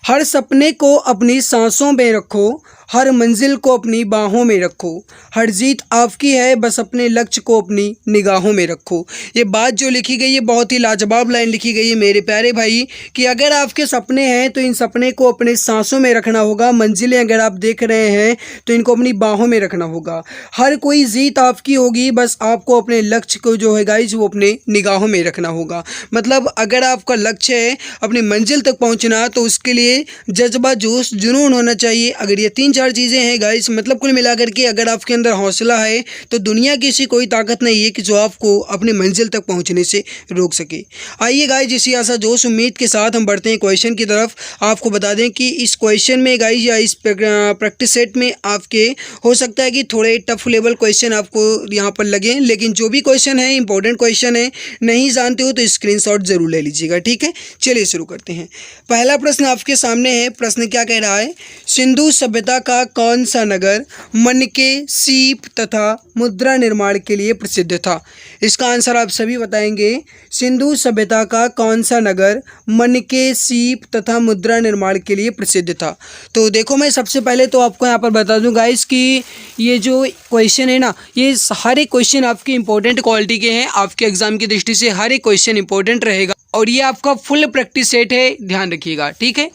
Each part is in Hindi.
हर सपने को अपनी सांसों में रखो, हर मंजिल को अपनी बाहों में रखो, हर जीत आपकी है, बस अपने लक्ष्य को अपनी निगाहों में रखो। ये बात जो लिखी गई है बहुत ही लाजवाब लाइन लिखी गई है मेरे प्यारे भाई, कि अगर आपके सपने हैं तो इन सपने को अपने सांसों में रखना होगा। मंजिलें अगर आप देख रहे हैं तो इनको अपनी बाहों में रखना होगा। हर कोई जीत आपकी होगी, बस आपको अपने लक्ष्य को जो है गाइज वो अपने निगाहों में रखना होगा। मतलब अगर आपका लक्ष्य है अपनी मंजिल तक पहुंचना तो उसके लिए जज्बा, जोश, जुनून होना चाहिए। अगर ये 3-4 चीज़ें हैं गाइस, मतलब कुल मिलाकर के अगर आपके अंदर हौसला है तो दुनिया की ऐसी कोई ताकत नहीं है कि जो आपको अपनी मंजिल तक पहुंचने से रोक सके। आइए गाइस, इसी आशा जोश उम्मीद के साथ हम बढ़ते हैं क्वेश्चन की तरफ। आपको बता दें कि इस क्वेश्चन में गाइस या इस प्रैक्टिस सेट में आपके हो सकता है कि थोड़े टफ लेवल क्वेश्चन आपको यहाँ पर लगे, लेकिन जो भी क्वेश्चन है इंपॉर्टेंट क्वेश्चन है, नहीं जानते हो तो स्क्रीनशॉट जरूर ले लीजिएगा, ठीक है। चलिए शुरू करते हैं। पहला प्रश्न आपके सामने है। प्रश्न क्या कह रहा है? सिंधु सभ्यता का कौन सा नगर मणके, सीप तथा मुद्रा निर्माण के लिए प्रसिद्ध था? इसका आंसर आप सभी बताएंगे। सिंधु सभ्यता का कौन सा नगर मणके, सीप तथा मुद्रा निर्माण के लिए प्रसिद्ध था? तो देखो, मैं सबसे पहले तो आपको यहाँ पर बता दूं गाइस कि ये जो क्वेश्चन है ना, ये हर एक क्वेश्चन आपके इंपॉर्टेंट क्वालिटी के हैं। आपके एग्जाम की दृष्टि से हर एक क्वेश्चन इंपॉर्टेंट रहेगा और ये आपका फुल प्रैक्टिस सेट है, ध्यान रखिएगा, ठीक है।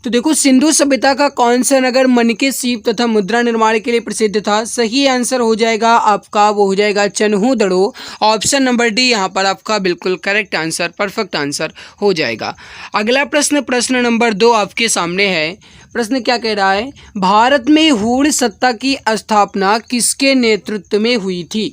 तो देखो, सिंधु सभ्यता का कौन सा नगर मणके, सीप तथा मुद्रा निर्माण के लिए प्रसिद्ध था? सही आंसर हो जाएगा आपका, वो हो जाएगा चन्हू-दड़ो। ऑप्शन नंबर डी यहाँ पर आपका बिल्कुल करेक्ट आंसर, परफेक्ट आंसर हो जाएगा। अगला प्रश्न, प्रश्न नंबर 2 आपके सामने है। प्रश्न क्या कह रहा है? भारत में हूण सत्ता की स्थापना किसके नेतृत्व में हुई थी?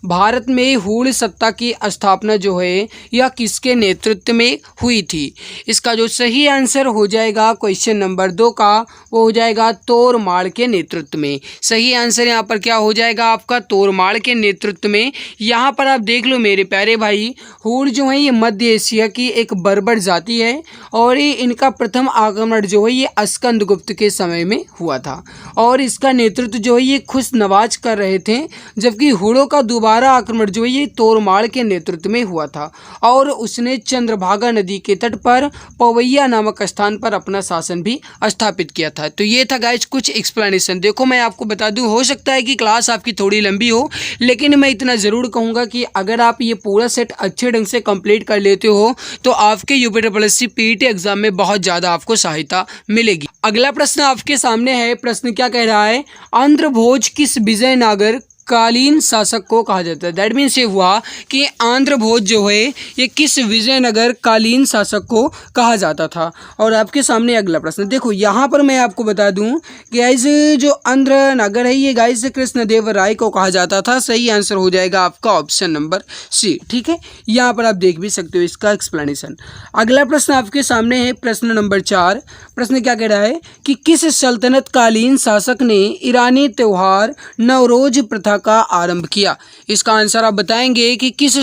भारत में हूण सत्ता की स्थापना जो है यह किसके नेतृत्व में हुई थी? इसका जो सही आंसर हो जाएगा क्वेश्चन नंबर 2 का, वो हो जाएगा तोरमाड़ के नेतृत्व में। सही आंसर यहाँ पर क्या हो जाएगा आपका? तोरमाड़ के नेतृत्व में। यहाँ पर आप देख लो मेरे प्यारे भाई, हूण जो है ये मध्य एशिया की एक बर्बर जाति है और ये इनका प्रथम आक्रमण जो है ये स्कंदगुप्त के समय में हुआ था और इसका नेतृत्व जो है ये खुशनवाज कर रहे थे, जबकि हूणों का दोबारा आक्रमण जो है ये तोरमाड़ के नेतृत्व में हुआ था और उसने चंद्रभागा नदी के तट पर पवैया नामक स्थान पर अपना शासन भी स्थापित किया था। तो ये था गाइस कुछ एक्सप्लेनेशन। देखो, मैं आपको बता दूं, हो सकता है कि क्लास आपकी थोड़ी लंबी हो, लेकिन मैं इतना ज़रूर कहूँगा कि अगर आप ये पूरा सेट अच्छे ढंग से कंप्लीट कर लेते हो तो आपके यूपीएससी पीईटी एग्जाम में बहुत ज़्यादा आपको सहायता मिलेगी। अगला प्रश्न आपके सामने है। प्रश्न क्या कह रहा है? आंध्र भोज किस विजयनगर कालीन शासक को कहा जाता है? दैट मीन्स ये हुआ कि आंध्र भोज जो है ये किस विजयनगर कालीन शासक को कहा जाता था। और आपके सामने अगला प्रश्न देखो, यहाँ पर मैं आपको बता दूं कि गाइस जो आंध्र नगर है ये गाइस कृष्णदेवराय को कहा जाता था। सही आंसर हो जाएगा आपका ऑप्शन नंबर सी, ठीक है। यहाँ पर आप देख भी सकते हो इसका एक्सप्लेनेशन। अगला प्रश्न आपके सामने है। प्रश्न नंबर 4। प्रश्न क्या कह रहा है कि किस सल्तनत कालीन शासक ने ईरानी त्योहार नवरोज प्रथा का आरंभ किया? इसका आंसर आप बताएंगे कि किस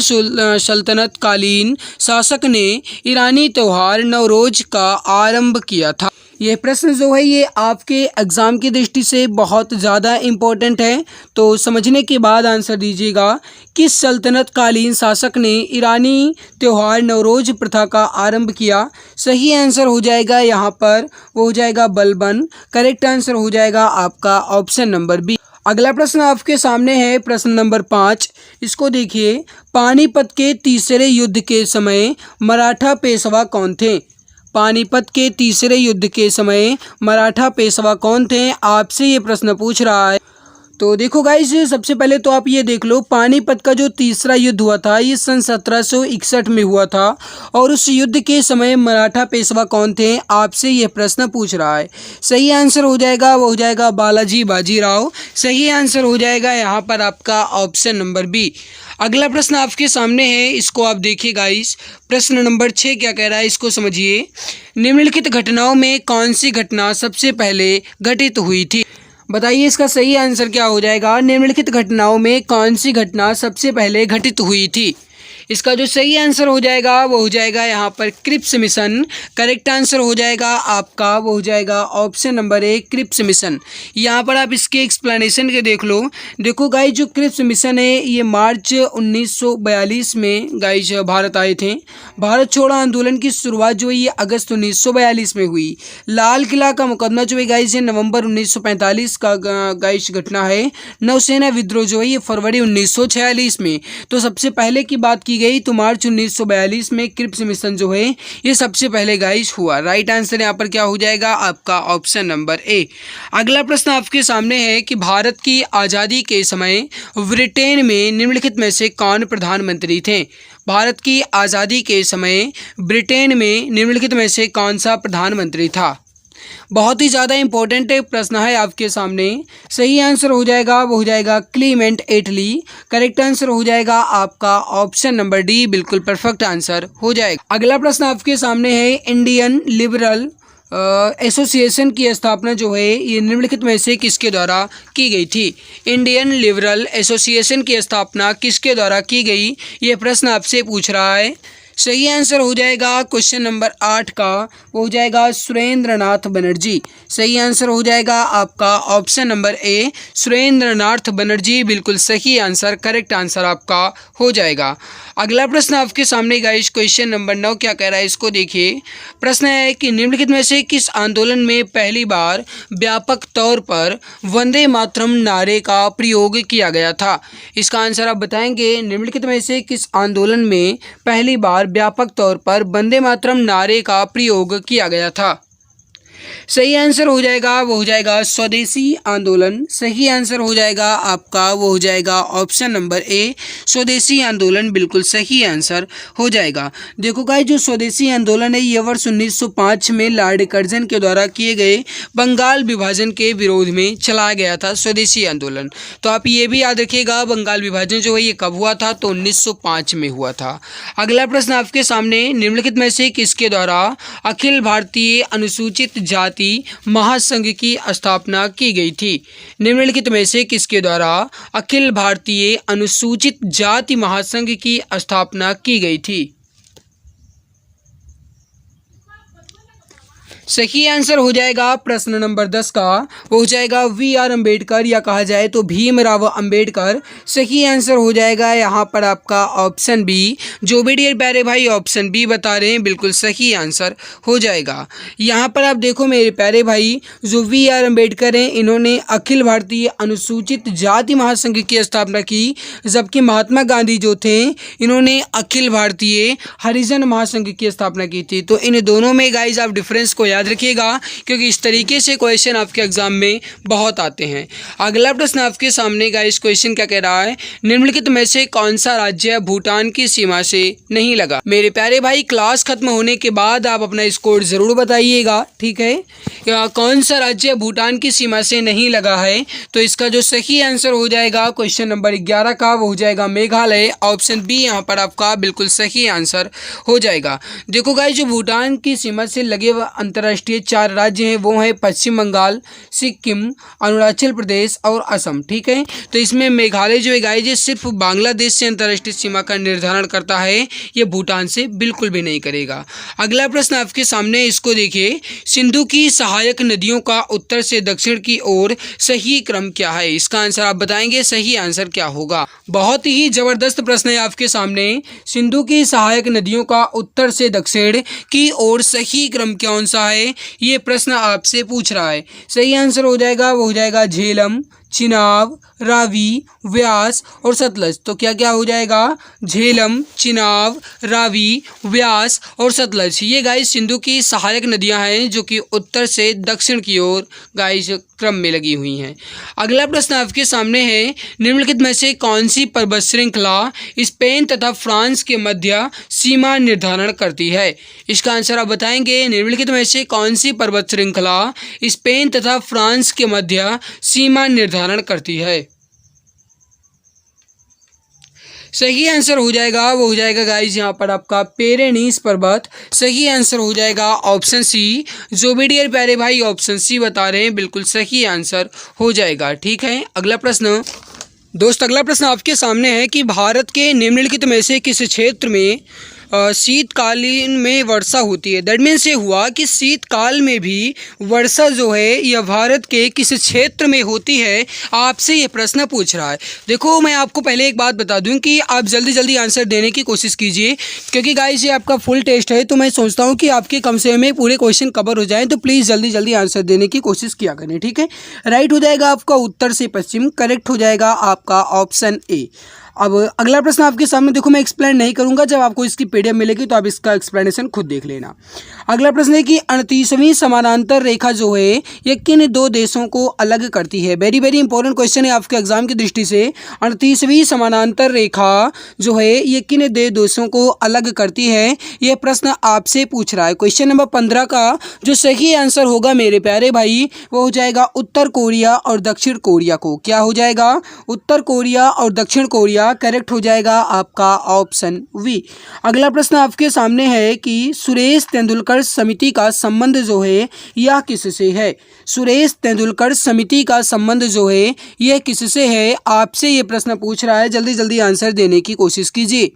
सल्तनत कालीन शासक ने ईरानी त्योहार नवरोज का आरंभ किया था। यह प्रश्न जो है ये आपके एग्जाम की दृष्टि से बहुत ज़्यादा इम्पोर्टेंट है, तो समझने के बाद आंसर दीजिएगा। किस सल्तनत कालीन शासक ने ईरानी त्योहार नवरोज प्रथा का आरंभ किया? सही आंसर हो जाएगा यहाँ पर, वो हो जाएगा बलबन। करेक्ट आंसर हो जाएगा आपका ऑप्शन नंबर बी। अगला प्रश्न आपके सामने है। प्रश्न नंबर 5। इसको देखिए, पानीपत के तीसरे युद्ध के समय मराठा पेशवा कौन थे? पानीपत के तीसरे युद्ध के समय मराठा पेशवा कौन थे? आपसे ये प्रश्न पूछ रहा है। तो देखो गाइस, सबसे पहले तो आप ये देख लो, पानीपत का जो तीसरा युद्ध हुआ था ये सन 1761 में हुआ था और उस युद्ध के समय मराठा पेशवा कौन थे? आपसे यह प्रश्न पूछ रहा है। सही आंसर हो जाएगा, वो हो जाएगा बालाजी बाजीराव। सही आंसर हो जाएगा यहाँ पर आपका ऑप्शन नंबर बी। अगला प्रश्न आपके सामने है, इसको आप देखिए गाइस। प्रश्न नंबर 6 क्या कह रहा है, इसको समझिए। निम्नलिखित घटनाओं में कौन सी घटना सबसे पहले घटित हुई थी? बताइए इसका सही आंसर क्या हो जाएगा। निम्नलिखित घटनाओं में कौन सी घटना सबसे पहले घटित हुई थी? इसका जो सही आंसर हो जाएगा वो हो जाएगा यहाँ पर क्रिप्स मिशन। करेक्ट आंसर हो जाएगा आपका वो हो जाएगा option number A Cripps Mission. यहाँ पर आप इसके एक्सप्लेनेशन के देख लो। देखो गाइज जो क्रिप्स मिशन है ये मार्च 1942 में गाइज भारत आए थे। भारत छोड़ो आंदोलन की शुरुआत जो है ये अगस्त 1942 में हुई। लाल किला का मुकदमा जो है गाइज ये नवंबर 1945 का गाइज घटना है। नौसेना विद्रोह जो है ये फरवरी 1946 में। तो सबसे पहले की बात की गई तो मार्च 1942 में क्रिप्स मिशन जो है ये सबसे पहले गाइज हुआ। राइट आंसर यहाँ पर क्या हो जाएगा आपका ऑप्शन नंबर ए। अगला प्रश्न आपके सामने है कि भारत की आज़ादी के समय ब्रिटेन में निम्नलिखित में से कौन प्रधानमंत्री थे। भारत की आज़ादी के समय ब्रिटेन में निम्नलिखित में से कौन सा प्रधानमंत्री था। बहुत ही ज़्यादा इंपॉर्टेंट प्रश्न है आपके सामने। सही आंसर हो जाएगा वो हो जाएगा क्लीमेंट एटली। करेक्ट आंसर हो जाएगा आपका ऑप्शन नंबर डी, बिल्कुल परफेक्ट आंसर हो जाएगा। अगला प्रश्न आपके सामने है इंडियन लिबरल एसोसिएशन की स्थापना जो है ये निम्नलिखित में से किसके द्वारा की गई थी। इंडियन लिबरल एसोसिएशन की स्थापना किसके द्वारा की गई, ये प्रश्न आपसे पूछ रहा है। सही आंसर हो जाएगा क्वेश्चन नंबर 8 का वो हो जाएगा सुरेंद्रनाथ बनर्जी। सही आंसर हो जाएगा आपका ऑप्शन नंबर ए सुरेंद्रनाथ बनर्जी, बिल्कुल सही आंसर, करेक्ट आंसर आपका हो जाएगा। अगला प्रश्न आपके सामने गाइस क्वेश्चन नंबर 9 क्या कह रहा है इसको देखिए। प्रश्न है कि निम्नलिखित में से किस आंदोलन में पहली बार व्यापक तौर पर वंदे मातरम नारे का प्रयोग किया गया था। इसका आंसर आप बताएंगे। निम्नलिखित में से किस आंदोलन में पहली बार व्यापक तौर पर वंदे मातरम नारे का प्रयोग किया गया था। सही आंसर हो जाएगा वो हो जाएगा स्वदेशी आंदोलन। सही आंसर हो जाएगा आपका वो हो जाएगा ऑप्शन नंबर ए स्वदेशी आंदोलन, बिल्कुल सही आंसर हो जाएगा। देखो गाइस जो स्वदेशी आंदोलन है ये वर्ष 1905 में लॉर्ड कर्जन के द्वारा किए गए बंगाल विभाजन के विरोध में चलाया गया था स्वदेशी आंदोलन। तो आप ये भी याद रखिएगा बंगाल विभाजन जो है ये कब हुआ था, तो 1905 में हुआ था। अगला प्रश्न आपके सामने निम्नलिखित में से किसके द्वारा अखिल भारतीय अनुसूचित जाति महासंघ की स्थापना की गई थी। निम्नलिखित में से किसके द्वारा अखिल भारतीय अनुसूचित जाति महासंघ की स्थापना की गई थी। सही आंसर हो जाएगा प्रश्न नंबर 10 का वो हो जाएगा VR अम्बेडकर, या कहा जाए तो भीमराव अम्बेडकर। सही आंसर हो जाएगा यहाँ पर आपका ऑप्शन बी। जो भी डियर प्यारे भाई ऑप्शन बी बता रहे हैं बिल्कुल सही आंसर हो जाएगा। यहाँ पर आप देखो मेरे प्यारे भाई जो VR अम्बेडकर हैं इन्होंने अखिल भारतीय अनुसूचित जाति महासंघ की स्थापना की, जबकि महात्मा गांधी जो थे इन्होंने अखिल भारतीय हरिजन महासंघ की स्थापना की थी। तो इन दोनों में गाइज आप डिफरेंस को याद रखिएगा क्योंकि इस तरीके से क्वेश्चन आपके एग्जाम में बहुत आते हैं। अगला प्रश्न आपके सामने गाइस क्वेश्चन क्या कह रहा है, निम्नलिखित में से कौन सा राज्य भूटान की सीमा से नहीं लगा। मेरे प्यारे भाई क्लास खत्म होने के बाद आप अपना स्कोर जरूर बताइएगा, ठीक है। कौन सा राज्य भूटान की सीमा से नहीं लगा है, तो इसका जो सही आंसर हो जाएगा क्वेश्चन नंबर 11 का वो हो जाएगा मेघालय। ऑप्शन बी यहाँ पर आपका बिल्कुल सही आंसर हो जाएगा। देखो गाइस जो भूटान की सीमा से लगे अंतर्राष्ट्रीय 4 राज्य हैं वो हैं पश्चिम बंगाल, सिक्किम, अरुणाचल प्रदेश और असम, ठीक है। तो इसमें मेघालय जो है गाइस ये सिर्फ बांग्लादेश से अंतर्राष्ट्रीय सीमा का निर्धारण करता है, ये भूटान से बिल्कुल भी नहीं करेगा। अगला प्रश्न आपके सामने इसको देखिए, सिंधु की सहायक नदियों का उत्तर से दक्षिण की ओर सही क्रम क्या है। इसका आंसर आप बताएंगे, सही आंसर क्या होगा। बहुत ही जबरदस्त प्रश्न है आपके सामने। सिंधु की सहायक नदियों का उत्तर से दक्षिण की ओर सही क्रम कौन सा है, ये प्रश्न आपसे पूछ रहा है। सही आंसर हो जाएगा वो हो जाएगा झेलम, चिनाब, रावी, व्यास और सतलज। तो क्या क्या हो जाएगा, झेलम, चिनाब, रावी, व्यास और सतलज। ये गाइस सिंधु की सहायक नदियां हैं जो कि उत्तर से दक्षिण की ओर गाइस क्रम में लगी हुई हैं। अगला प्रश्न आपके सामने है, निम्नलिखित में से कौन सी पर्वत श्रृंखला स्पेन तथा फ्रांस के मध्य सीमा निर्धारण करती है। इसका आंसर आप बताएंगे। निम्नलिखित में से कौन सी पर्वत श्रृंखला स्पेन तथा फ्रांस के मध्य सीमा निर्धारण करती है। सही आंसर हो जाएगा वो हो जाएगा गाइस यहाँ पर आपका पेरेनीस पर्वत। सही आंसर हो जाएगा ऑप्शन सी। जो भी डियर प्यारे भाई ऑप्शन सी बता रहे हैं बिल्कुल सही आंसर हो जाएगा, ठीक है। अगला प्रश्न दोस्त अगला प्रश्न आपके सामने है कि भारत के निम्नलिखित में से किस क्षेत्र में शीतकालीन में वर्षा होती है। दैट मीन्स ये हुआ कि शीतकाल में भी वर्षा जो है यह भारत के किस क्षेत्र में होती है, आपसे ये प्रश्न पूछ रहा है। देखो मैं आपको पहले एक बात बता दूं कि आप जल्दी जल्दी आंसर देने की कोशिश कीजिए, क्योंकि गाइस ये आपका फुल टेस्ट है, तो मैं सोचता हूँ कि आपके कम से में पूरे क्वेश्चन कवर हो जाएँ, तो प्लीज़ जल्दी जल्दी आंसर देने की कोशिश किया करें, ठीक है। राइट हो जाएगा आपका उत्तर से पश्चिम, करेक्ट हो जाएगा आपका ऑप्शन ए। अब अगला प्रश्न आपके सामने, देखो मैं एक्सप्लेन नहीं करूंगा, जब आपको इसकी पीडीएफ मिलेगी तो आप इसका एक्सप्लेनेशन खुद देख लेना। अगला प्रश्न है कि 38वीं समानांतर रेखा जो है ये किन दो देशों को अलग करती है। वेरी वेरी इंपॉर्टेंट क्वेश्चन है आपके एग्जाम की दृष्टि से। 38वीं समानांतर रेखा जो है ये किन दो देशों को अलग करती है, यह प्रश्न आपसे पूछ रहा है। क्वेश्चन नंबर 15 का जो सही आंसर होगा मेरे प्यारे भाई वो हो जाएगा उत्तर कोरिया और दक्षिण कोरिया को। क्या हो जाएगा? उत्तर कोरिया और दक्षिण कोरिया, करेक्ट हो जाएगा आपका ऑप्शन वी। अगला प्रश्न आपके सामने है कि सुरेश तेंदुलकर समिति का संबंध जो है यह किससे है। सुरेश तेंदुलकर समिति का संबंध जो है यह किससे है, आपसे ये प्रश्न पूछ रहा है। जल्दी जल्दी आंसर देने की कोशिश कीजिए।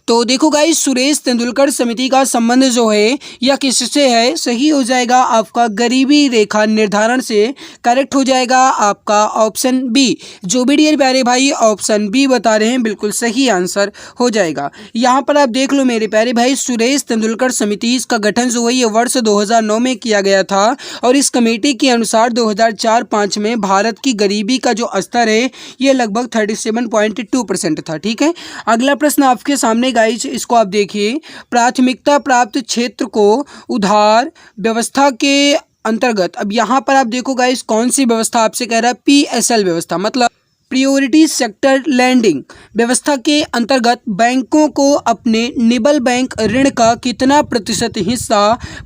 तो देखो गाइस, सुरेश तेंदुलकर समिति का संबंध जो है यह किससे है, सही हो जाएगा आपका गरीबी रेखा निर्धारण से, करेक्ट हो जाएगा आपका ऑप्शन बी। जो भी डियर प्यारे भाई ऑप्शन बी बता रहे हैं बिल्कुल सही आंसर हो जाएगा। यहाँ पर आप देख लो मेरे प्यारे भाई, सुरेश तेंदुलकर समिति इसका गठन जो है ये वर्ष 2009 में किया गया था और इस कमेटी के अनुसार 2004-05 में भारत की गरीबी का जो स्तर है ये लगभग 37.2% था, ठीक है। अगला प्रश्न आपके सामने गाइस, इसको आप देखिए, प्राथमिकता प्राप्त क्षेत्र को उधार व्यवस्था के अंतर्गत, अब यहाँ पर आप देखो गाइस कौन सी व्यवस्था आपसे कह रहा है, PSL व्यवस्था, मतलब प्रियोरिटी सेक्टर लैंडिंग व्यवस्था के अंतर्गत बैंकों को अपने निबल बैंक ऋण का कितना प्रतिशत हिस्सा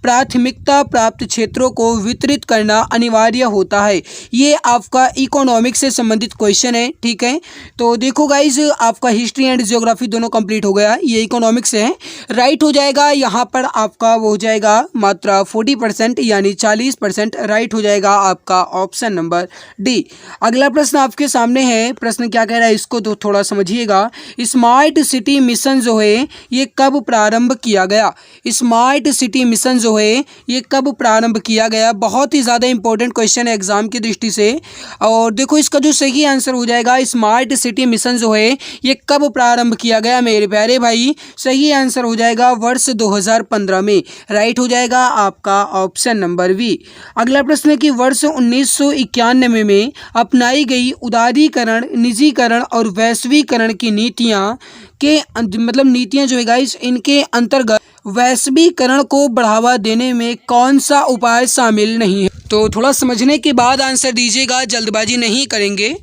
प्राथमिकता प्राप्त क्षेत्रों को वितरित करना अनिवार्य होता है। ये आपका इकोनॉमिक्स से संबंधित क्वेश्चन है, ठीक है। तो देखो गाइज, आपका हिस्ट्री एंड जियोग्राफी दोनों कंप्लीट हो गया, ये इकोनॉमिक्स है। राइट हो जाएगा यहाँ पर आपका वो हो जाएगा मात्रा 40% यानी 40%, राइट हो जाएगा आपका ऑप्शन नंबर डी। अगला प्रश्न आपके सामने है, प्रश्न क्या कह रहा है इसको तो थोड़ा समझिएगा। स्मार्ट सिटी मिशन जो है ये कब प्रारंभ किया गया। स्मार्ट सिटी मिशन जो है ये कब प्रारंभ किया गया, बहुत ही ज़्यादा इंपॉर्टेंट क्वेश्चन है एग्जाम की दृष्टि से। और देखो इसका जो सही आंसर हो जाएगा, स्मार्ट सिटी मिशन जो है ये कब प्रारंभ किया गया मेरे प्यारे भाई, सही आंसर हो जाएगा वर्ष 2015 में, राइट हो जाएगा आपका ऑप्शन नंबर वी। अगला प्रश्न है कि वर्ष 1991 में अपनाई गई उदारीकरण, निजीकरण और वैश्वीकरण की नीतियां के मतलब नीतियां जो है गाइस, इनके अंतर्गत वैश्वीकरण को बढ़ावा देने में कौन सा उपाय शामिल नहीं है। तो थोड़ा समझने के बाद आंसर दीजिएगा, जल्दबाजी नहीं करेंगे।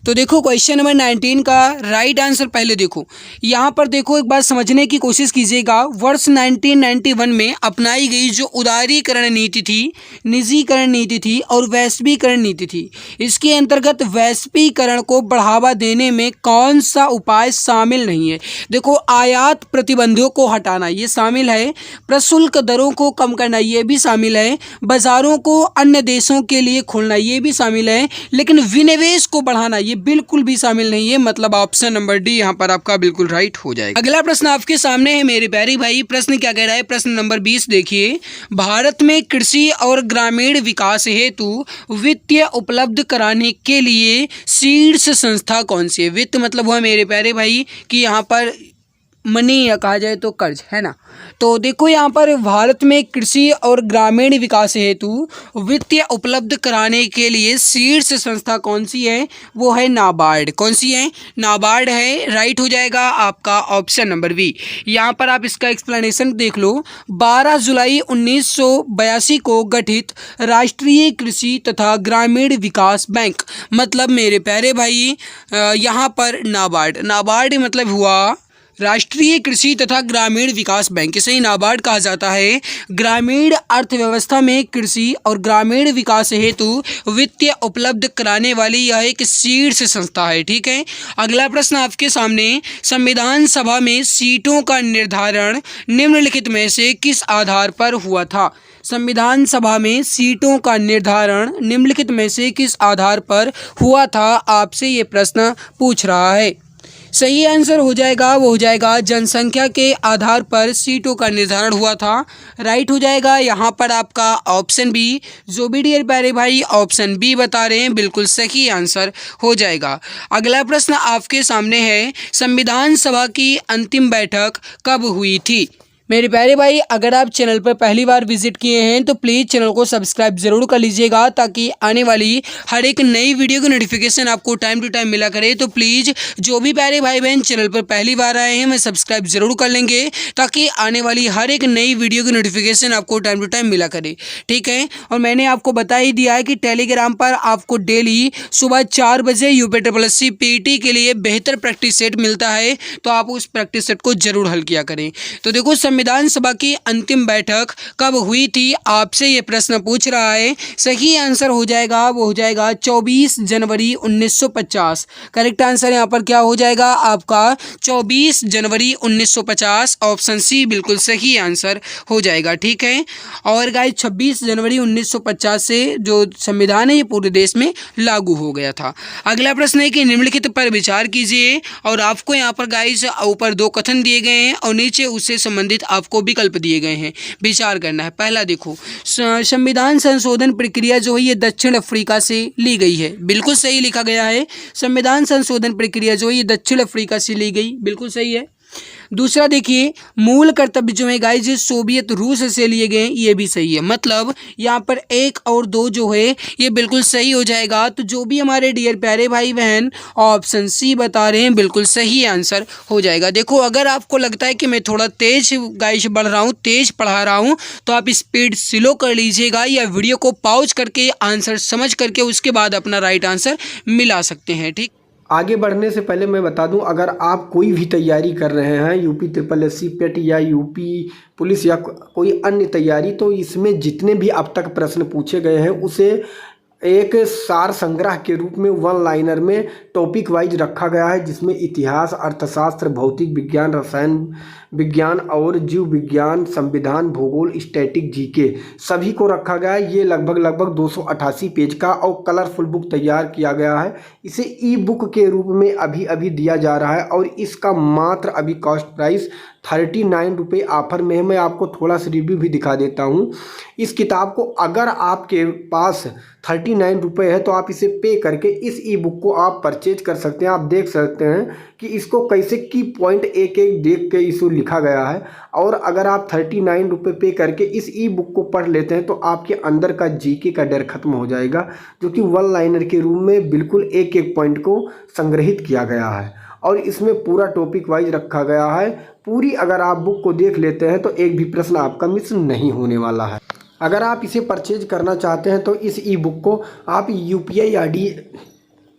तो देखो क्वेश्चन नंबर 19 का राइट आंसर पहले देखो, यहाँ पर देखो एक बार समझने की कोशिश कीजिएगा। वर्ष 1991 में अपनाई गई जो उदारीकरण नीति थी, निजीकरण नीति थी और वैश्वीकरण नीति थी, इसके अंतर्गत वैश्वीकरण को बढ़ावा देने में कौन सा उपाय शामिल नहीं है। देखो आयात प्रतिबंधों को हटाना ये शामिल है, प्रशुल्क दरों को कम करना ये भी शामिल है, बाजारों को अन्य देशों के लिए खोलना ये भी शामिल है, लेकिन विनिवेश को बढ़ाना ये बिल्कुल भी शामिल नहीं है। मतलब ऑप्शन नंबर डी यहाँ पर आपका बिल्कुल राइट हो जाएगा। अगला प्रश्न आपके सामने है मेरे प्यारे भाई, प्रश्न क्या कह रहा है, प्रश्न नंबर 20 देखिए, भारत में कृषि और ग्रामीण विकास हेतु वित्तीय उपलब्ध कराने के लिए शीर्ष संस्था कौन सी है। वित्त मतलब हुआ मेरे प्यारे भाई कि यहाँ पर मनी या कहा जाए तो कर्ज, है ना। तो देखो यहाँ पर भारत में कृषि और ग्रामीण विकास हेतु वित्तीय उपलब्ध कराने के लिए शीर्ष संस्था कौन सी है, वो है नाबार्ड। कौन सी है? नाबार्ड है, राइट हो जाएगा आपका ऑप्शन नंबर बी। यहाँ पर आप इसका एक्सप्लेनेशन देख लो। 12 जुलाई 1982 को गठित राष्ट्रीय कृषि तथा ग्रामीण विकास बैंक, मतलब मेरे प्यारे भाई यहाँ पर नाबार्ड मतलब हुआ राष्ट्रीय कृषि तथा ग्रामीण विकास बैंक, इसे ही नाबार्ड कहा जाता है। ग्रामीण अर्थव्यवस्था में कृषि और ग्रामीण विकास हेतु वित्तीय उपलब्ध कराने वाली यह एक शीर्ष संस्था है, ठीक है। अगला प्रश्न आपके सामने, संविधान सभा में सीटों का निर्धारण निम्नलिखित में से किस आधार पर हुआ था। संविधान सभा में सीटों का निर्धारण निम्नलिखित में से किस आधार पर हुआ था, आपसे ये प्रश्न पूछ रहा है। सही आंसर हो जाएगा वो हो जाएगा जनसंख्या के आधार पर सीटों का निर्धारण हुआ था। राइट हो जाएगा यहाँ पर आपका ऑप्शन बी। जो भी डियर प्यारे भाई ऑप्शन बी बता रहे हैं बिल्कुल सही आंसर हो जाएगा। अगला प्रश्न आपके सामने है, संविधान सभा की अंतिम बैठक कब हुई थी। मेरे प्यारे भाई अगर आप चैनल पर पहली बार विजिट किए हैं तो प्लीज़ चैनल को सब्सक्राइब जरूर कर लीजिएगा, ताकि आने वाली हर एक नई वीडियो की नोटिफिकेशन आपको टाइम टू टाइम मिला करे। तो प्लीज़ जो भी प्यारे भाई बहन चैनल पर पहली बार आए हैं, मैं सब्सक्राइब जरूर कर लेंगे, ताकि आने वाली हर एक नई वीडियो की नोटिफिकेशन आपको टाइम टू टाइम मिला करे। ठीक है, और मैंने आपको बता ही दिया है कि टेलीग्राम पर आपको डेली सुबह 4 बजे UPSC PET के लिए बेहतर प्रैक्टिस सेट मिलता है, तो आप उस प्रैक्टिस सेट को जरूर हल किया करें। तो देखो, संविधान सभा की अंतिम बैठक कब हुई थी, आपसे ये प्रश्न पूछ रहा है। सही आंसर हो जाएगा वो हो जाएगा 24 जनवरी 1950। करेक्ट आंसर यहाँ पर क्या हो जाएगा आपका 24 जनवरी 1950। ऑप्शन सी बिल्कुल सही आंसर हो जाएगा। ठीक है, और गाइस 26 जनवरी 1950 से जो संविधान है ये पूरे देश में लागू हो गया था। अगला प्रश्न है कि निम्नलिखित पर विचार कीजिए, और आपको यहाँ पर गाइस ऊपर 2 कथन दिए गए हैं और नीचे उससे संबंधित आपको विकल्प दिए गए हैं, विचार करना है। पहला देखो, संविधान संशोधन प्रक्रिया जो है ये दक्षिण अफ्रीका से ली गई है, बिल्कुल सही लिखा गया है। संविधान संशोधन प्रक्रिया जो है ये दक्षिण अफ्रीका से ली गई, बिल्कुल सही है। दूसरा देखिए, मूल कर्तव्य जो है गाइस ये सोवियत रूस से लिए गए हैं, ये भी सही है। मतलब यहाँ पर 1 और 2 जो है ये बिल्कुल सही हो जाएगा। तो जो भी हमारे डियर प्यारे भाई बहन ऑप्शन सी बता रहे हैं बिल्कुल सही आंसर हो जाएगा। देखो, अगर आपको लगता है कि मैं थोड़ा तेज गाइस बढ़ रहा हूँ, तेज पढ़ा रहा हूँ, तो आप स्पीड स्लो कर लीजिएगा या वीडियो को पॉज करके आंसर समझ करके उसके बाद अपना राइट आंसर मिला सकते हैं। ठीक, आगे बढ़ने से पहले मैं बता दूं, अगर आप कोई भी तैयारी कर रहे हैं UPSC PET या UP पुलिस या कोई अन्य तैयारी, तो इसमें जितने भी अब तक प्रश्न पूछे गए हैं उसे एक सार संग्रह के रूप में 1 लाइनर में टॉपिक वाइज रखा गया है, जिसमें इतिहास, अर्थशास्त्र, भौतिक विज्ञान, रसायन विज्ञान और जीव विज्ञान, संविधान, भूगोल, स्टैटिक, जीके सभी को रखा गया है। ये लगभग 288 पेज का और कलरफुल बुक तैयार किया गया है। इसे ई-बुक के रूप में अभी दिया जा रहा है और इसका मात्र अभी कॉस्ट प्राइस 39 रुपये ऑफर में है। मैं आपको थोड़ा सा रिव्यू भी दिखा देता हूँ। इस किताब को अगर आपके पास 39 रुपये है तो आप इसे पे करके इस ई बुक को आप परचेज कर सकते हैं। आप देख सकते हैं कि इसको कैसे की पॉइंट एक देख के इसको लिखा गया है। और अगर आप 39 रुपये पे करके इस ई बुक को पढ़ लेते हैं तो आपके अंदर का जीके का डर खत्म हो जाएगा, जो कि 1 लाइनर के रूप में बिल्कुल एक पॉइंट को संग्रहित किया गया है और इसमें पूरा टॉपिक वाइज रखा गया है। पूरी अगर आप बुक को देख लेते हैं तो एक भी प्रश्न आपका मिस नहीं होने वाला है। अगर आप इसे परचेज करना चाहते हैं तो इस ई बुक को आप UPI ID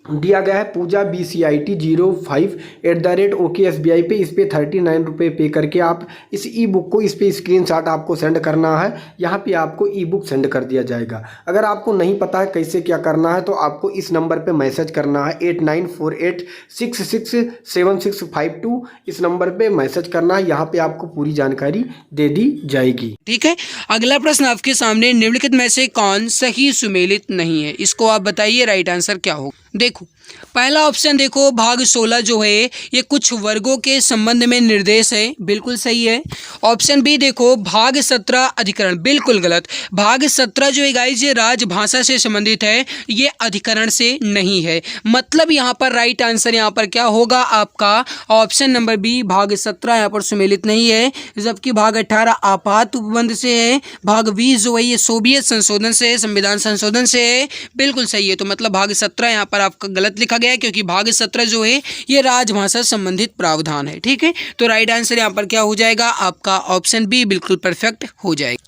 दिया गया है पूजा BCIT 05@OKSBI पे, इस पे 39 रुपये पे करके आप इस ई बुक को, इस पे स्क्रीनशॉट आपको सेंड करना है। यहाँ पे आपको ई बुक सेंड कर दिया जाएगा। अगर आपको नहीं पता है कैसे क्या करना है तो आपको इस नंबर पे मैसेज करना है 8948667652। इस नंबर पे मैसेज करना है, यहाँ पे आपको पूरी जानकारी दे दी जाएगी। ठीक है, अगला प्रश्न आपके सामने, निम्नलिखित में से कौन सही सुमेलित नहीं है, इसको आप बताइए राइट आंसर क्या होगा। देखो, पहला ऑप्शन देखो, भाग 16 जो है ये कुछ वर्गों के संबंध में निर्देश है, बिल्कुल सही है। ऑप्शन बी देखो, भाग 17 अधिकरण, बिल्कुल गलत। भाग 17 जो है गाइस ये राजभाषा से संबंधित है, ये अधिकरण से नहीं है। मतलब यहाँ पर राइट आंसर यहाँ पर क्या होगा आपका ऑप्शन नंबर बी, भाग 17 यहाँ पर सुमेलित नहीं है। जबकि भाग 18 आपात उपबंध से है, भाग 20 जो है ये सोवियत संशोधन से है, संविधान संशोधन से है, बिल्कुल सही है। तो मतलब भाग 17 यहाँ पर आपका गलत लिखा गया है, क्योंकि भाग 17 जो है ये राजभाषा संबंधित प्रावधान है। ठीक है, तो राइट आंसर यहाँ पर क्या हो जाएगा आपका ऑप्शन बी, बिल्कुल परफेक्ट हो जाएगा।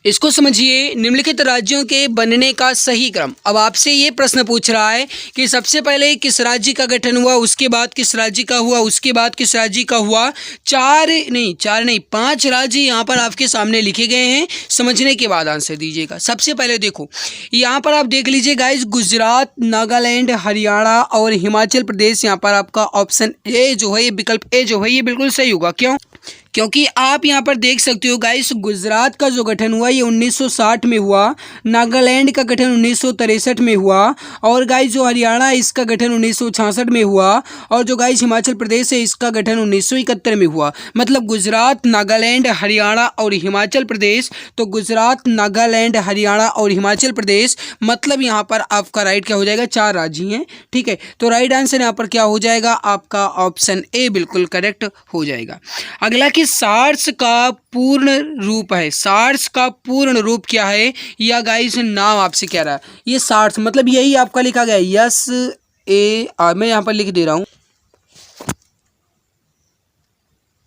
इसको समझिए, निम्नलिखित राज्यों के बनने का सही क्रम। अब आपसे ये प्रश्न पूछ रहा है कि सबसे पहले किस राज्य का गठन हुआ, उसके बाद किस राज्य का हुआ, उसके बाद किस राज्य का हुआ। 5 राज्य यहाँ पर आपके सामने लिखे गए हैं, समझने के बाद आंसर दीजिएगा। सबसे पहले देखो, यहाँ पर आप देख लीजिए गाइस, गुजरात, नागालैंड, हरियाणा और हिमाचल प्रदेश। यहाँ पर आपका ऑप्शन ए जो है, विकल्प ए जो है ये बिल्कुल सही होगा। क्यों? क्योंकि आप यहाँ पर देख सकते हो गाइस, गुजरात का जो गठन हुआ ये 1960 में हुआ, नागालैंड का गठन 1963 में हुआ, और गाइस जो हरियाणा है इसका गठन 1966 में हुआ, और जो गाइस हिमाचल प्रदेश है इसका गठन 1971 में हुआ। मतलब गुजरात, नागालैंड, हरियाणा और हिमाचल प्रदेश। तो गुजरात, नागालैंड, हरियाणा और हिमाचल प्रदेश, मतलब यहाँ पर आपका राइट क्या हो जाएगा, 4 राज्य हैं। ठीक है, तो राइट आंसर यहाँ पर क्या हो जाएगा आपका ऑप्शन ए बिल्कुल करेक्ट हो जाएगा। अगला कि सार्स का पूर्ण रूप है, सार्स का पूर्ण रूप क्या है, या गाइस नाम आपसे कह रहा है। ये सार्स मतलब यही आपका लिखा गया है, मैं यहाँ पर लिख दे रहा हूँ,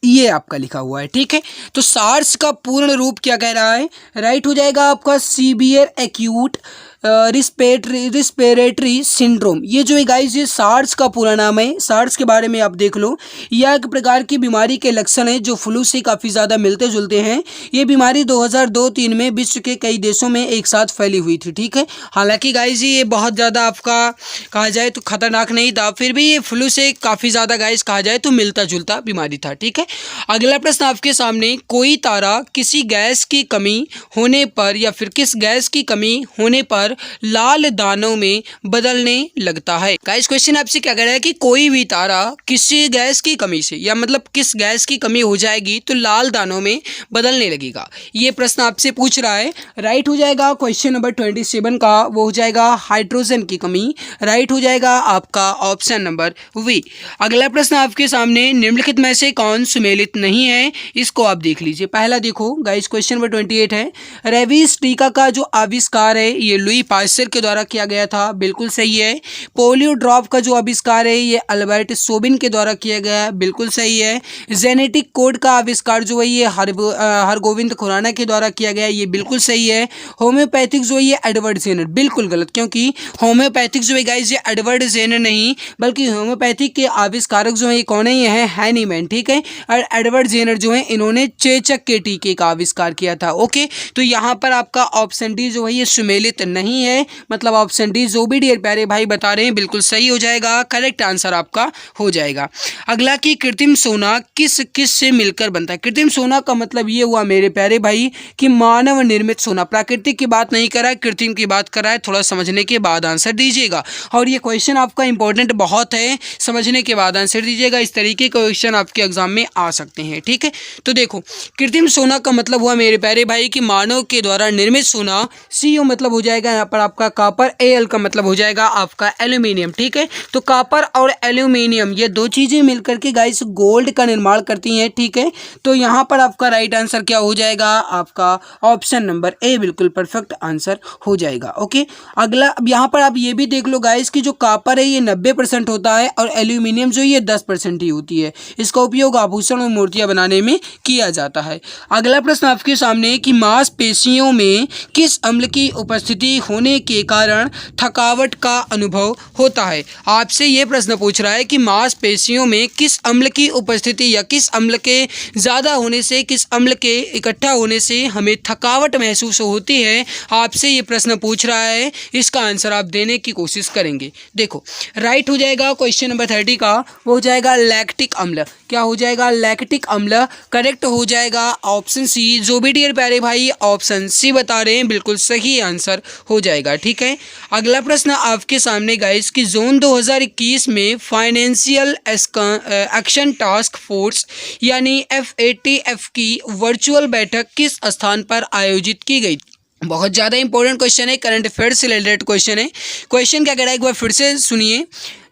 ये आपका लिखा हुआ है। ठीक है, तो सार्स का पूर्ण रूप क्या कह रहा है, राइट हो जाएगा आपका सीवियर एक्यूट रिस्पिरेटरी सिंड्रोम। ये जो है गाइस ये सार्स का पूरा नाम है। सार्स के बारे में आप देख लो, यह एक प्रकार की बीमारी के लक्षण है जो फ्लू से काफ़ी ज़्यादा मिलते जुलते हैं। ये बीमारी 2002-3 में विश्व के कई देशों में एक साथ फैली हुई थी। ठीक है, हालांकि गाइस ये बहुत ज़्यादा आपका कहा जाए तो खतरनाक नहीं था, फिर भी ये फ्लू से काफ़ी ज़्यादा गाइस कहा जाए तो मिलता जुलता बीमारी था। ठीक है, अगला प्रश्न आपके सामने, कोई तारा किसी गैस की कमी होने पर या फिर किस गैस की कमी होने पर लाल दानों में बदलने लगता है। गाइस क्वेश्चन आपसे क्या कह रहा है कि कोई भी तारा किसी गैस की कमी से, या मतलब किस गैस की कमी हो जाएगी तो लाल दानों में बदलने लगेगा। ये प्रश्न आपसे पूछ रहा है। राइट हो जाएगा क्वेश्चन नंबर 27 का, वो हो जाएगा हाइड्रोजन की कमी। राइट हो जाएगा आपका ऑप्शन नंबर वी। अगला प्रश्न आपके सामने, निम्नलिखित में से कौन सुमेलित नहीं है, इसको आप देख लीजिए। पहला देखो गाइस क्वेश्चन नंबर 28 है, रेबीज टीका का जो आविष्कार है ये लुई पास्चर के द्वारा किया गया था, बिल्कुल सही है। पोलियो ड्रॉप का जो आविष्कार है ये अल्बर्ट सोबिन के द्वारा किया गया, बिल्कुल सही है। जेनेटिक कोड का आविष्कार जो है ये हरगोविंद खुराना के द्वारा किया गया, ये बिल्कुल सही है। होम्योपैथिक जो है ये एडवर्ड जेनर, बिल्कुल गलत, क्योंकि होम्योपैथिक जो है गाइस ये एडवर्ड जेनर नहीं बल्कि होम्योपैथिक के आविष्कारक जो है ये कौन है, ये है हैनीमैन। ठीक है, और एडवर्ड जेनर जो है इन्होंने चेचक के टीके का आविष्कार किया था। ओके, तो यहाँ पर आपका ऑप्शन डी जो है ये सुमेलित नहीं है, मतलब ऑप्शन डी जो भी डियर प्यारे भाई बता रहे हैं बिल्कुल सही हो जाएगा, करेक्ट आंसर आपका हो जाएगा। अगला कि कृत्रिम सोना किस किस से मिलकर बनता है। कृत्रिम सोना का मतलब ये हुआ मेरे प्यारे भाई कि मानव निर्मित सोना, प्राकृतिक की बात नहीं कर रहा है, कृत्रिम की बात कर रहा है। थोड़ा समझने के बाद आंसर दीजिएगा, और ये क्वेश्चन आपका इंपॉर्टेंट बहुत है, समझने के बाद आंसर दीजिएगा। इस तरीके के क्वेश्चन आपके एग्जाम में आ सकते हैं। ठीक है, तो देखो कृत्रिम सोना का मतलब हुआ मेरे प्यारे भाई कि मानव के द्वारा निर्मित सोना। CO मतलब हो जाएगा यहाँ पर आपका कॉपर, AL का मतलब हो जाएगा आपका एल्यूमिनियम। ठीक है, तो कॉपर और एल्यूमिनियम ये दो चीजें मिलकर के गाइस गोल्ड का निर्माण करती हैं। ठीक है, तो यहाँ पर आपका राइट आंसर क्या हो जाएगा, आपका ऑप्शन नंबर ए बिल्कुल परफेक्ट आंसर हो जाएगा। ओके, अगला अब यहाँ पर आप ये भी देख लो गाइस कि जो कॉपर है ये 90% होता है और एल्यूमिनियम जो ये 10% ही होती है। इसका उपयोग आभूषण और मूर्तियां बनाने में किया जाता है। अगला प्रश्न आपके सामने कि मांसपेशियों में किस अम्ल की उपस्थिति होने के कारण थकावट का अनुभव होता है। आपसे ये प्रश्न पूछ रहा है कि मांसपेशियों में किस अम्ल की उपस्थिति या किस अम्ल के ज़्यादा होने से, किस अम्ल के इकट्ठा होने से हमें थकावट महसूस होती है। आपसे ये प्रश्न पूछ रहा है, इसका आंसर आप देने की कोशिश करेंगे। देखो राइट हो जाएगा क्वेश्चन नंबर 30 का, वो हो जाएगा लैक्टिक अम्ल। क्या हो जाएगा, लैक्टिक अम्ल। करेक्ट हो जाएगा ऑप्शन सी। जो भी डियर प्यारे भाई ऑप्शन सी बता रहे हैं बिल्कुल सही आंसर हो जाएगा। ठीक है, अगला प्रश्न आपके सामने गाइस कि जोन 2021 में फाइनेंशियल एक्शन टास्क फोर्स यानी FATF की वर्चुअल बैठक किस स्थान पर आयोजित की गई। बहुत ज़्यादा इंपॉर्टेंट क्वेश्चन है, करंट अफेयर से रिलेटेड क्वेश्चन है। क्वेश्चन क्या कह रहा है एक बार फिर से सुनिए।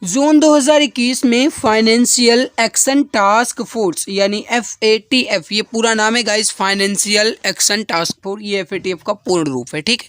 जोन 2021 में फाइनेंशियल एक्शन टास्क फोर्स यानी FATF, ये पूरा नाम है guys, financial action task force, ये FATF का पूर्ण रूप है। ठीक है,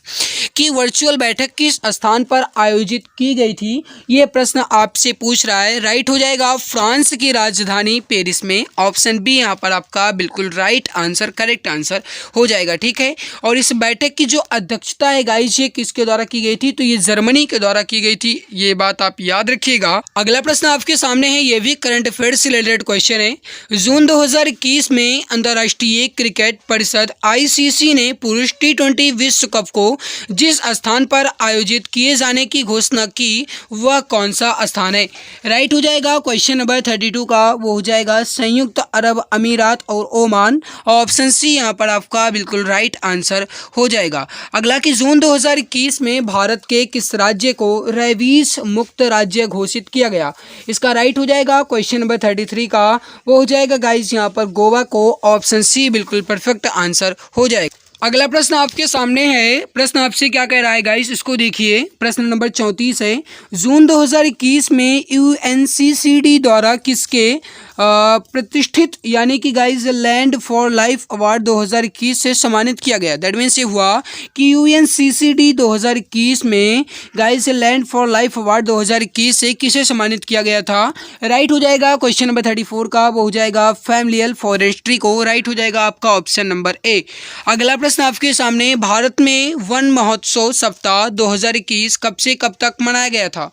कि वर्चुअल बैठक किस स्थान पर आयोजित की गई थी, ये प्रश्न आपसे पूछ रहा है। राइट हो जाएगा फ्रांस की राजधानी पेरिस में। ऑप्शन बी यहाँ पर आपका बिल्कुल राइट आंसर, करेक्ट आंसर हो जाएगा। ठीक है, और इस बैठक की जो अध्यक्षता है गाइस ये किसके द्वारा की गई थी, तो ये जर्मनी के द्वारा की गई थी, ये बात आप याद रखिएगा। अगला प्रश्न आपके सामने है, ये भी करंट अफेयर से रिलेटेड क्वेश्चन है। जून 2021 में अंतर्राष्ट्रीय क्रिकेट परिषद ICC ने पुरुष T20 विश्व कप को जिस जिस स्थान पर आयोजित किए जाने की घोषणा की वह कौन सा स्थान है। राइट हो जाएगा क्वेश्चन नंबर 32 का, वो हो जाएगा संयुक्त अरब अमीरात और ओमान। ऑप्शन सी यहाँ पर आपका बिल्कुल राइट आंसर हो जाएगा। अगला कि जून 2021 में भारत के किस राज्य को रेबीज मुक्त राज्य घोषित किया गया। इसका राइट हो जाएगा क्वेश्चन नंबर 33 का, वो हो जाएगा गाइस यहाँ पर गोवा को। ऑप्शन सी बिल्कुल परफेक्ट आंसर हो जाएगा। अगला प्रश्न आपके सामने है। प्रश्न आपसे क्या कह रहा है गाइस, इसको देखिए। प्रश्न नंबर 34 है, जून 2021 में UNCCD द्वारा किसके प्रतिष्ठित यानी कि guys land for life award 2021 से सम्मानित किया गया। दैट मीन्स ये हुआ कि UNCCD 2021 में guys land for life award 2021 से किसे सम्मानित किया गया था। राइट हो जाएगा क्वेश्चन नंबर 34 का, वो हो जाएगा फैमिलियल फॉरेस्ट्री को। राइट हो जाएगा आपका ऑप्शन नंबर ए। अगला प्रश्न आपके सामने, भारत में वन महोत्सव सप्ताह 2021 कब से कब तक मनाया गया था।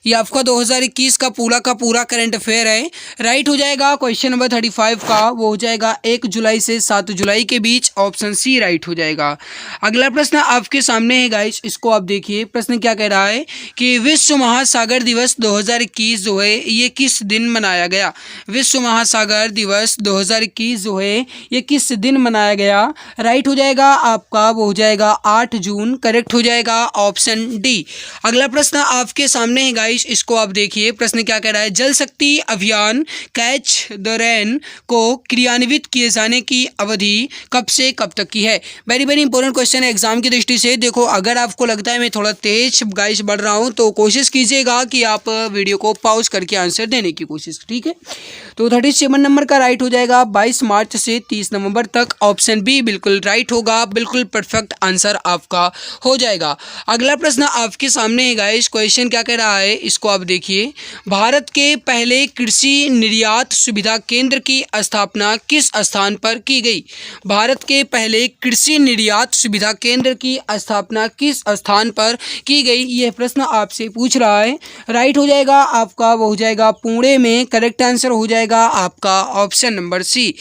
ये आपका 2021 का पूरा करंट अफेयर है। राइट हो जाएगा क्वेश्चन नंबर 35 का, वो हो जाएगा 1 जुलाई से 7 जुलाई के बीच। ऑप्शन सी राइट हो जाएगा। अगला प्रश्न आपके सामने है गाइस, इसको आप देखिए। प्रश्न क्या कह रहा है कि विश्व महासागर दिवस 2021 जो है ये किस दिन मनाया गया। विश्व महासागर दिवस 2021 जो है ये किस दिन मनाया गया। राइट हो जाएगा आपका, वो हो जाएगा 8 जून। करेक्ट हो जाएगा ऑप्शन डी। अगला प्रश्न आपके सामने है गाइस, इसको आप देखिए। प्रश्न क्या कह रहा है, जल शक्ति अभियान कैच द रेन को क्रियान्वित किए जाने की अवधि कब से कब तक की है। वेरी वेरी इंपॉर्टेंट क्वेश्चन है एग्जाम की दृष्टि से। देखो अगर आपको लगता है मैं थोड़ा तेज गाइस बढ़ रहा हूं तो कोशिश कीजिएगा कि आप वीडियो को पॉज करके आंसर देने की कोशिश, ठीक है। तो 37 नंबर का राइट हो जाएगा 22 मार्च से 30 नवंबर तक। ऑप्शन बी बिल्कुल राइट होगा, बिल्कुल परफेक्ट आंसर आपका हो जाएगा। अगला प्रश्न आपके सामने है गाइस, क्वेश्चन क्या कह रहा है इसको आप देखिए। भारत के पहले कृषि निर्यात सुविधा केंद्र की स्थापना किस स्थान पर की गई। भारत के पहले कृषि निर्यात सुविधा केंद्र की स्थापना किस स्थान पर की गई, यह प्रश्न आपसे पूछ रहा है। राइट हो जाएगा आपका, वो हो जाएगा पुणे में। करेक्ट आंसर हो जाएगा आपका ऑप्शन नंबर सी।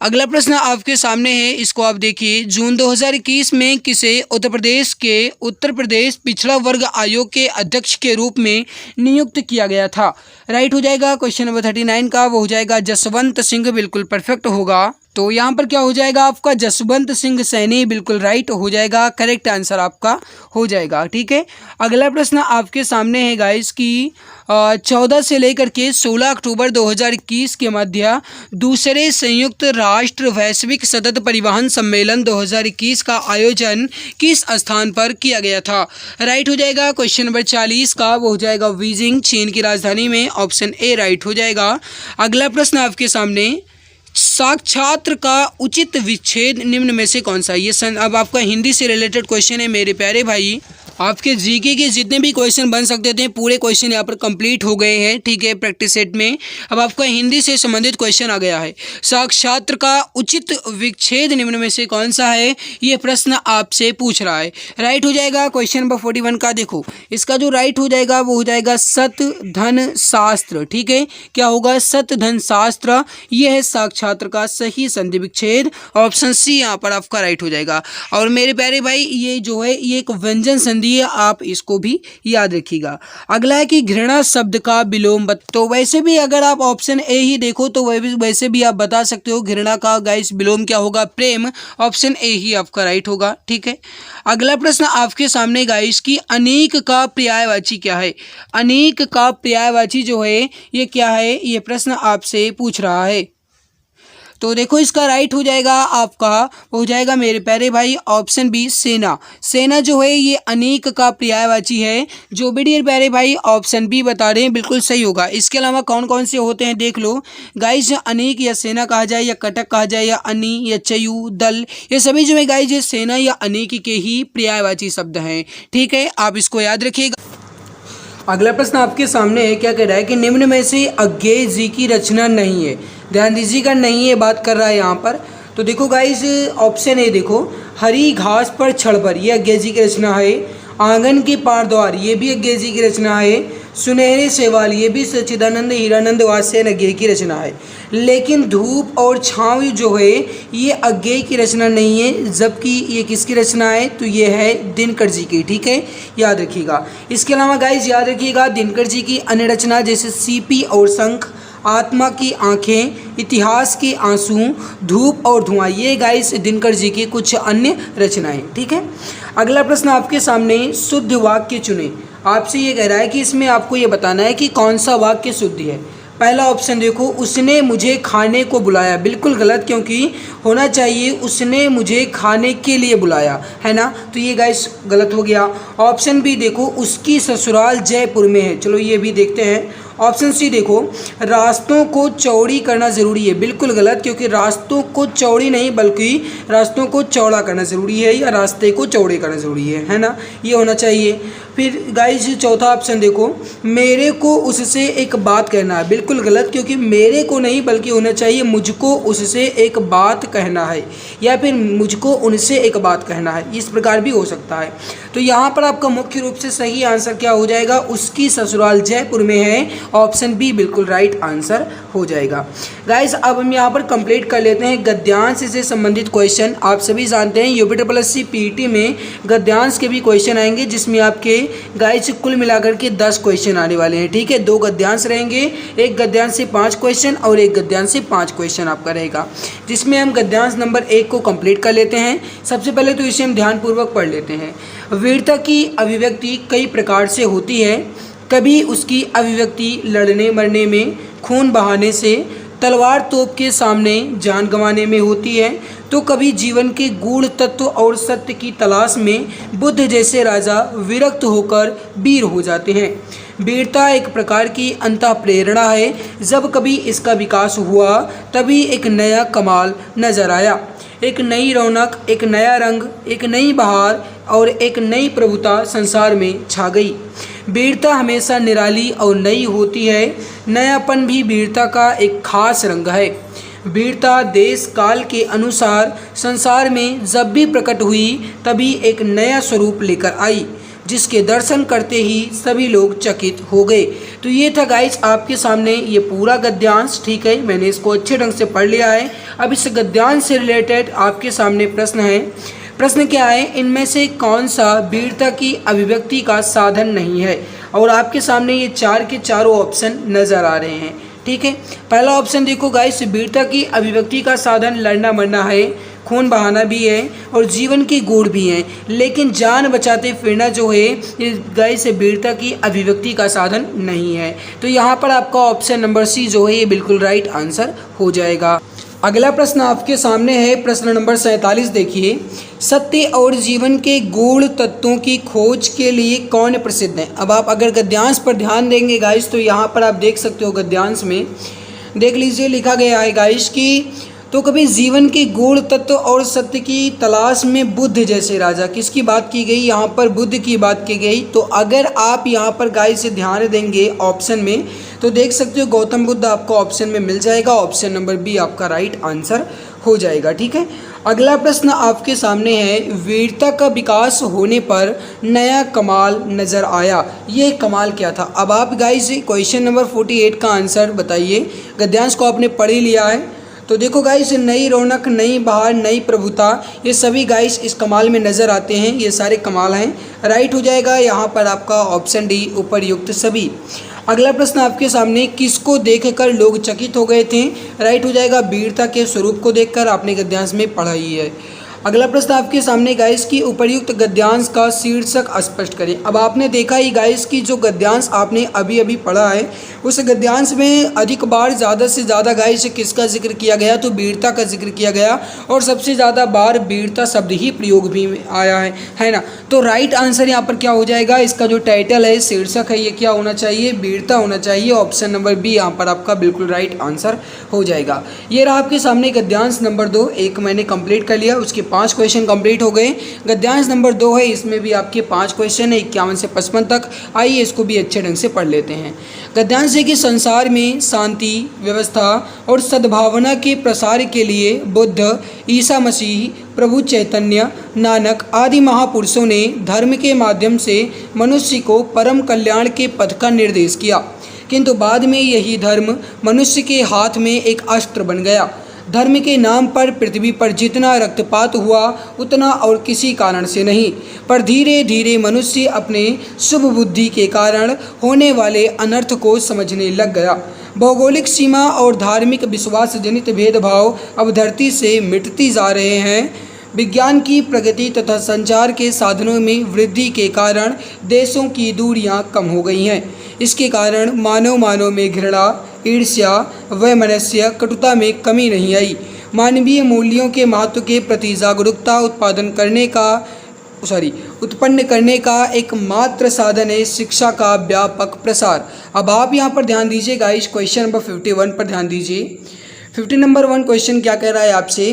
अगला प्रश्न आपके सामने है, इसको आप देखिए। जून 2021 में किसे उत्तर प्रदेश पिछड़ा वर्ग आयोग के अध्यक्ष के रूप में नियुक्त किया गया था। राइट हो जाएगा क्वेश्चन नंबर 39 का, वो हो जाएगा जसवंत सिंह। बिल्कुल परफेक्ट होगा। तो यहाँ पर क्या हो जाएगा आपका जसवंत सिंह सैनी। बिल्कुल राइट हो जाएगा, करेक्ट आंसर आपका हो जाएगा, ठीक है। अगला प्रश्न आपके सामने है गाइस कि 14 से लेकर के 16 अक्टूबर 2021 के मध्य दूसरे संयुक्त राष्ट्र वैश्विक सतत परिवहन सम्मेलन 2021 का आयोजन किस स्थान पर किया गया था। राइट हो जाएगा क्वेश्चन नंबर 40 का, वो हो जाएगा बीजिंग चीन की राजधानी में। ऑप्शन ए राइट हो जाएगा। अगला प्रश्न आपके सामने, साक्षात्र का उचित विच्छेद निम्न में से कौन सा है। ये अब आपका हिंदी से रिलेटेड क्वेश्चन है मेरे प्यारे भाई। आपके जीके के जितने भी क्वेश्चन बन सकते थे पूरे क्वेश्चन यहाँ पर कंप्लीट हो गए हैं, ठीक है, प्रैक्टिस सेट में। अब आपका हिंदी से संबंधित क्वेश्चन आ गया है। साक्षात्र का उचित विच्छेद निम्न में से कौन सा है, ये प्रश्न आपसे पूछ रहा है। राइट हो जाएगा क्वेश्चन नंबर 41 का। देखो इसका जो राइट हो जाएगा वो हो जाएगा सत धन शास्त्र, ठीक है। क्या होगा, सत धन शास्त्र। यह है साक्षात्र का सही संधि विच्छेद। ऑप्शन सी यहाँ पर आपका राइट हो जाएगा। और मेरे प्यारे भाई ये जो है ये एक व्यंजन संधि, आप इसको भी याद रखिएगा। अगला है कि घृणा शब्द का विलोम। तो वैसे भी अगर आप ऑप्शन ए ही देखो तो वैसे भी आप बता सकते हो घृणा का गाइस विलोम क्या होगा, प्रेम। ऑप्शन ए ही आपका राइट होगा, ठीक है। अगला प्रश्न आपके सामने गाइस कि अनेक का पर्यायवाची क्या है। अनेक का पर्यायवाची जो है ये क्या है, ये प्रश्न आपसे पूछ रहा है। तो देखो इसका राइट हो जाएगा आपका, हो जाएगा मेरे प्यारे भाई ऑप्शन बी सेना। सेना जो है ये अनेक का पर्यायवाची है। जो भी डियर प्यारे भाई ऑप्शन बी बता रहे हैं बिल्कुल सही होगा। इसके अलावा कौन कौन से होते हैं देख लो गाइज। अनेक या सेना कहा जाए या कटक कहा जाए या अनि या चयु दल, ये सभी जो है गाइज सेना या अनेक के ही पर्यायवाची शब्द हैं, ठीक है। आप इसको याद रखिएगा। अगला प्रश्न आपके सामने है, क्या कह रहा है कि निम्न में से अज्ञेय जी की रचना नहीं है। ध्यान दीजिएगा, नहीं है बात कर रहा है यहाँ पर। तो देखो गाइस ऑप्शन ए देखो, हरी घास पर छड़ पर, यह अज्ञेय जी की रचना है। आंगन के पार द्वार, ये भी अज्ञेय जी की रचना है। सुनहरे शैवाल ये भी सच्चिदानंद हीरानंद वात्स्यायन अज्ञेय की रचना है। लेकिन धूप और छाँव जो है ये अज्ञेय की रचना नहीं है, जबकि ये किसकी रचना है, तो ये है दिनकर जी की। ठीक है, याद रखिएगा। इसके अलावा गाइज याद रखिएगा दिनकर जी की अन्य रचना जैसे सीपी और शंख, आत्मा की आंखें, इतिहास के आंसू, धूप और धुआं, ये गाइस दिनकर जी की कुछ अन्य रचनाएं। ठीक है, अगला प्रश्न आपके सामने, शुद्ध वाक्य चुने। आपसे ये कह रहा है कि इसमें आपको ये बताना है कि कौन सा वाक्य शुद्ध है। पहला ऑप्शन देखो, उसने मुझे खाने को बुलाया, बिल्कुल गलत, क्योंकि होना चाहिए उसने मुझे खाने के लिए बुलाया, है ना, तो ये गाइस गलत हो गया। ऑप्शन बी देखो, उसकी ससुराल जयपुर में है, चलो ये भी देखते हैं। ऑप्शन सी देखो, रास्तों को चौड़ी करना ज़रूरी है, बिल्कुल गलत, क्योंकि रास्तों को चौड़ी नहीं बल्कि रास्तों को चौड़ा करना ज़रूरी है, या रास्ते को चौड़े करना ज़रूरी है ना, ये होना चाहिए। फिर गाइस चौथा ऑप्शन देखो, मेरे को उससे एक बात कहना है, बिल्कुल गलत, क्योंकि मेरे को नहीं बल्कि होना चाहिए मुझको उससे एक बात कहना है, या फिर मुझको उनसे एक बात कहना है, इस प्रकार भी हो सकता है। तो यहाँ पर आपका मुख्य रूप से सही आंसर क्या हो जाएगा, उसकी ससुराल जयपुर में है, ऑप्शन बी बिल्कुल राइट आंसर हो जाएगा। गाइस अब हम यहाँ पर कंप्लीट कर लेते हैं गद्यांश से संबंधित क्वेश्चन। आप सभी जानते हैं UPSSC PET में गद्यांश के भी क्वेश्चन आएंगे, जिसमें आपके गाइस कुल मिलाकर के 10 क्वेश्चन आने वाले हैं। ठीक है, 2 गद्यांश रहेंगे, एक गद्यांश से 5 क्वेश्चन और एक गद्यांश से 5 क्वेश्चन आपका रहेगा, जिसमें हम गद्यांश नंबर 1 को कंप्लीट कर लेते हैं। सबसे पहले तो इसे हम ध्यानपूर्वक पढ़ लेते हैं। वीरता की अभिव्यक्ति कई प्रकार से होती है। कभी उसकी अभिव्यक्ति लड़ने मरने में, खून बहाने से, तलवार तोप के सामने जान गंवाने में होती है, तो कभी जीवन के गूढ़ तत्व और सत्य की तलाश में बुद्ध जैसे राजा विरक्त होकर वीर हो जाते हैं। वीरता एक प्रकार की अंतः प्रेरणा है। जब कभी इसका विकास हुआ तभी एक नया कमाल नजर आया, एक नई रौनक, एक नया रंग, एक नई बहार और एक नई प्रभुता संसार में छा गई। वीरता हमेशा निराली और नई होती है। नयापन भी वीरता का एक खास रंग है। वीरता देश काल के अनुसार संसार में जब भी प्रकट हुई तभी एक नया स्वरूप लेकर आई, जिसके दर्शन करते ही सभी लोग चकित हो गए। तो ये था गाइस आपके सामने ये पूरा गद्यांश। ठीक है, मैंने इसको अच्छे ढंग से पढ़ लिया है। अब इस गद्यांश से रिलेटेड आपके सामने प्रश्न है। प्रश्न क्या है, इनमें से कौन सा वीरता की अभिव्यक्ति का साधन नहीं है। और आपके सामने ये 4 के चारों ऑप्शन नज़र आ रहे हैं। ठीक है, पहला ऑप्शन देखो गाइस, वीरता की अभिव्यक्ति का साधन लड़ना मरना है, खून बहाना भी है और जीवन की गूढ़ भी है, लेकिन जान बचाते फिरना जो है ये गाइस वीरता की अभिव्यक्ति का साधन नहीं है। तो यहाँ पर आपका ऑप्शन नंबर सी जो है ये बिल्कुल राइट आंसर हो जाएगा। अगला प्रश्न आपके सामने है, प्रश्न नंबर 47 देखिए। सत्य और जीवन के गूढ़ तत्वों की खोज के लिए कौन प्रसिद्ध है। अब आप अगर गद्यांश पर ध्यान देंगे गाइस तो यहाँ पर आप देख सकते हो, गद्यांश में देख लीजिए लिखा गया है गाइस कि तो कभी जीवन के गूढ़ तत्व और सत्य की तलाश में बुद्ध जैसे राजा, किसकी बात की गई, यहाँ पर बुद्ध की बात की गई। तो अगर आप यहाँ पर गाइस से ध्यान देंगे ऑप्शन में तो देख सकते हो गौतम बुद्ध आपको ऑप्शन में मिल जाएगा। ऑप्शन नंबर बी आपका राइट आंसर हो जाएगा। ठीक है, अगला प्रश्न आपके सामने है, वीरता का विकास होने पर नया कमाल नज़र आया, ये कमाल क्या था। अब आप गाइस क्वेश्चन नंबर 48 का आंसर बताइए। गद्यांश को आपने पढ़ ही लिया है तो देखो गाइस, नई रौनक, नई बहार, नई प्रभुता, ये सभी गाइस इस कमाल में नज़र आते हैं। ये सारे कमाल हैं, राइट हो जाएगा यहाँ पर आपका ऑप्शन डी उपर्युक्त सभी। अगला प्रश्न आपके सामने, किसको देखकर लोग चकित हो गए थे, राइट हो जाएगा वीरता के स्वरूप को देखकर, आपने गद्यांश में पढ़ा ही है। अगला प्रश्न आपके सामने गाइस की उपर्युक्त गद्यांश का शीर्षक स्पष्ट करें। अब आपने देखा ही गाइस की जो गद्यांश आपने अभी अभी पढ़ा है उस गद्यांश में अधिक बार ज़्यादा से ज़्यादा गाइस किसका जिक्र किया गया, तो वीरता का जिक्र किया गया और सबसे ज़्यादा बार वीरता शब्द ही प्रयोग भी आया है ना। तो राइट आंसर यहाँ पर क्या हो जाएगा, इसका जो टाइटल है, शीर्षक है, ये क्या होना चाहिए, वीरता होना चाहिए। ऑप्शन नंबर बी यहाँ पर आपका बिल्कुल राइट आंसर हो जाएगा। ये रहा आपके सामने गद्यांश नंबर 2, एक मैंने कंप्लीट कर लिया, उसके 5 क्वेश्चन कंप्लीट हो गए। गद्यांश नंबर 2 है, इसमें भी आपके 5 क्वेश्चन है 51 से 55 तक। आइए इसको भी अच्छे ढंग से पढ़ लेते हैं। गद्यांश है कि संसार में शांति, व्यवस्था और सद्भावना के प्रसार के लिए बुद्ध, ईसा मसीह, प्रभु चैतन्य, नानक आदि महापुरुषों ने धर्म के माध्यम से मनुष्य को परम कल्याण के पथ का निर्देश किया, किंतु बाद में यही धर्म मनुष्य के हाथ में एक अस्त्र बन गया। धर्म के नाम पर पृथ्वी पर जितना रक्तपात हुआ उतना और किसी कारण से नहीं, पर धीरे धीरे मनुष्य अपने शुभ बुद्धि के कारण होने वाले अनर्थ को समझने लग गया। भौगोलिक सीमा और धार्मिक विश्वास जनित भेदभाव अब धरती से मिटती जा रहे हैं। विज्ञान की प्रगति तथा संचार के साधनों में वृद्धि के कारण देशों की दूरियां कम हो गई हैं। इसके कारण मानव में घृणा, ईर्ष्या, वैमनस्य, कटुता में कमी नहीं आई। मानवीय मूल्यों के महत्व के प्रति जागरूकता उत्पन्न करने का एकमात्र साधन है शिक्षा का व्यापक प्रसार। अब आप यहाँ पर ध्यान दीजिएगा, इस क्वेश्चन नंबर 51 पर ध्यान दीजिए। 50 नंबर 1 क्वेश्चन क्या कह रहा है आपसे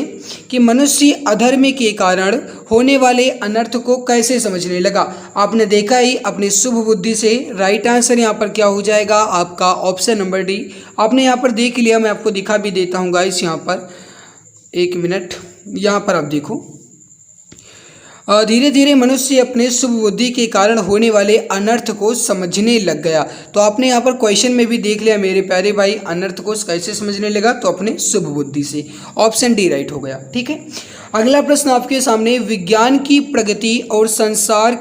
कि मनुष्य अधर्म के कारण होने वाले अनर्थ को कैसे समझने लगा। आपने देखा ही अपनी शुभ बुद्धि से। राइट आंसर यहाँ पर क्या हो जाएगा आपका ऑप्शन नंबर डी। आपने यहाँ पर देख लिया, मैं आपको दिखा भी देता हूँ गाइस। यहाँ पर 1 मिनट, यहाँ पर आप देखो, धीरे धीरे मनुष्य अपने शुभ बुद्धि के कारण होने वाले अनर्थ को समझने लग गया। तो आपने यहाँ पर क्वेश्चन में भी देख लिया मेरे प्यारे भाई, अनर्थ को कैसे समझने लगा, तो अपने शुभ बुद्धि से। ऑप्शन डी राइट हो गया। ठीक है, अगला प्रश्न आपके सामने, विज्ञान की प्रगति और संचार,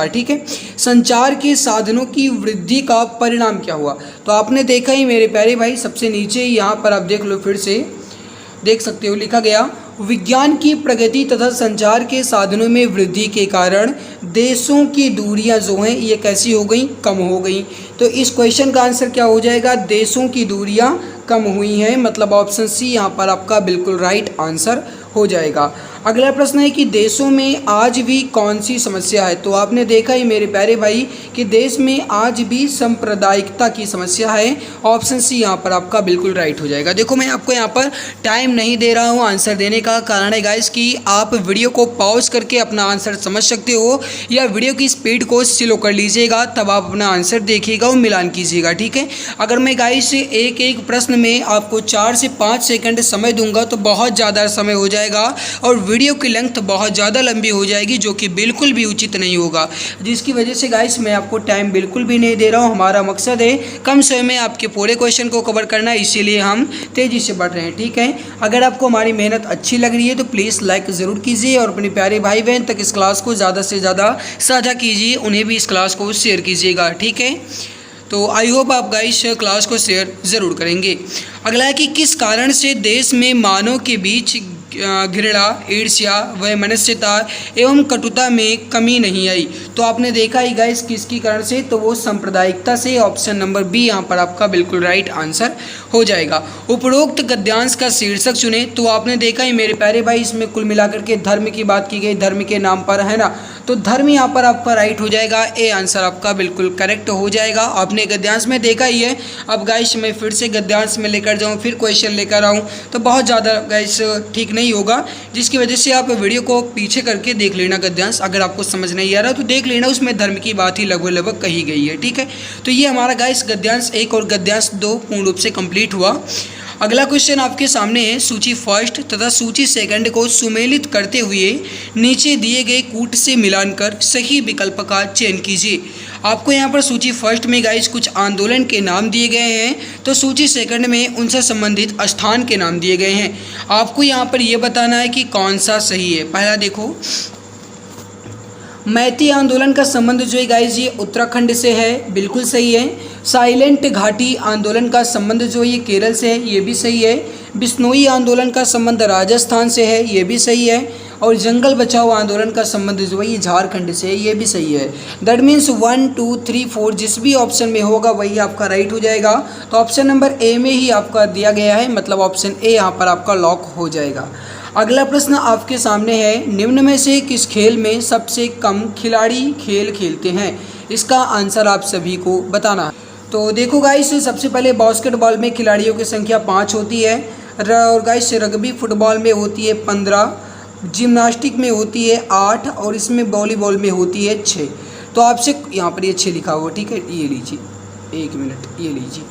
ठीक है, संचार के साधनों की वृद्धि का परिणाम क्या हुआ। तो आपने देखा ही मेरे प्यारे भाई, सबसे नीचे यहाँ पर आप देख लो, फिर से देख सकते हो, लिखा गया विज्ञान की प्रगति तथा संचार के साधनों में वृद्धि के कारण देशों की दूरियां जो हैं ये कैसी हो गई, कम हो गई। तो इस क्वेश्चन का आंसर क्या हो जाएगा, देशों की दूरियां कम हुई हैं, मतलब ऑप्शन सी यहाँ पर आपका बिल्कुल राइट आंसर हो जाएगा। अगला प्रश्न है कि देशों में आज भी कौन सी समस्या है। तो आपने देखा ही मेरे प्यारे भाई कि देश में आज भी सांप्रदायिकता की समस्या है। ऑप्शन सी यहाँ पर आपका बिल्कुल राइट हो जाएगा। देखो, मैं आपको यहाँ पर टाइम नहीं दे रहा हूँ आंसर देने का, कारण है गाइस कि आप वीडियो को पॉज करके अपना आंसर समझ सकते हो, या वीडियो की स्पीड को स्लो कर लीजिएगा, तब आप अपना आंसर देखिएगा और मिलान कीजिएगा। ठीक है, अगर मैं गाइस एक एक प्रश्न में आपको 4 से 5 सेकंड समय दूंगा तो बहुत ज़्यादा समय हो जाएगा और वीडियो की लेंथ बहुत ज़्यादा लंबी हो जाएगी, जो कि बिल्कुल भी उचित नहीं होगा, जिसकी वजह से गाइस मैं आपको टाइम बिल्कुल भी नहीं दे रहा हूँ। हमारा मकसद है कम समय में आपके पूरे क्वेश्चन को कवर करना, इसीलिए हम तेज़ी से बढ़ रहे हैं। ठीक है, अगर आपको हमारी मेहनत अच्छी लग रही है तो प्लीज़ लाइक ज़रूर कीजिए और अपने प्यारे भाई बहन तक इस क्लास को ज़्यादा से ज़्यादा साझा कीजिए, उन्हें भी इस क्लास को शेयर कीजिएगा। ठीक है, तो आई होप आप गाइस क्लास को शेयर ज़रूर करेंगे। अगला है कि किस कारण से देश में मानव के बीच घृणा, ईर्ष्या, वैमनस्यता एवं कटुता में कमी नहीं आई। तो आपने देखा ही गाइस किसकी कारण से, तो वो सांप्रदायिकता से। ऑप्शन नंबर बी यहाँ पर आपका बिल्कुल राइट आंसर हो जाएगा। उपरोक्त गद्यांश का शीर्षक चुने। तो आपने देखा ही मेरे प्यारे भाई, इसमें कुल मिलाकर के धर्म की बात की गई, धर्म के नाम पर, है ना। तो धर्म यहाँ पर आपका राइट हो जाएगा, ए आंसर आपका बिल्कुल करेक्ट हो जाएगा। आपने गद्यांश में देखा ही है। अब गाइस मैं फिर से गद्यांश में लेकर जाऊँ, फिर क्वेश्चन लेकर आऊँ, तो बहुत ज़्यादा गाइस ठीक नहीं होगा, जिसकी वजह से आप वीडियो को पीछे करके देख लेना गद्यांश। अगर आपको समझ नहीं आ रहा तो देख लेना, उसमें धर्म की बात ही लगभग कही गई है। ठीक है, तो ये हमारा गाइस गद्यांश 1 और गद्यांश 2 पूर्ण रूप से कंप्लीट हुआ। अगला क्वेश्चन आपके सामने है, सूची फर्स्ट तथा सूची सेकंड को सुमेलित करते हुए नीचे दिए गए कूट से मिलाकर सही विकल्प का चयन कीजिए। आपको यहाँ पर सूची फर्स्ट में गाइस कुछ आंदोलन के नाम दिए गए हैं, तो सूची सेकंड में उनसे संबंधित स्थान के नाम दिए गए हैं। आपको यहाँ पर यह बताना है कि कौन सा सही है। पहला देखो, मैती आंदोलन का संबंध जो है गाइस ये उत्तराखंड से है, बिल्कुल सही है। साइलेंट घाटी आंदोलन का संबंध जो है ये केरल से है, ये भी सही है। बिश्नोई आंदोलन का संबंध राजस्थान से है, ये भी सही है। और जंगल बचाओ आंदोलन का संबंध जो है ये झारखंड से है, ये भी सही है। दैट मीन्स 1, 2, 3, 4 जिस भी ऑप्शन में होगा वही आपका राइट हो जाएगा। तो ऑप्शन नंबर ए में ही आपका दिया गया है, मतलब ऑप्शन ए यहाँ पर आपका लॉक हो जाएगा। अगला प्रश्न आपके सामने है, निम्न में से किस खेल में सबसे कम खिलाड़ी खेल खेलते हैं। इसका आंसर आप सभी को बताना है। तो देखो गाइस, सबसे पहले बास्केटबॉल में खिलाड़ियों की संख्या 5 होती है। और गाइस रग्बी फुटबॉल में होती है 15, जिम्नास्टिक में होती है 8 और इसमें वॉलीबॉल में होती है 6। तो आपसे यहाँ पर ये 6 लिखा हुआ, ठीक है, ये लीजिए, 1 मिनट, ये लीजिए।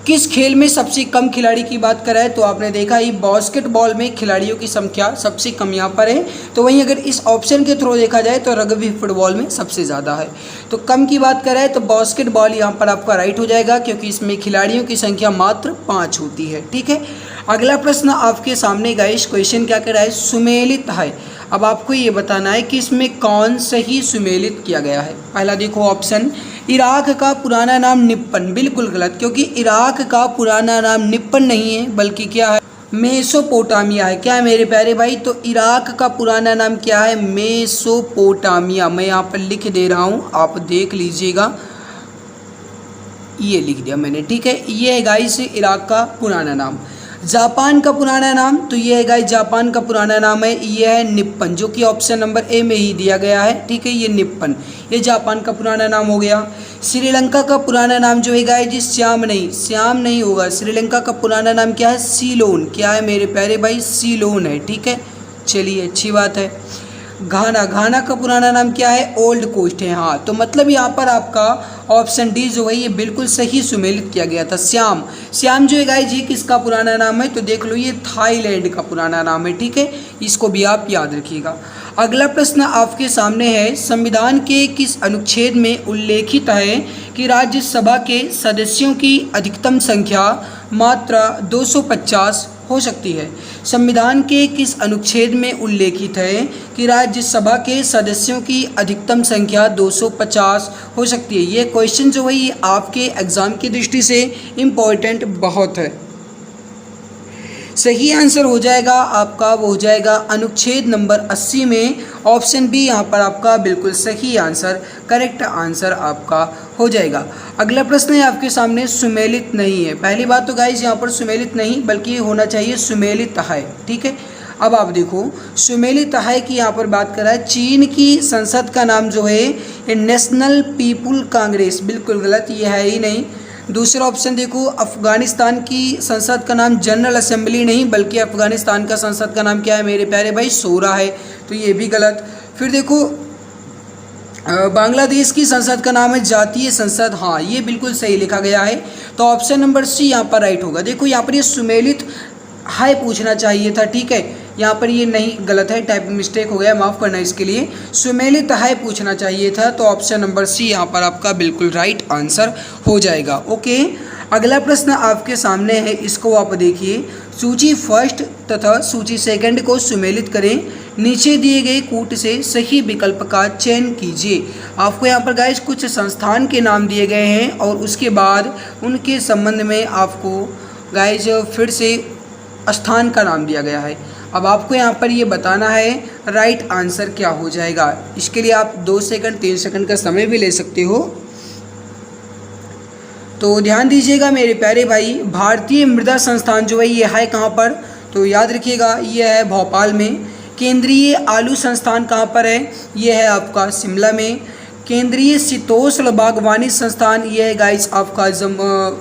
किस खेल में सबसे कम खिलाड़ी की बात करें तो आपने देखा ही बास्केटबॉल में खिलाड़ियों की संख्या सबसे कम यहाँ पर है। तो वहीं अगर इस ऑप्शन के थ्रू देखा जाए तो रग्बी फुटबॉल में सबसे ज़्यादा है। तो कम की बात करें तो बास्केटबॉल यहाँ पर आपका राइट हो जाएगा, क्योंकि इसमें खिलाड़ियों की संख्या मात्र 5 होती है, ठीक है। अगला प्रश्न आपके सामने गाइस, क्वेश्चन क्या कह रहा है, सुमेलित है। अब आपको ये बताना है कि इसमें कौन सही सुमेलित किया गया है। पहला देखो ऑप्शन, इराक का पुराना नाम निप्पन, बिल्कुल गलत, क्योंकि इराक का पुराना नाम निप्पन नहीं है बल्कि क्या है, मेसोपोटामिया है। क्या है मेरे प्यारे भाई, तो इराक का पुराना नाम क्या है, मेसोपोटामिया। मैं यहाँ पर लिख दे रहा हूँ, आप देख लीजिएगा, ये लिख दिया मैंने, ठीक है। ये है गाइस इराक का पुराना नाम। जापान का पुराना नाम, तो ये है गाइस जापान का पुराना नाम है, ये है निप्पन, जो कि ऑप्शन नंबर ए में ही दिया गया है, ठीक है। ये निप्पन, ये जापान का पुराना नाम हो गया। श्रीलंका का पुराना नाम जो है गाइस जी, श्याम नहीं होगा। श्रीलंका का पुराना नाम क्या है, सीलोन। क्या है मेरे प्यारे भाई, सीलोन है, ठीक है। चलिए अच्छी बात है। घाना का पुराना नाम क्या है, ओल्ड कोस्ट है। हाँ, तो मतलब यहाँ पर आपका ऑप्शन डी जो है ये बिल्कुल सही सुमेलित किया गया था। श्याम जो है गाइस जी किसका पुराना नाम है, तो देख लो ये थाईलैंड का पुराना नाम है, ठीक है। इसको भी आप याद रखिएगा। अगला प्रश्न आपके सामने है, संविधान के किस अनुच्छेद में उल्लेखित है कि राज्यसभा के सदस्यों की अधिकतम संख्या मात्र 250 हो सकती है। संविधान के किस अनुच्छेद में उल्लेखित है कि राज्यसभा के सदस्यों की अधिकतम संख्या 250 हो सकती है। ये क्वेश्चन जो है ये आपके एग्ज़ाम की दृष्टि से इम्पोर्टेंट बहुत है। सही आंसर हो जाएगा आपका, वो हो जाएगा अनुच्छेद नंबर 80 में, ऑप्शन बी यहाँ पर आपका बिल्कुल सही आंसर, करेक्ट आंसर आपका हो जाएगा। अगला प्रश्न है आपके सामने, सुमेलित नहीं है। पहली बात तो गाइस यहाँ पर सुमेलित नहीं बल्कि होना चाहिए सुमेलित है, ठीक है। अब आप देखो सुमेलित है कि यहाँ पर बात कर रहा है, चीन की संसद का नाम जो है ये नेशनल पीपुल कांग्रेस, बिल्कुल गलत, ये है ही नहीं। दूसरा ऑप्शन देखो, अफ़गानिस्तान की संसद का नाम जनरल असेंबली नहीं बल्कि अफ़गानिस्तान का संसद का नाम क्या है मेरे प्यारे भाई, शोरा है, तो ये भी गलत। फिर देखो बांग्लादेश की संसद का नाम है जातीय संसद, हाँ ये बिल्कुल सही लिखा गया है, तो ऑप्शन नंबर सी यहाँ पर राइट होगा। देखो यहाँ पर ये सुमेलित है पूछना चाहिए था, ठीक है, यहाँ पर ये नहीं, गलत है, टाइप मिस्टेक हो गया, माफ़ करना इसके लिए। सुमेलित है पूछना चाहिए था, तो ऑप्शन नंबर सी यहाँ पर आपका बिल्कुल राइट आंसर हो जाएगा। ओके, अगला प्रश्न आपके सामने है, इसको आप देखिए, सूची फर्स्ट तथा सूची सेकंड को सुमेलित करें, नीचे दिए गए कूट से सही विकल्प का चयन कीजिए। आपको यहाँ पर गाइस कुछ संस्थान के नाम दिए गए हैं और उसके बाद उनके संबंध में आपको गाइस फिर से स्थान का नाम दिया गया है। अब आपको यहाँ पर ये बताना है राइट आंसर क्या हो जाएगा। इसके लिए आप 2 सेकंड 3 सेकंड का समय भी ले सकते हो। तो ध्यान दीजिएगा मेरे प्यारे भाई, भारतीय मृदा संस्थान जो है ये है कहाँ पर, तो याद रखिएगा ये है भोपाल में। केंद्रीय आलू संस्थान कहाँ पर है, ये है आपका शिमला में। केंद्रीय शीतोष्ण बागवानी संस्थान ये है गाइस आपका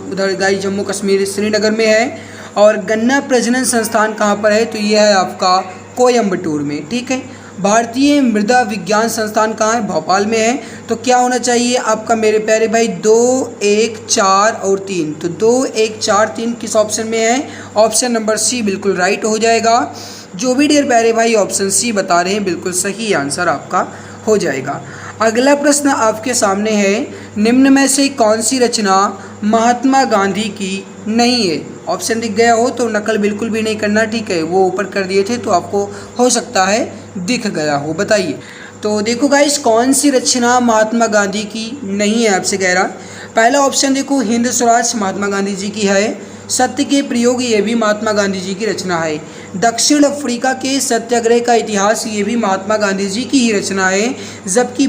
उधर गाइस जम्मू कश्मीर श्रीनगर में है। और गन्ना प्रजनन संस्थान कहाँ पर है, तो ये है आपका कोयम्बटूर में, ठीक है। भारतीय मृदा विज्ञान संस्थान कहाँ है, भोपाल में है। तो क्या होना चाहिए आपका मेरे प्यारे भाई, 2, 1, 4 और 3, तो 2, 1, 4, 3 किस ऑप्शन में है, ऑप्शन नंबर सी बिल्कुल राइट हो जाएगा। जो भी डियर प्यारे भाई ऑप्शन सी बता रहे हैं बिल्कुल सही आंसर आपका हो जाएगा। अगला प्रश्न आपके सामने है, निम्न में से कौन सी रचना महात्मा गांधी की नहीं है। ऑप्शन दिख गया हो तो नकल बिल्कुल भी नहीं करना, ठीक है, वो ऊपर कर दिए थे तो आपको हो सकता है दिख गया हो, बताइए। तो देखो गाइस कौन सी रचना महात्मा गांधी की नहीं है, आपसे कह रहा। पहला ऑप्शन देखो, हिंद स्वराज महात्मा गांधी जी की है। सत्य के प्रयोग ये भी महात्मा गांधी जी की रचना है। दक्षिण अफ्रीका के सत्याग्रह का इतिहास ये भी महात्मा गांधी जी की ही रचना है। जबकि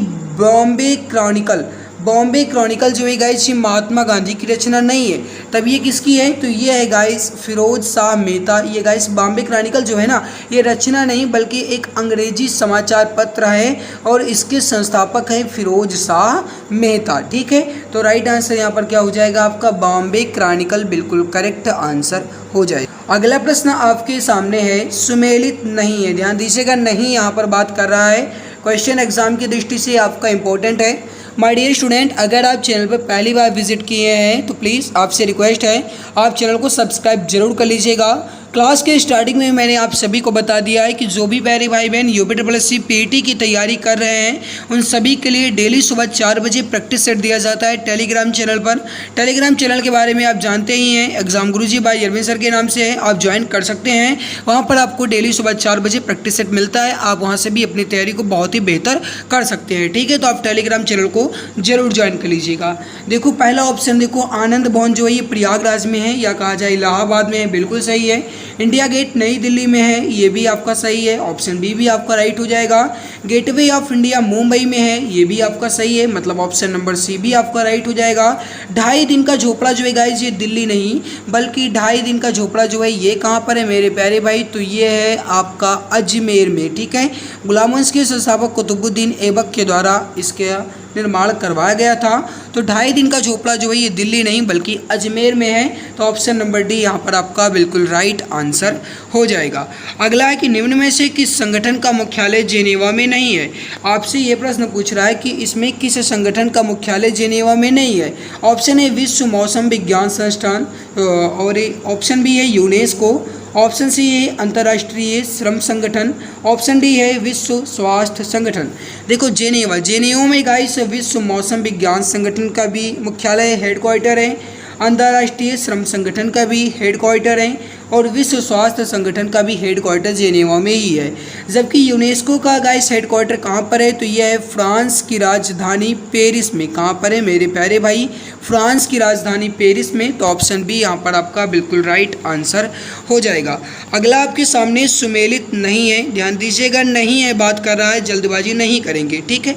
बॉम्बे क्रॉनिकल जो है गाइस ये महात्मा गांधी की रचना नहीं है। तब ये किसकी है, तो ये है गाइस फिरोज शाह मेहता। ये गाइस बॉम्बे क्रॉनिकल जो है ना ये रचना नहीं बल्कि एक अंग्रेजी समाचार पत्र है और इसके संस्थापक हैं फिरोज शाह मेहता। ठीक है, तो राइट आंसर यहाँ पर क्या हो जाएगा आपका बॉम्बे क्रॉनिकल बिल्कुल करेक्ट आंसर हो जाएगा। अगला प्रश्न आपके सामने है सुमेलित नहीं है, ध्यान दीजिएगा, नहीं यहाँ पर बात कर रहा है। क्वेश्चन एग्जाम की दृष्टि से आपका इंपॉर्टेंट है। माय डियर स्टूडेंट, अगर आप चैनल पर पहली बार विजिट किए हैं तो प्लीज़ आपसे रिक्वेस्ट है आप चैनल को सब्सक्राइब जरूर कर लीजिएगा। क्लास के स्टार्टिंग में मैंने आप सभी को बता दिया है कि जो भी प्यारे भाई बहन यूपीएससी पीटी की तैयारी कर रहे हैं उन सभी के लिए डेली सुबह 4 बजे प्रैक्टिस सेट दिया जाता है टेलीग्राम चैनल पर। टेलीग्राम चैनल के बारे में आप जानते ही हैं, एग्जाम गुरुजी बाय अरविंद सर के नाम से है, आप ज्वाइन कर सकते हैं। वहाँ पर आपको डेली सुबह 4 बजे प्रैक्टिस सेट मिलता है, आप वहाँ से भी अपनी तैयारी को बहुत ही बेहतर कर सकते हैं। ठीक है, तो आप टेलीग्राम चैनल को जरूर ज्वाइन कर लीजिएगा। देखो पहला ऑप्शन देखो आनंद भवन जो है ये प्रयागराज में है या कहा जाए इलाहाबाद में है, बिल्कुल सही है। इंडिया गेट नई दिल्ली में है, ये भी आपका सही है, ऑप्शन बी भी आपका राइट हो जाएगा। गेटवे ऑफ इंडिया मुंबई में है, ये भी आपका सही है, मतलब ऑप्शन नंबर सी भी आपका राइट हो जाएगा। 2.5 दिन का झोपड़ा जो है गाइस ये दिल्ली नहीं बल्कि 2.5 दिन का झोपड़ा जो है ये कहाँ पर है मेरे प्यारे भाई, तो ये है आपका अजमेर में। ठीक है, गुलाम वंश के संस्थापक कुतुबुद्दीन ऐबक के द्वारा इसके निर्माण करवाया गया था। तो 2.5 दिन का झोपड़ा जो है ये दिल्ली नहीं बल्कि अजमेर में है, तो ऑप्शन नंबर डी यहाँ पर आपका बिल्कुल राइट आंसर हो जाएगा। अगला है कि निम्न में से किस संगठन का मुख्यालय जेनेवा में नहीं है। आपसे ये प्रश्न पूछ रहा है कि इसमें किस संगठन का मुख्यालय जेनेवा में नहीं है। ऑप्शन ए विश्व मौसम विज्ञान संस्थान, और ऑप्शन बी है यूनेस्को, ऑप्शन सी है अंतर्राष्ट्रीय श्रम संगठन, ऑप्शन डी है विश्व स्वास्थ्य संगठन। देखो जेनेवा में गाइस विश्व मौसम विज्ञान संगठन का भी मुख्यालय हेडक्वार्टर है, अंतर्राष्ट्रीय श्रम संगठन का भी हेडक्वार्टर है और विश्व स्वास्थ्य संगठन का भी हेडक्वार्टर जेनेवा में ही है। जबकि यूनेस्को का गाइस हेडक्वार्टर कहाँ पर है, तो यह है फ्रांस की राजधानी पेरिस में। कहाँ पर है मेरे प्यारे भाई, फ्रांस की राजधानी पेरिस में, तो ऑप्शन बी यहाँ पर आपका बिल्कुल राइट आंसर हो जाएगा। अगला आपके सामने सुमेलित नहीं है, ध्यान दीजिएगा, नहीं है बात कर रहा है, जल्दबाजी नहीं करेंगे। ठीक है,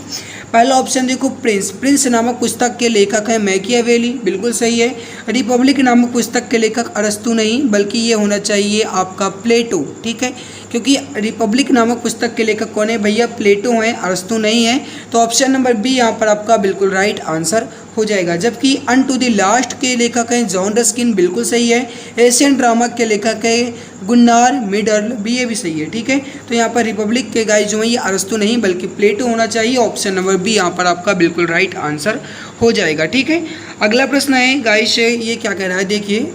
पहला ऑप्शन देखो प्रिंस नामक पुस्तक के लेखक है मैकियावेली, बिल्कुल सही है। रिपब्लिक नामक पुस्तक के लेखक अरस्तु नहीं बल्कि ये होना चाहिए आपका प्लेटो। ठीक है, क्योंकि रिपब्लिक नामक पुस्तक के लेखक कौन है भैया, प्लेटो हैं, अरस्तु नहीं है, तो ऑप्शन नंबर बी यहाँ पर आपका बिल्कुल राइट आंसर हो जाएगा। जबकि अन टू द लास्ट के लेखक हैं जॉन रस्किन, बिल्कुल सही है। एशियन ड्रामा के लेखक है गुन्नार मिडल, भी ये भी सही है। ठीक है, तो यहाँ पर रिपब्लिक के गाइस जो हैं ये अरस्तु नहीं बल्कि प्लेटो होना चाहिए, ऑप्शन नंबर बी यहाँ पर आपका बिल्कुल राइट आंसर हो जाएगा। ठीक है, अगला प्रश्न है गाइस ये क्या कह रहा है, देखिए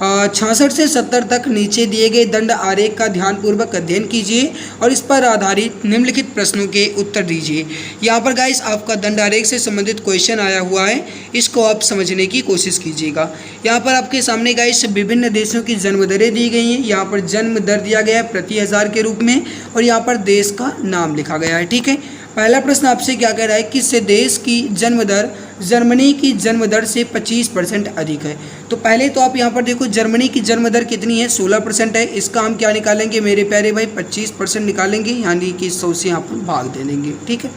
66 से 70 तक नीचे दिए गए दंड आरेख का ध्यानपूर्वक अध्ययन कीजिए और इस पर आधारित निम्नलिखित प्रश्नों के उत्तर दीजिए। यहाँ पर गाइस आपका दंड आरेख से संबंधित क्वेश्चन आया हुआ है, इसको आप समझने की कोशिश कीजिएगा। यहाँ पर आपके सामने गाइस विभिन्न देशों की जन्म दरें दी गई हैं। यहाँ पर जन्म दर दिया गया है प्रति 1000 के रूप में और यहाँ पर देश का नाम लिखा गया है। ठीक है, पहला प्रश्न आपसे क्या कह रहा है, किस देश की जन्म दर जर्मनी की जन्म दर से 25% अधिक है। तो पहले तो आप यहाँ पर देखो जर्मनी की जन्म दर कितनी है, 16% है। इसका हम क्या निकालेंगे मेरे प्यारे भाई, 25% निकालेंगे, यानी कि 100 से यहाँ पर भाग दे देंगे। ठीक है,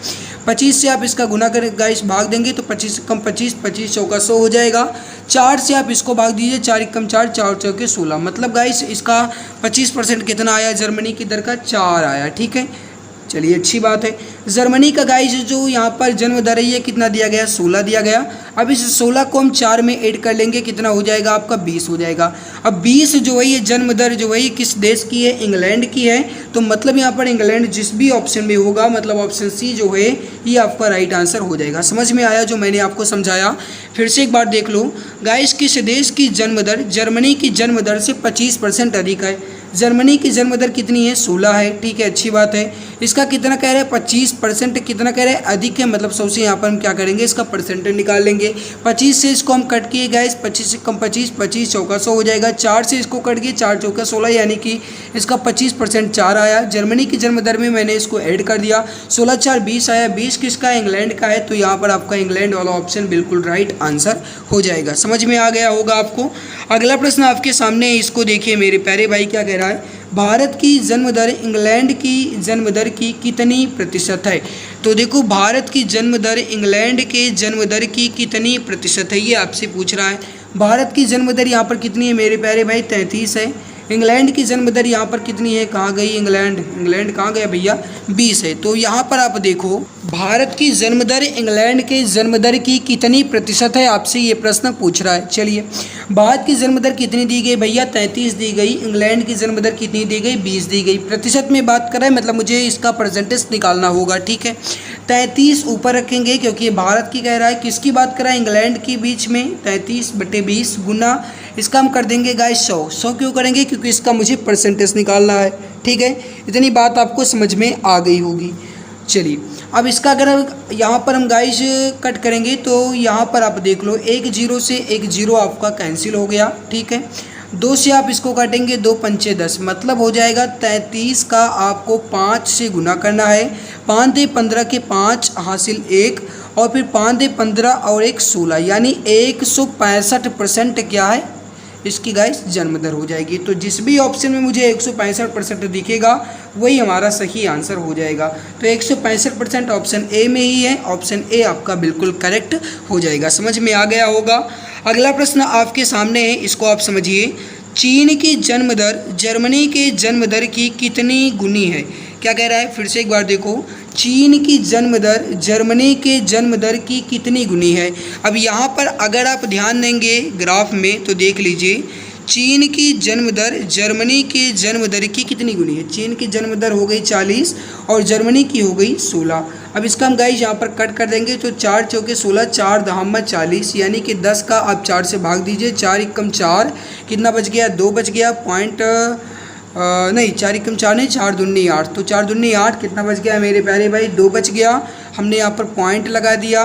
25 से आप इसका गुना कर गाइस भाग देंगे तो 25 कम 25, 25 चौका 100 हो जाएगा। 4 से आप इसको भाग दीजिए, 4 कम 4, 4 चौके 16, मतलब गाइस इसका 25% कितना आया, जर्मनी की दर का 4 आया। ठीक है, चलिए अच्छी बात है। जर्मनी का गाइस जो यहाँ पर जन्म दर है ये कितना दिया गया, 16 दिया गया। अब इस 16 को हम 4 में ऐड कर लेंगे, कितना हो जाएगा आपका 20 हो जाएगा। अब 20 जो है ये जन्म दर जो है ये किस देश की है, इंग्लैंड की है, तो मतलब यहाँ पर इंग्लैंड जिस भी ऑप्शन में होगा मतलब ऑप्शन सी जो है ये आपका राइट आंसर हो जाएगा। समझ में आया जो मैंने आपको समझाया, फिर से एक बार देख लो गाइस, किस देश की जन्म दर जर्मनी की जन्म दर से 25% अधिक है। जर्मनी की जन्म दर कितनी है, 16 है। ठीक है, अच्छी बात है। इसका कितना कह रहे हैं, 25%, कितना कह रहे हैं अधिक है, मतलब सबसे यहाँ पर हम क्या करेंगे इसका परसेंटेज निकाल लेंगे। 25 से इसको हम कट किए गाइस, 25 से कम 25, 25 चौका 100 हो जाएगा। 4 से इसको कट किए, 4 चौका 16, यानी कि इसका 25% 4 आया। जर्मनी की जन्म दर में मैंने इसको ऐड कर दिया, 16 4 20 आया। 20 किसका है, इंग्लैंड का है, तो यहाँ पर आपका इंग्लैंड वाला ऑप्शन बिल्कुल राइट आंसर हो जाएगा। समझ में आ गया होगा आपको। अगला प्रश्न आपके सामने है, इसको देखिए मेरे प्यारे भाई क्या कह रहा है, भारत की जन्म दर इंग्लैंड की जन्म दर की कितनी प्रतिशत है। तो देखो भारत की जन्म दर इंग्लैंड के जन्म दर की कितनी प्रतिशत है, ये आपसे पूछ रहा है। भारत की जन्म दर यहाँ पर कितनी है मेरे प्यारे भाई, 33 है। इंग्लैंड की जन्म दर यहाँ पर कितनी है, कहाँ गई इंग्लैंड कहाँ गया भैया, 20 है। तो यहाँ पर आप देखो भारत की जन्म दर इंग्लैंड के जन्म दर की कितनी प्रतिशत है, आपसे ये प्रश्न पूछ रहा है। चलिए भारत की जन्म दर कितनी दी गई भैया, 33 दी गई। इंग्लैंड की जन्म दर कितनी दी गई, 20 दी गई। प्रतिशत में बात कर रहा है, मतलब मुझे इसका परसेंटेज निकालना होगा, ठीक है। 33 ऊपर रखेंगे क्योंकि भारत की कह रहा है, किसकी बात कर रहा है, इंग्लैंड की बीच में 33/20 गुना इसका हम कर देंगे गाइस 100 क्यों करेंगे, क्योंकि इसका मुझे परसेंटेज निकालना है, ठीक है। इतनी बात आपको समझ में आ गई होगी। चलिए अब इसका अगर यहाँ पर हम गाइस कट करेंगे तो यहाँ पर आप देख लो, 1 0 से 1 0 आपका कैंसिल हो गया, ठीक है। 2 से आप इसको काटेंगे, 2 पंचे 10, मतलब हो जाएगा 33 का आपको 5 से गुना करना है। 5 दे 15 के 5 हासिल 1 और फिर 5 दे 15 और 1 16, यानी 165% क्या है इसकी गाइस जन्म दर हो जाएगी। तो जिस भी ऑप्शन में मुझे 165% दिखेगा वही हमारा सही आंसर हो जाएगा। तो 165% ऑप्शन ए में ही है, ऑप्शन ए आपका बिल्कुल करेक्ट हो जाएगा। समझ में आ गया होगा। अगला प्रश्न आपके सामने है, इसको आप समझिए। चीन की जन्म दर जर्मनी के जन्म दर की कितनी गुनी है। क्या कह रहा है, फिर से एक बार देखो, चीन की जन्म दर जर्मनी के जन्म दर की कितनी गुनी है। अब यहाँ पर अगर आप ध्यान देंगे ग्राफ में तो देख लीजिए, चीन की जन्म दर जर्मनी के जन्म दर की कितनी गुनी है। चीन की जन्म दर हो गई 40 और जर्मनी की हो गई 16। अब इसका हम गाइस यहाँ पर कट कर देंगे तो 4 चौके 16, 4 दहामा 40, यानी कि 10 का आप 4 से भाग दीजिए, 4 एकम 4, कितना बच गया, 2 बच गया पॉइंट, नहीं 4 एकम 4 नहीं, 4 दूनी 8, तो 4 दूनी 8, कितना बच गया मेरे प्यारे भाई, 2 बच गया। हमने यहाँ पर पॉइंट लगा दिया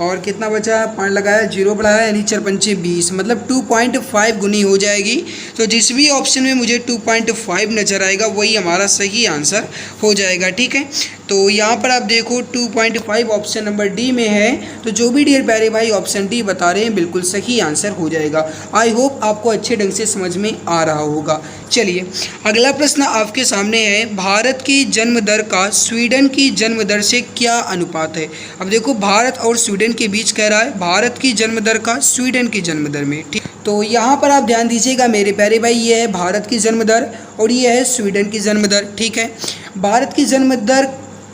और कितना बचा, पॉइंट लगाया, 0 बढ़ाया, यानी 4 पंचे 20, मतलब 2.5 गुनी हो जाएगी। तो जिस भी ऑप्शन में मुझे 2.5 नज़र आएगा वही हमारा सही आंसर हो जाएगा, ठीक है। तो यहाँ पर आप देखो 2.5 ऑप्शन नंबर डी में है। तो जो भी डियर प्यारे भाई ऑप्शन डी बता रहे हैं बिल्कुल सही आंसर हो जाएगा। आई होप आपको अच्छे ढंग से समझ में आ रहा होगा। चलिए अगला प्रश्न आपके सामने है, भारत की जन्म दर का स्वीडन की जन्म दर से क्या अनुपात है। अब देखो भारत और स्वीडन के बीच कह रहा है, भारत की जन्म दर का स्वीडन की जन्म दर में, ठीक। तो यहाँ पर आप ध्यान दीजिएगा मेरे प्यारे भाई, ये है भारत की जन्म दर और ये है स्वीडन की जन्म दर, ठीक है। भारत की जन्म दर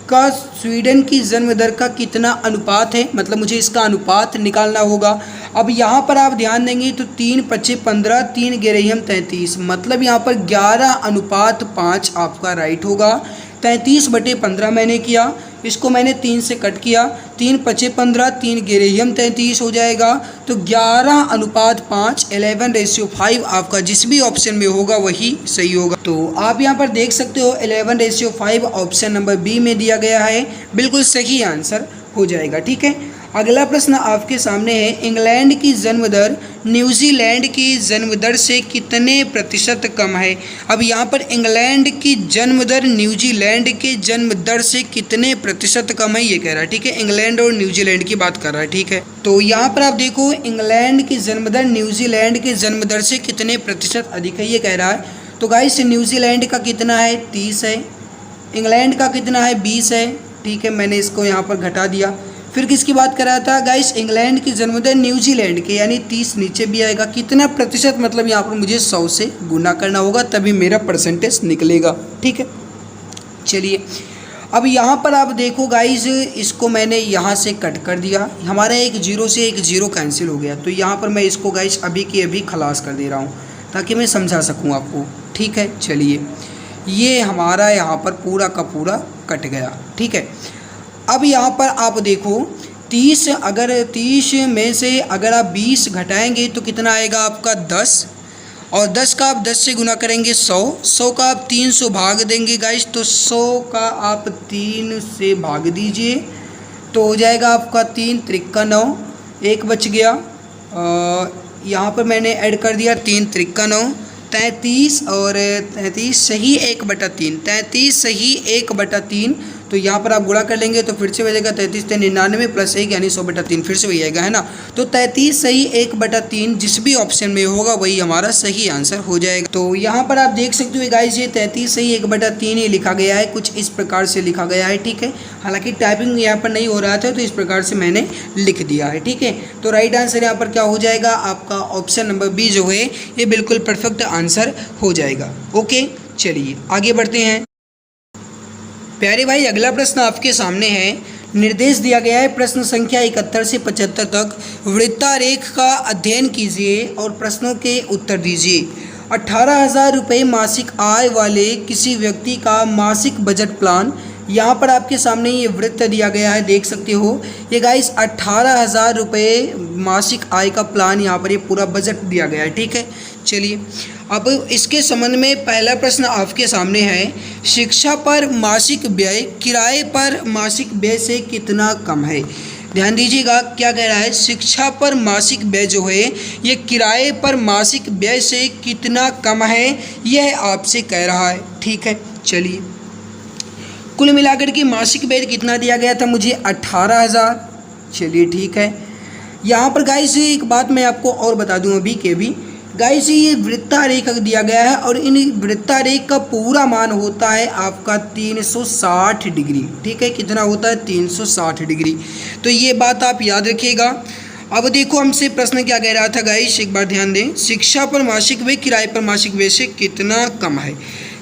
का स्वीडन की जन्म दर का कितना अनुपात है, मतलब मुझे इसका अनुपात निकालना होगा। अब यहाँ पर आप ध्यान देंगे तो 3 पच्चे 15, 3 गेरहियम 33, मतलब यहाँ पर 11:5 आपका राइट होगा। 33/15 मैंने किया, इसको मैंने 3 से कट किया, 3 पच्चे 15, 3 गेरहियम 33 हो जाएगा। तो 11:5, 11:5 आपका जिस भी ऑप्शन में होगा वही सही होगा। तो आप यहाँ पर देख सकते हो 11:5 ऑप्शन नंबर बी में दिया गया है, बिल्कुल सही आंसर हो जाएगा, ठीक है। अगला प्रश्न आपके सामने है, इंग्लैंड की जन्म दर न्यूजीलैंड की जन्म दर से कितने प्रतिशत कम है। अब यहाँ पर इंग्लैंड की जन्म दर न्यूजीलैंड के जन्म दर से कितने प्रतिशत कम है ये कह रहा है, ठीक है। इंग्लैंड और न्यूजीलैंड की बात कर रहा है, ठीक है। तो यहाँ पर आप देखो इंग्लैंड की जन्म दर न्यूजीलैंड के जन्म दर से कितने प्रतिशत अधिक है ये कह रहा है। तो गाइस न्यूजीलैंड का कितना है, 30 है। इंग्लैंड का कितना है, 20 है, ठीक है। मैंने इसको यहाँ पर घटा दिया। फिर किसकी बात कर रहा था गाइस, इंग्लैंड की जन्म दर न्यूजीलैंड के, यानी 30 नीचे भी आएगा। कितना प्रतिशत, मतलब यहाँ पर मुझे 100 से गुना करना होगा तभी मेरा परसेंटेज निकलेगा, ठीक है। चलिए अब यहाँ पर आप देखो गाइस, इसको मैंने यहाँ से कट कर दिया, हमारा 1 0 से 1 0 कैंसिल हो गया। तो यहाँ पर मैं इसको गाइस अभी की अभी खलास कर दे रहा हूँ ताकि मैं समझा सकूँ आपको, ठीक है। चलिए ये हमारा यहाँ पर पूरा का पूरा कट गया, ठीक है। अब यहाँ पर आप देखो 30, अगर 30 में से अगर आप 20 घटाएंगे तो कितना आएगा आपका 10, और 10 का आप 10 से गुना करेंगे 100, 100 का आप 300 भाग देंगे गाइस, तो 100 का आप 3 से भाग दीजिए तो हो जाएगा आपका 3 त्रिक्का 9, 1 बच गया। यहाँ पर मैंने ऐड कर दिया 3 त्रिक्का 9, 33 और 33 सही 1/3, 33 सही 1/3। तो यहाँ पर आप गुणा कर लेंगे तो फिर से हो जाएगा 33 99 प्लस 1 यानी 100/3 फिर से वही आएगा, है ना। तो 33 सही 1/3 जिस भी ऑप्शन में होगा वही हमारा सही आंसर हो जाएगा। तो यहाँ पर आप देख सकते हो गाइस, ये 33 सही 1/3 ही लिखा गया है, कुछ इस प्रकार से लिखा गया है, ठीक है। हालांकि टाइपिंग यहाँ पर नहीं हो रहा था तो इस प्रकार से मैंने लिख दिया है, ठीक है। तो राइट आंसर यहाँ पर क्या हो जाएगा, आपका ऑप्शन नंबर बी जो है ये बिल्कुल परफेक्ट आंसर हो जाएगा। ओके, चलिए आगे बढ़ते हैं। प्यारे भाई, अगला प्रश्न आपके सामने है। निर्देश दिया गया है प्रश्न संख्या 71 से 75 तक वृत्तारेख का अध्ययन कीजिए और प्रश्नों के उत्तर दीजिए। 18,000 रुपये मासिक आय वाले किसी व्यक्ति का मासिक बजट प्लान, यहाँ पर आपके सामने ये वृत्त दिया गया है, देख सकते हो ये गाइस 18,000 रुपये मासिक आय का प्लान, यहाँ पर ये पूरा बजट दिया गया है, ठीक है। चलिए अब इसके संबंध में पहला प्रश्न आपके सामने है, शिक्षा पर मासिक व्यय किराए पर मासिक व्यय से कितना कम है। ध्यान दीजिएगा क्या कह रहा है, शिक्षा पर मासिक व्यय जो है ये किराए पर मासिक व्यय से कितना कम है, यह आपसे कह रहा है, ठीक है। चलिए कुल मिलाकर के मासिक व्यय कितना दिया गया था मुझे, 18,000। चलिए ठीक है। यहाँ पर गाइस एक बात मैं आपको और बता दूँ अभी के भी गाइस, ये वृत्तारेख दिया गया है और इन वृत्तारेख का पूरा मान होता है आपका 360 डिग्री, ठीक है। कितना होता है, 360 डिग्री। तो ये बात आप याद रखिएगा। अब देखो हमसे प्रश्न क्या कह रहा था गाइस, एक बार ध्यान दें, शिक्षा पर मासिक व्यय किराए पर मासिक व्यय से कितना कम है,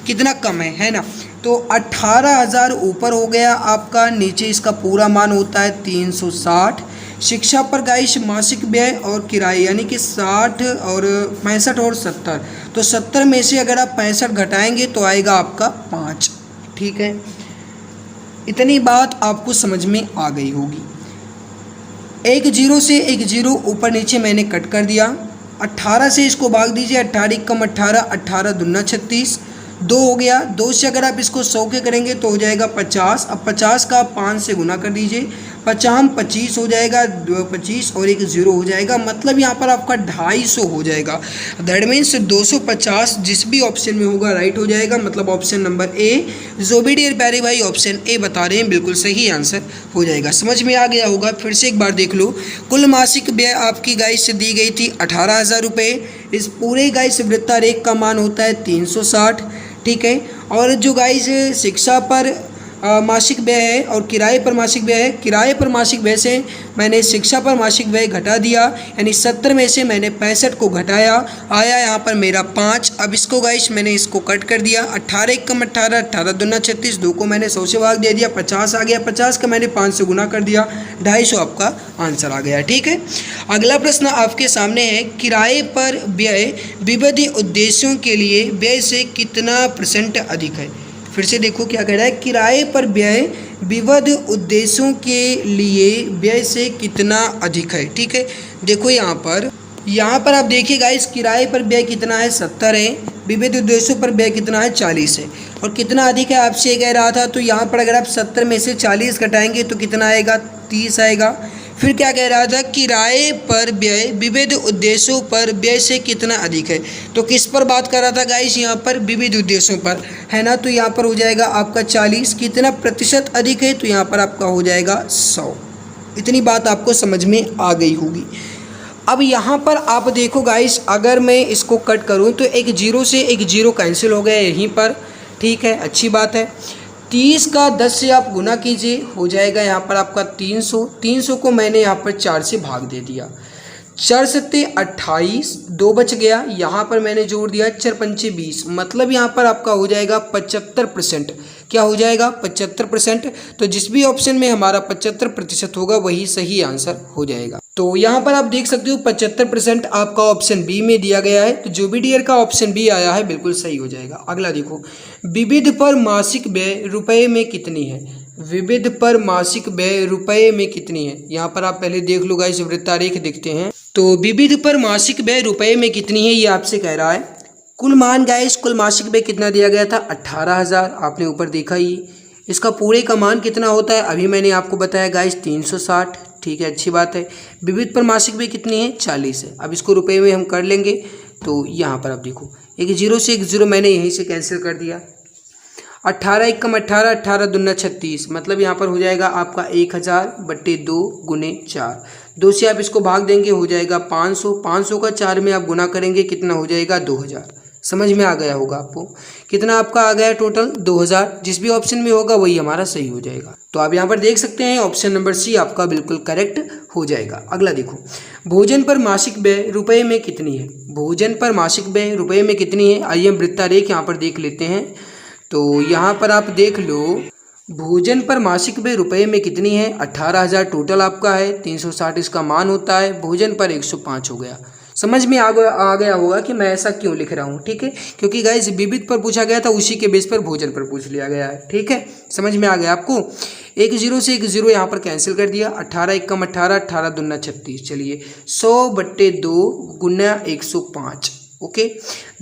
कितना कम है ना। तो 18,000 ऊपर हो गया आपका, नीचे इसका पूरा मान होता है 360। शिक्षा पर गाइस मासिक व्यय और किराए यानी कि 60 और 65 और 70, तो 70 में से अगर आप 65 घटाएंगे तो आएगा आपका 5, ठीक है। इतनी बात आपको समझ में आ गई होगी। एक जीरो से एक जीरो ऊपर नीचे मैंने कट कर दिया। 18 से इसको भाग दीजिए, 18 कम 18, 18 दूना 36, 2 हो गया। 2 से अगर आप इसको 100 के करेंगे तो हो जाएगा 50। अब 50 का 5 से गुना कर दीजिए, 50 25 हो जाएगा, 25 और एक जीरो हो जाएगा, मतलब यहाँ पर आपका 250 हो जाएगा। दैट मीन्स 250 जिस भी ऑप्शन में होगा राइट हो जाएगा, मतलब ऑप्शन नंबर ए जो भी डियर प्यारे भाई ऑप्शन ए बता रहे हैं बिल्कुल सही आंसर हो जाएगा। समझ में आ गया होगा। फिर से एक बार देख लो, कुल मासिक व्यय आपकी गाइस से दी गई थी 18,000 रुपये। इस पूरे गाइस वृत्तारेख का मान होता है 360, ठीक है। और जो गाइस शिक्षा पर मासिक व्यय है और किराए पर मासिक व्यय है, किराए पर मासिक व्यय से मैंने शिक्षा पर मासिक व्यय घटा दिया, यानी 70 में से मैंने 65 को घटाया, आया यहाँ पर मेरा 5। अब इसको गाइस मैंने इसको कट कर दिया, 18 कम 18, 18 दूना 36, 2 को मैंने 100 से भाग दे दिया, 50 आ गया, 50 का मैंने 5 से गुना कर दिया, 250 आपका आंसर आ गया, ठीक है। अगला प्रश्न आपके सामने है, किराए पर व्यय विविध उद्देश्यों के लिए व्यय से कितना % अधिक है। फिर से देखो क्या कह रहा है, किराए पर व्यय विविध उद्देश्यों के लिए व्यय से कितना अधिक है, ठीक है। देखो यहाँ पर आप देखिए गाइस, किराए पर व्यय कितना है 70 है, विविध उद्देश्यों पर व्यय कितना है 40 है, और कितना अधिक है आपसे कह रहा था। तो यहाँ पर अगर आप 70 में से 40 घटाएंगे तो कितना आएगा, 30 आएगा। फिर क्या कह रहा था, किराए पर व्यय विविध उद्देश्यों पर व्यय से कितना अधिक है। तो किस पर बात कर रहा था गाइस, यहाँ पर विविध उद्देश्यों पर, है ना। तो यहाँ पर हो जाएगा आपका 40, कितना प्रतिशत अधिक है, तो यहाँ पर आपका हो जाएगा 100। इतनी बात आपको समझ में आ गई होगी। अब यहाँ पर आप देखो गाइस, अगर मैं इसको कट करूँ तो एक जीरो से एक जीरो कैंसिल हो गया यहीं पर, ठीक है, अच्छी बात है। 30 का 10 से आप गुना कीजिए, हो जाएगा यहाँ पर आपका 300। 300 को मैंने यहाँ पर 4 से भाग दे दिया, 4 सत्ते 28, 2 बच गया, यहाँ पर मैंने जोड़ दिया 4 पंचे 20, मतलब यहाँ पर आपका हो जाएगा 75%। क्या हो जाएगा, 75%। तो जिस भी ऑप्शन में हमारा 75% होगा वही सही आंसर हो जाएगा। तो यहाँ पर आप देख सकते हो 75% आपका ऑप्शन बी में दिया गया है। तो जो भी डियर का ऑप्शन बी आया है बिल्कुल सही हो जाएगा। अगला देखो, विविध पर मासिक व्यय रुपये में कितनी है। विविध पर मासिक व्यय रुपये में कितनी है, यहाँ पर आप पहले देख लो गाइस, वृत्तारेख देखते हैं। तो विविध पर मासिक व्यय रुपये में कितनी है ये आपसे कह रहा है। कुल मान गाइस, कुल मासिक व्यय कितना दिया गया था 18,000, आपने ऊपर देखा ही। इसका पूरे का मान कितना होता है, अभी मैंने आपको बताया गाइस 360, ठीक है, अच्छी बात है। विविध पर मासिक व्यय कितनी है 40 है। अब इसको रुपए में हम कर लेंगे तो यहाँ पर आप देखो एक जीरो से एक जीरो मैंने यहीं से कैंसिल कर दिया। 18 एकम 18, 18 दूना 36, मतलब यहाँ पर हो जाएगा आपका 1000/2 गुने 4। 2 से आप इसको भाग देंगे हो जाएगा 500, 500 का 4 में आप गुना करेंगे कितना हो जाएगा 2000। समझ में आ गया होगा आपको। कितना आपका आ गया टोटल 2000। जिस भी ऑप्शन में होगा वही हमारा सही हो जाएगा। तो आप यहाँ पर देख सकते हैं ऑप्शन नंबर सी आपका बिल्कुल करेक्ट हो जाएगा। अगला देखो, भोजन पर मासिक व्यय रुपए में कितनी है। भोजन पर मासिक व्यय रुपए में कितनी है, आइए हम वृत्तारेख यहाँ पर देख लेते हैं। तो यहाँ पर आप देख लो भोजन पर मासिक व्यय रुपए में कितनी है। 18,000 टोटल आपका है, 360 इसका मान होता है, भोजन पर 105 हो गया। समझ में आ गया होगा कि मैं ऐसा क्यों लिख रहा हूँ, ठीक है, क्योंकि गाइस विविध पर पूछा गया था, उसी के बेस पर भोजन पर पूछ लिया गया है, ठीक है। समझ में आ गया आपको। एक जीरो से एक जीरो यहाँ पर कैंसिल कर दिया। 18 एकम 18, 18 दूना 36, चलिए 100/2 गुना 105। ओके,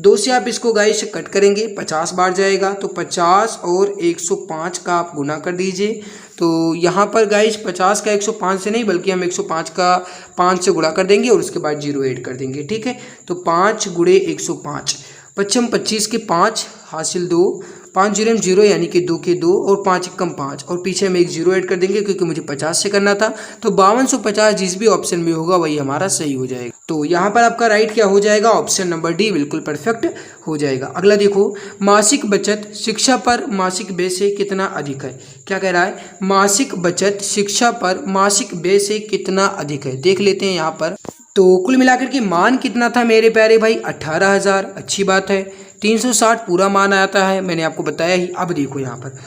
2 से आप इसको गाइस कट करेंगे 50 बार जाएगा, तो 50 और 105 का आप गुना कर दीजिए। तो यहाँ पर गाइस 50 का 105 से नहीं बल्कि हम 105 का 5 से गुणा कर देंगे और उसके बाद जीरो ऐड कर देंगे, ठीक है। तो 5 गुणे 105, 25 के 5 हासिल 2, 5 जीरो 0 यानी कि 2 के 2 और 5 एकम 5 और पीछे हम एक जीरो ऐड कर देंगे क्योंकि मुझे 50 से करना था। तो 5250 जिस भी ऑप्शन में होगा वही हमारा सही हो जाएगा। तो यहाँ पर आपका राइट क्या हो जाएगा, ऑप्शन नंबर डी बिल्कुल परफेक्ट हो जाएगा। अगला देखो, मासिक बचत शिक्षा पर मासिक व्यय से कितना अधिक है। क्या कह रहा है, मासिक बचत शिक्षा पर मासिक व्यय से कितना अधिक है। देख लेते हैं यहाँ पर। तो कुल मिलाकर के मान कितना था मेरे प्यारे भाई, 18,000। अच्छी बात है। 360 पूरा मान आता है, मैंने आपको बताया ही। अब देखो यहाँ पर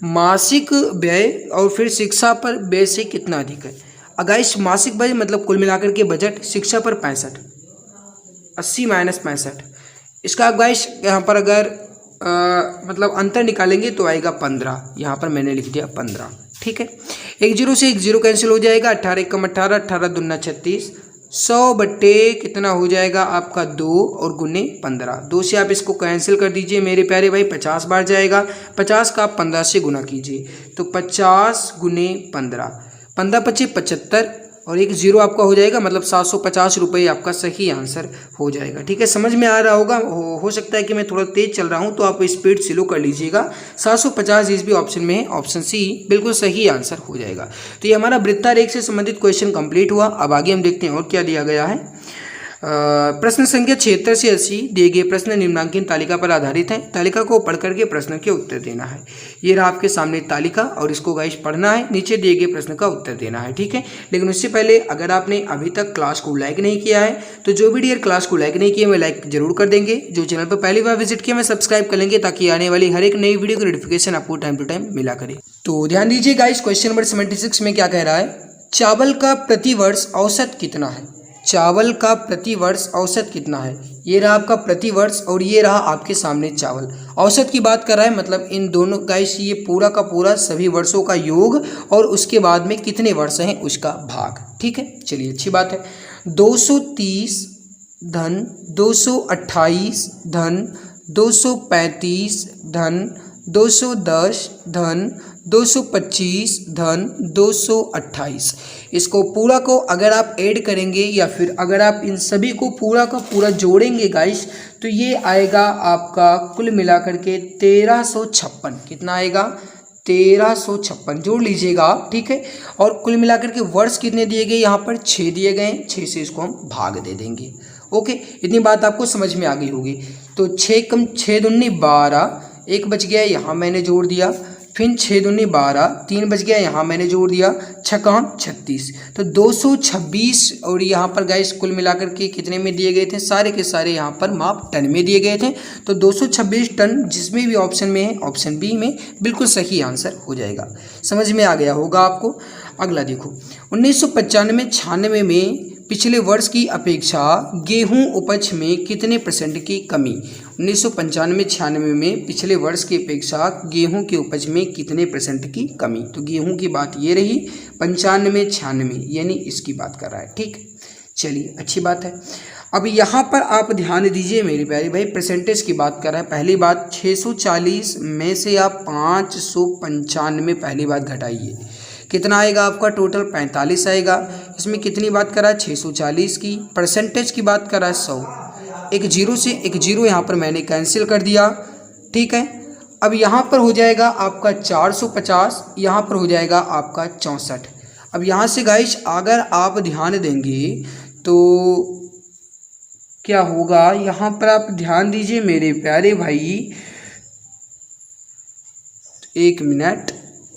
मासिक व्यय और फिर शिक्षा पर व्यय से कितना अधिक है। अगाइस मासिक व्यय मतलब कुल मिलाकर के बजट, शिक्षा पर 65, 80 माइनस 65, इसका गाइस यहाँ पर अगर मतलब अंतर निकालेंगे तो आएगा 15। यहाँ पर मैंने लिख दिया 15, ठीक है। एक जीरो से एक जीरो कैंसिल हो जाएगा। 18 एकम 18, 18 दूना 36, 100/, कितना हो जाएगा आपका 2 और गुने 15। 2 से आप इसको कैंसिल कर दीजिए मेरे प्यारे भाई, 50 बार जाएगा। 50 का आप 15 से गुना कीजिए, तो 50 गुने 15, 15 पच्चीस 75 और एक जीरो आपका हो जाएगा, मतलब 750 रुपये आपका सही आंसर हो जाएगा, ठीक है। समझ में आ रहा होगा। हो सकता है कि मैं थोड़ा तेज चल रहा हूँ तो आप स्पीड स्लो कर लीजिएगा। 750 जिस भी ऑप्शन में है, ऑप्शन सी बिल्कुल सही आंसर हो जाएगा। तो ये हमारा वृत्तारेख से संबंधित क्वेश्चन कंप्लीट हुआ। अब आगे हम देखते हैं और क्या दिया गया है। प्रश्न संख्या 76 से 80 दिए गए प्रश्न निम्नांकित तालिका पर आधारित है। तालिका को पढ़ करके प्रश्न के उत्तर देना है। ये रहा आपके सामने तालिका और इसको गाइस पढ़ना है, नीचे दिए गए प्रश्न का उत्तर देना है, ठीक है। लेकिन उससे पहले अगर आपने अभी तक क्लास को लाइक नहीं किया है तो जो भी डियर क्लास को लाइक नहीं किया मैं लाइक जरूर कर देंगे। जो चैनल पर पहली बार विजिट किया मैं सब्सक्राइब कर लेंगे ताकि आने वाली हर एक नई वीडियो की नोटिफिकेशन आपको टाइम टू टाइम मिला करे। तो ध्यान दीजिए गाइस, क्वेश्चन नंबर 76 में क्या कह रहा है, चावल का प्रतिवर्ष औसत कितना है। चावल का प्रतिवर्ष औसत कितना है। ये रहा आपका प्रतिवर्ष और ये रहा आपके सामने चावल। औसत की बात कर रहा है, मतलब इन दोनों गाइस ये पूरा का पूरा सभी वर्षों का योग और उसके बाद में कितने वर्ष हैं उसका भाग, ठीक है। चलिए अच्छी बात है। 230 धन 228 धन 235 धन 210 धन 225 धन 228, इसको पूरा को अगर आप ऐड करेंगे या फिर अगर आप इन सभी को पूरा का पूरा जोड़ेंगे गाइस तो ये आएगा आपका कुल मिलाकर के 1356। कितना आएगा 1356, जोड़ लीजिएगा आप, ठीक है। और कुल मिलाकर के वर्ष कितने दिए गए, यहाँ पर 6 दिए गए, 6 से इसको हम भाग दे देंगे। ओके, इतनी बात आपको समझ में आ गई होगी। तो 6 कम 6 दूनी 12, एक बच गया यहाँ मैंने जोड़ दिया, फिर 6 दूनी 12, 3 बच गया यहाँ मैंने जोड़ दिया, 6 36, तो 226 और यहाँ पर गाइस कुल मिलाकर के कितने में दिए गए थे, सारे के सारे यहाँ पर माप टन में दिए गए थे। तो 226 टन जिसमें भी ऑप्शन में है, ऑप्शन बी में बिल्कुल सही आंसर हो जाएगा। समझ में आ गया होगा आपको। अगला देखो, 1995-96 में पिछले वर्ष की अपेक्षा गेहूं उपज में कितने % की कमी। 1995-96 में पिछले वर्ष की अपेक्षा गेहूं के उपज में कितने % की कमी। तो गेहूं की बात ये रही, 95-96 यानी इसकी बात कर रहा है, ठीक। चलिए अच्छी बात है। अब यहाँ पर आप ध्यान दीजिए मेरे प्यारे भाई, परसेंटेज की बात कर रहा है। पहली बात 640 में से आप 595 पहली बात घटाइए, कितना आएगा आपका टोटल 45 आएगा। इसमें कितनी बात कर रहा है 640 की, परसेंटेज की बात कर रहा है 100। एक जीरो से एक जीरो यहाँ पर मैंने कैंसिल कर दिया, ठीक है। अब यहाँ पर हो जाएगा आपका 450, यहाँ पर हो जाएगा आपका 64। अब यहाँ से गाइस अगर आप ध्यान देंगे तो क्या होगा, यहाँ पर आप ध्यान दीजिए मेरे प्यारे भाई, एक मिनट,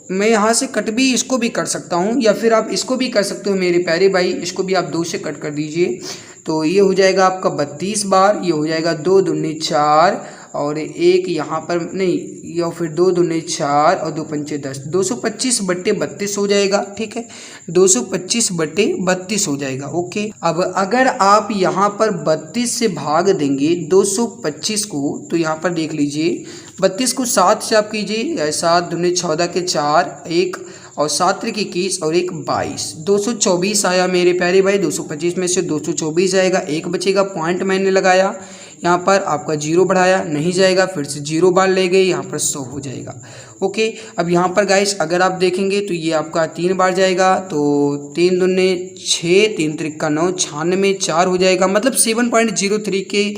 मैं यहाँ से कट भी इसको भी कर सकता हूँ या फिर आप इसको भी कर सकते हो मेरे प्यारे भाई, इसको भी आप 2 से कट कर दीजिए। तो ये हो जाएगा आपका 32 बार, ये हो जाएगा 2 दूनी 4 और एक यहाँ पर नहीं, या फिर 2 दूनी 4 और 2 पंचे 10, 225/32 हो जाएगा, ठीक है। 225/32 हो जाएगा, ओके। अब अगर आप यहाँ पर 32 से भाग देंगे 225 को, तो यहाँ पर देख लीजिए 32 को 7 से आप कीजिए, 7 दूनी 14 के 4, 1 और 7 त्रिक 21 और 1 22, 224 आया मेरे प्यारे भाई। 225 में से 224 आएगा, 1 बचेगा, पॉइंट मैंने लगाया, यहाँ पर आपका जीरो बढ़ाया, नहीं जाएगा, फिर से जीरो बार ले गए, यहाँ पर 100 हो जाएगा, ओके। अब यहाँ पर गाइस अगर आप देखेंगे तो ये आपका 3 बार जाएगा, तो 3 दूने 6, 3 त्रिक का 9, 96, 4 हो जाएगा, मतलब 7.03 के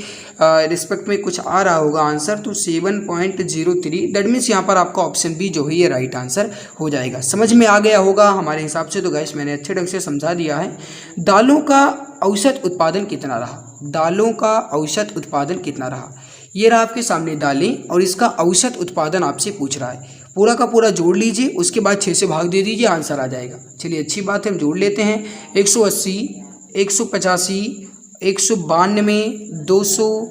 रिस्पेक्ट में कुछ आ रहा होगा आंसर, तो 7.03, दैट मीन्स यहाँ पर आपका ऑप्शन बी जो है ये राइट आंसर हो जाएगा। समझ में आ गया होगा हमारे हिसाब से। तो गाइस मैंने अच्छे ढंग से समझा दिया है। दालों का औसत उत्पादन कितना रहा, दालों का औसत उत्पादन कितना रहा, ये रहा आपके सामने दालें और इसका औसत उत्पादन आपसे पूछ रहा है। पूरा का पूरा जोड़ लीजिए, उसके बाद 6 से भाग दे दीजिए, आंसर आ जाएगा। चलिए अच्छी बात है, हम जोड़ लेते हैं। 180, 185, 192, 200,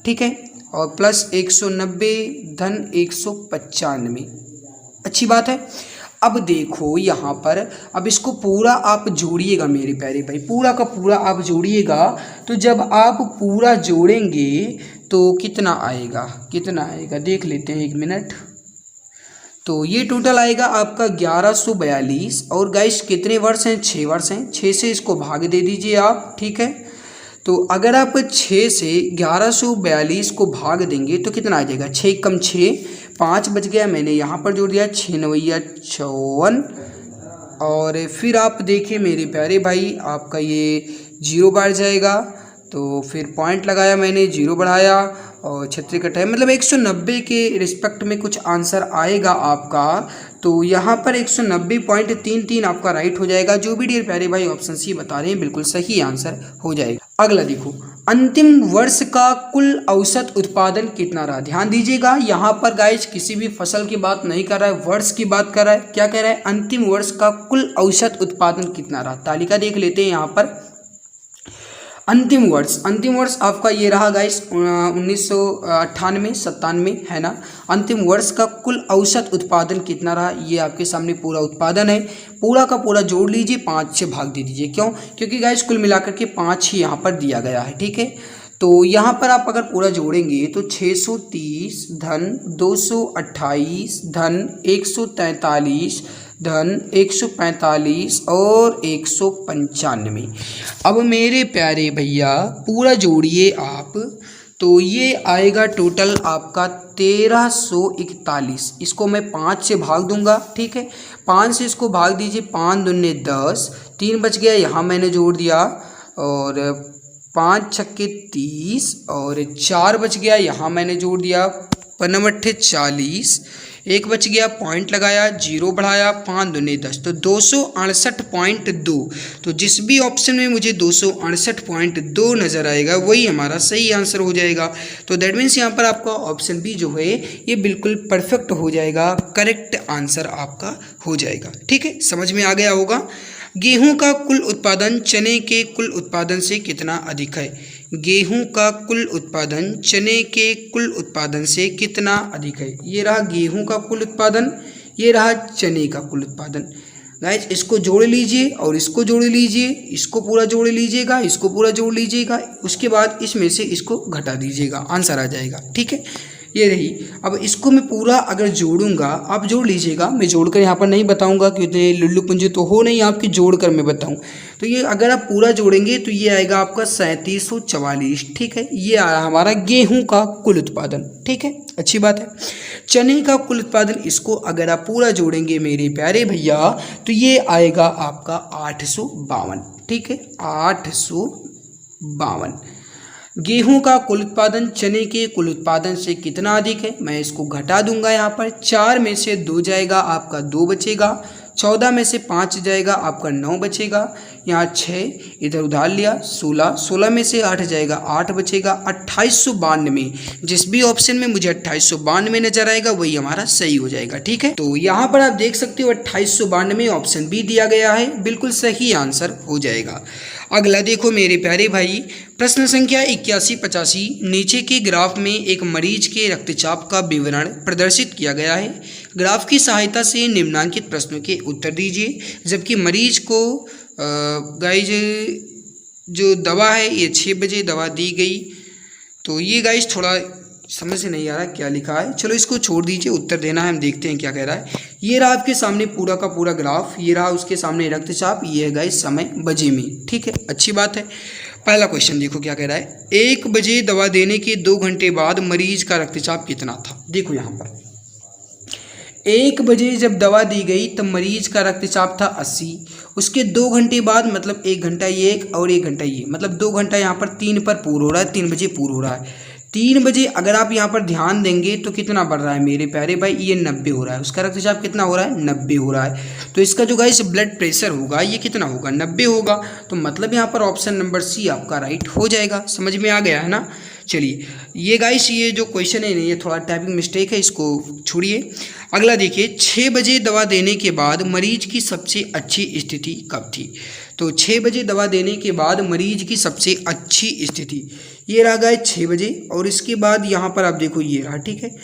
ठीक है, और प्लस 190 धन 195, अच्छी बात है। अब देखो यहाँ पर, अब इसको पूरा आप जोड़िएगा मेरे प्यारे भाई, पूरा का पूरा आप जोड़िएगा। तो जब आप पूरा जोड़ेंगे तो कितना आएगा, कितना आएगा देख लेते हैं, 1 मिनट। तो ये टोटल आएगा आपका 1142। और गाइस कितने वर्ष हैं, 6 वर्ष हैं। 6 से इसको भाग दे दीजिए आप, ठीक है। तो अगर आप 6 से 1142 को भाग देंगे तो कितना आ जाएगा, 6 कम 6, 5 बच गया, मैंने यहाँ पर जोड़ दिया, 6 9 54। और फिर आप देखिए मेरे प्यारे भाई, आपका ये जीरो बार जाएगा, तो फिर पॉइंट लगाया मैंने, जीरो बढ़ाया और 36 कटा है, मतलब 190 के रिस्पेक्ट में कुछ आंसर आएगा आपका। तो यहाँ पर 190.33 आपका राइट हो जाएगा। जो भी डियर प्यारे भाई ऑप्शन सी बता रहे हैं बिल्कुल सही आंसर हो जाएगा। अगला देखो, अंतिम वर्ष का कुल औसत उत्पादन कितना रहा। ध्यान दीजिएगा, यहाँ पर गाइस किसी भी फसल की बात नहीं कर रहा है, वर्ष की बात कर रहा है। क्या कह रहा है, अंतिम वर्ष का कुल औसत उत्पादन कितना रहा। तालिका देख लेते हैं यहाँ पर। अंतिम वर्ष आपका ये रहा गाइस 1998 97 है ना। अंतिम वर्ष का कुल औसत उत्पादन कितना रहा, ये आपके सामने पूरा उत्पादन है। पूरा का पूरा जोड़ लीजिए, 5 से भाग दे दीजिए। क्यों, क्योंकि गाइस कुल मिलाकर के 5 ही यहाँ पर दिया गया है, ठीक है। तो यहाँ पर आप अगर पूरा जोड़ेंगे तो 630 धन 228 धन 143 धन 145 और 195। अब मेरे प्यारे भैया पूरा जोड़िए आप, तो ये आएगा टोटल आपका 1341। इसको मैं 5 से भाग दूंगा, ठीक है। 5 से इसको भाग दीजिए, 5 दूने 10, 3 बच गया, यहाँ मैंने जोड़ दिया, और 5 छक्के 30 और 4 बच गया, यहाँ मैंने जोड़ दिया, 5 40, 1 बच गया, पॉइंट लगाया, जीरो बढ़ाया, 5 दूने 10, तो 268.2। तो जिस भी ऑप्शन में मुझे 268.2 नज़र आएगा वही हमारा सही आंसर हो जाएगा। तो दैट मीन्स यहाँ पर आपका ऑप्शन बी जो है ये बिल्कुल परफेक्ट हो जाएगा, करेक्ट आंसर आपका हो जाएगा, ठीक है। समझ में आ गया होगा। गेहूं का कुल उत्पादन चने के कुल उत्पादन से कितना अधिक है। गेहूं का कुल उत्पादन चने के कुल उत्पादन से कितना अधिक है। ये रहा गेहूं का कुल उत्पादन, ये रहा चने का कुल उत्पादन। गाइस इसको जोड़ लीजिए और इसको जोड़ लीजिए, इसको पूरा जोड़ लीजिएगा, इसको पूरा जोड़ लीजिएगा, उसके बाद इसमें से इसको घटा दीजिएगा, आंसर आ जाएगा, ठीक है। ये रही। अब इसको मैं पूरा अगर जोड़ूंगा, आप जोड़ लीजिएगा, मैं जोड़कर यहाँ पर नहीं बताऊंगा क्योंकि लुल्लू पुंजी तो हो नहीं आपकी जोड़कर मैं बताऊं। तो ये अगर आप पूरा जोड़ेंगे तो ये आएगा आपका 3744, ठीक है। ये आया हमारा गेहूं का कुल उत्पादन, ठीक है, अच्छी बात है। चने का कुल उत्पादन, इसको अगर आप पूरा जोड़ेंगे मेरे प्यारे भैया तो ये आएगा आपका 852, ठीक है, 852। गेहूं का कुल उत्पादन चने के कुल उत्पादन से कितना अधिक है। मैं इसको घटा दूंगा, यहाँ पर 4 में से 2 जाएगा, आपका 2 बचेगा। 14 में से 5 जाएगा, आपका 9 बचेगा। यहाँ 6 इधर उधार लिया, 16, 16 में से 8 जाएगा, 8 बचेगा। 2892, जिस भी ऑप्शन में मुझे 2892 नजर आएगा वही हमारा सही हो जाएगा। ठीक है, तो यहाँ पर आप देख सकते हो 2892 ऑप्शन बी दिया गया है, बिल्कुल सही आंसर हो जाएगा। अगला देखो मेरे प्यारे भाई, प्रश्न संख्या 8185, नीचे के ग्राफ में एक मरीज के रक्तचाप का विवरण प्रदर्शित किया गया है। ग्राफ की सहायता से निम्नलिखित प्रश्नों के उत्तर दीजिए। जबकि मरीज को गाइज जो दवा है ये 6 बजे दवा दी गई, तो ये गाइज थोड़ा समझ से नहीं आ रहा क्या लिखा है, चलो इसको छोड़ दीजिए, उत्तर देना है, हम देखते हैं क्या कह रहा है। ये रहा आपके सामने पूरा का पूरा ग्राफ, ये रहा उसके सामने रक्तचाप, ये है गाइज समय बजे में। ठीक है, अच्छी बात है। पहला क्वेश्चन देखो क्या कह रहा है, 1 बजे दवा देने के 2 घंटे बाद मरीज का रक्तचाप कितना था। देखो यहाँ पर 1 बजे जब दवा दी गई तब मरीज का रक्तचाप था 80, उसके 2 घंटे बाद मतलब 1 घंटा ये एक और 1 घंटा ये, मतलब 2 घंटा यहाँ पर 3 पर पूर्ण हो रहा है, 3 बजे पूर्ण हो रहा है। 3 बजे अगर आप यहाँ पर ध्यान देंगे तो कितना बढ़ रहा है मेरे प्यारे भाई, ये 90 हो रहा है, उसका रक्तचाप कितना हो रहा है, 90 हो रहा है। तो इसका जो गाइस ब्लड प्रेशर होगा ये कितना होगा, 90 होगा। तो मतलब यहाँ पर ऑप्शन नंबर सी आपका राइट हो जाएगा। समझ में आ गया है ना। चलिए ये गाइस ये जो क्वेश्चन है ये थोड़ा टाइपिंग मिस्टेक है, इसको छोड़िए। अगला देखिए, 6 बजे दवा देने के बाद मरीज की सबसे अच्छी स्थिति कब थी। तो 6 बजे दवा देने के बाद मरीज की सबसे अच्छी स्थिति ये रहा गाइस 6 बजे, और इसके बाद यहाँ पर आप देखो ये रहा। ठीक है,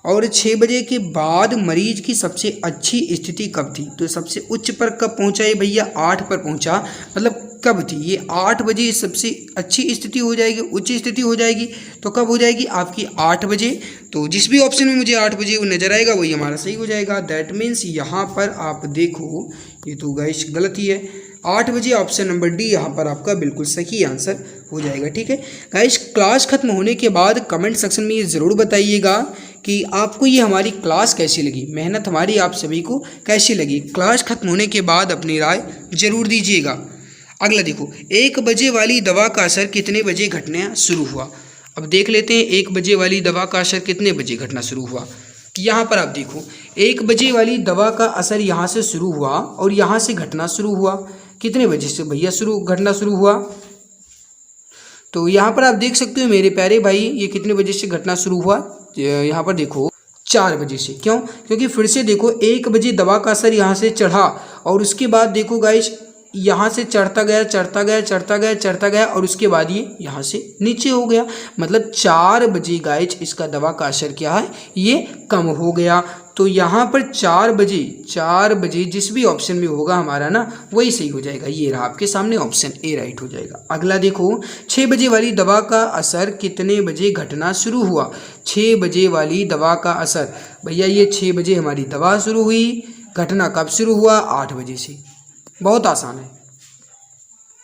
और 6 बजे के बाद मरीज की सबसे अच्छी स्थिति कब थी। तो सबसे उच्च पर कब पहुँचा ये भैया, 8 पर पहुँचा, मतलब कब थी ये 8 बजे सबसे अच्छी स्थिति हो जाएगी, उच्च स्थिति हो जाएगी। तो कब हो जाएगी आपकी 8 बजे। तो जिस भी ऑप्शन में मुझे 8 बजे नजर आएगा वही हमारा सही हो जाएगा। दैट मीन्स यहाँ पर आप देखो ये तो गाइस गलत ही है, 8 बजे ऑप्शन नंबर डी यहाँ पर आपका बिल्कुल सही आंसर हो जाएगा। ठीक है गाइस, क्लास खत्म होने के बाद कमेंट सेक्शन में ये ज़रूर बताइएगा कि आपको ये हमारी क्लास कैसी लगी, मेहनत हमारी आप सभी को कैसी लगी। क्लास खत्म होने के बाद अपनी राय जरूर दीजिएगा। अगला देखो, 1 बजे वाली दवा का असर कितने बजे घटना शुरू हुआ। अब देख लेते हैं 1 बजे वाली दवा का असर कितने बजे घटना शुरू हुआ। यहाँ पर आप देखो 1 बजे वाली दवा का असर यहाँ से शुरू हुआ और यहाँ से घटना शुरू हुआ। कितने बजे से भैया घटना शुरू हुआ। तो यहाँ पर आप देख सकते हो मेरे प्यारे भाई ये कितने बजे से घटना शुरू हुआ। यहाँ पर देखो 4 बजे से। क्यों, क्योंकि फिर से देखो 1 बजे दवा का असर यहाँ से चढ़ा और उसके बाद देखो गाइस यहाँ से चढ़ता गया चढ़ता गया चढ़ता गया चढ़ता गया और उसके बाद ये यहाँ से नीचे हो गया। मतलब 4 बजे गाइस इसका दवा का असर क्या है, ये कम हो गया। तो यहाँ पर 4 बजे जिस भी ऑप्शन में होगा हमारा ना वही सही हो जाएगा। ये रहा आपके सामने ऑप्शन ए राइट हो जाएगा। अगला देखो, 6 बजे वाली दवा का असर कितने बजे घटना शुरू हुआ। 6 बजे वाली दवा का असर भैया ये 6 बजे हमारी दवा शुरू हुई, घटना कब शुरू हुआ, 8 बजे से। बहुत आसान है,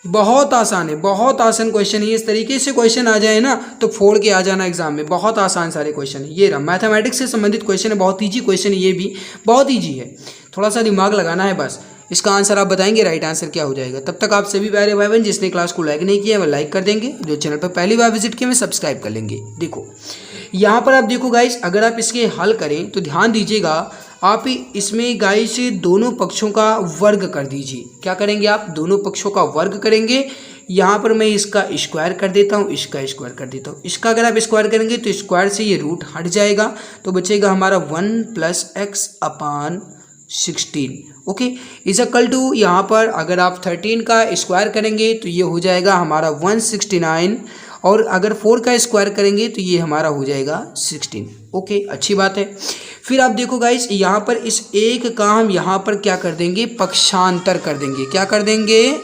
बहुत आसान है, बहुत आसान क्वेश्चन है। इस तरीके से क्वेश्चन आ जाए ना तो फोड़ के आ जाना एग्जाम में। बहुत आसान सारे क्वेश्चन है। ये रहा मैथमेटिक्स से संबंधित क्वेश्चन है, बहुत ईजी क्वेश्चन है, ये भी बहुत ईजी है। थोड़ा सा दिमाग लगाना है बस। इसका आंसर आप बताएंगे, राइट आंसर क्या हो जाएगा। तब तक आप सभी प्यारे भाई बहन जिसने क्लास को लाइक नहीं किया है वह लाइक कर देंगे, जो चैनल पर पहली बार विजिट किया मैं सब्सक्राइब कर लेंगे। देखो यहाँ पर आप देखो गाइस, अगर आप इसके हल करें तो ध्यान दीजिएगा, आप इसमें गाइस दोनों पक्षों का वर्ग कर दीजिए। क्या करेंगे आप, दोनों पक्षों का वर्ग करेंगे। यहाँ पर मैं इसका स्क्वायर कर देता हूँ, इसका स्क्वायर कर देता हूँ। इसका अगर आप स्क्वायर करेंगे तो स्क्वायर से ये रूट हट जाएगा, तो बचेगा हमारा 1 + x/16। Okay, is equal to यहाँ पर अगर आप 13 का स्क्वायर करेंगे तो ये हो जाएगा हमारा 169, और अगर 4 का स्क्वायर करेंगे तो ये हमारा हो जाएगा 16। ओके, अच्छी बात है। फिर आप देखो गाइस यहाँ पर इस एक का हम यहाँ पर क्या कर देंगे, पक्षांतर कर देंगे। क्या कर देंगे,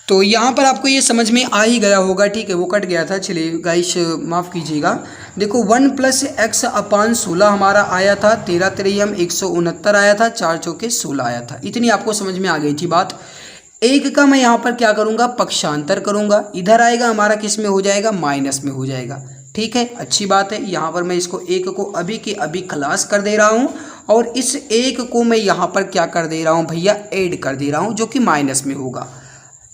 तो यहाँ पर आपको ये समझ में आ ही गया होगा। ठीक है, वो कट गया था, चलिए गाइस माफ़ कीजिएगा। देखो 1 + x/16 हमारा आया था, 13 3 169 आया था, 4 चौके 16 आया था। इतनी आपको समझ में आ गई थी बात। एक का मैं यहाँ पर क्या करूँगा, पक्षांतर करूँगा। इधर आएगा हमारा किस में हो जाएगा, माइनस में हो जाएगा। ठीक है, अच्छी बात है। यहाँ पर मैं इसको एक को अभी के अभी खलास कर दे रहा हूँ और इस एक को मैं यहाँ पर क्या कर दे रहा हूँ भैया, ऐड कर दे रहा हूँ, जो कि माइनस में होगा।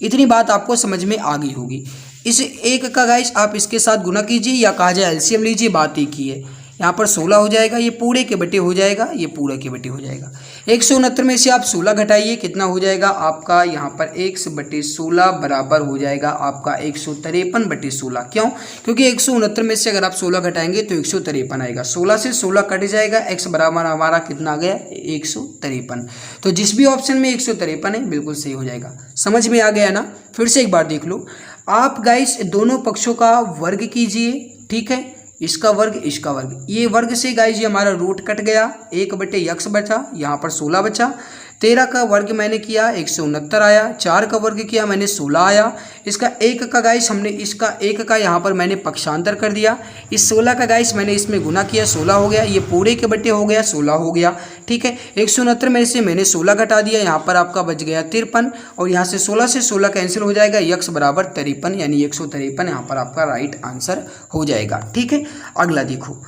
इतनी बात आपको समझ में आ गई होगी। इस एक का गाइस आप इसके साथ गुना कीजिए या कहा जाए एलसीएम लीजिए, बात एक ही है। यहाँ पर 16 हो जाएगा, ये पूरे के बटे हो जाएगा, ये पूरे के बटे हो जाएगा। 169 में से आप 16 घटाइए, कितना हो जाएगा आपका यहाँ पर 1/16 बराबर हो जाएगा आपका 153/16। क्यों? क्योंकि 169 में से अगर आप 16 घटाएंगे तो 153 आएगा। 16 से 16 कट जाएगा, x बराबर हमारा कितना आ गया 153। तो जिस भी ऑप्शन में 153 है बिल्कुल सही हो जाएगा। समझ में आ गया ना? फिर से एक बार देख लो आप गाइस, दोनों पक्षों का वर्ग कीजिए, ठीक है, इसका वर्ग इसका वर्ग, ये वर्ग से गाइस ये हमारा रूट कट गया, 1/x बचा, यहाँ पर 16 बचा। 13 का वर्ग मैंने किया 169 आया, 4 का वर्ग किया मैंने 16 आया। इसका 1 का गाइस हमने इसका 1 का यहाँ पर मैंने पक्षांतर कर दिया। इस 16 का गाइस मैंने इसमें गुना किया, 16 हो गया, ये पूरे के बटे हो गया 16 हो गया, ठीक है। 169 में से मैंने 16 घटा दिया, यहाँ पर आपका बच गया 53 और यहाँ से 16 से 16 कैंसिल हो जाएगा, x बराबर 53 यानी 153 यहाँ पर आपका राइट आंसर हो जाएगा, ठीक है। अगला देखो,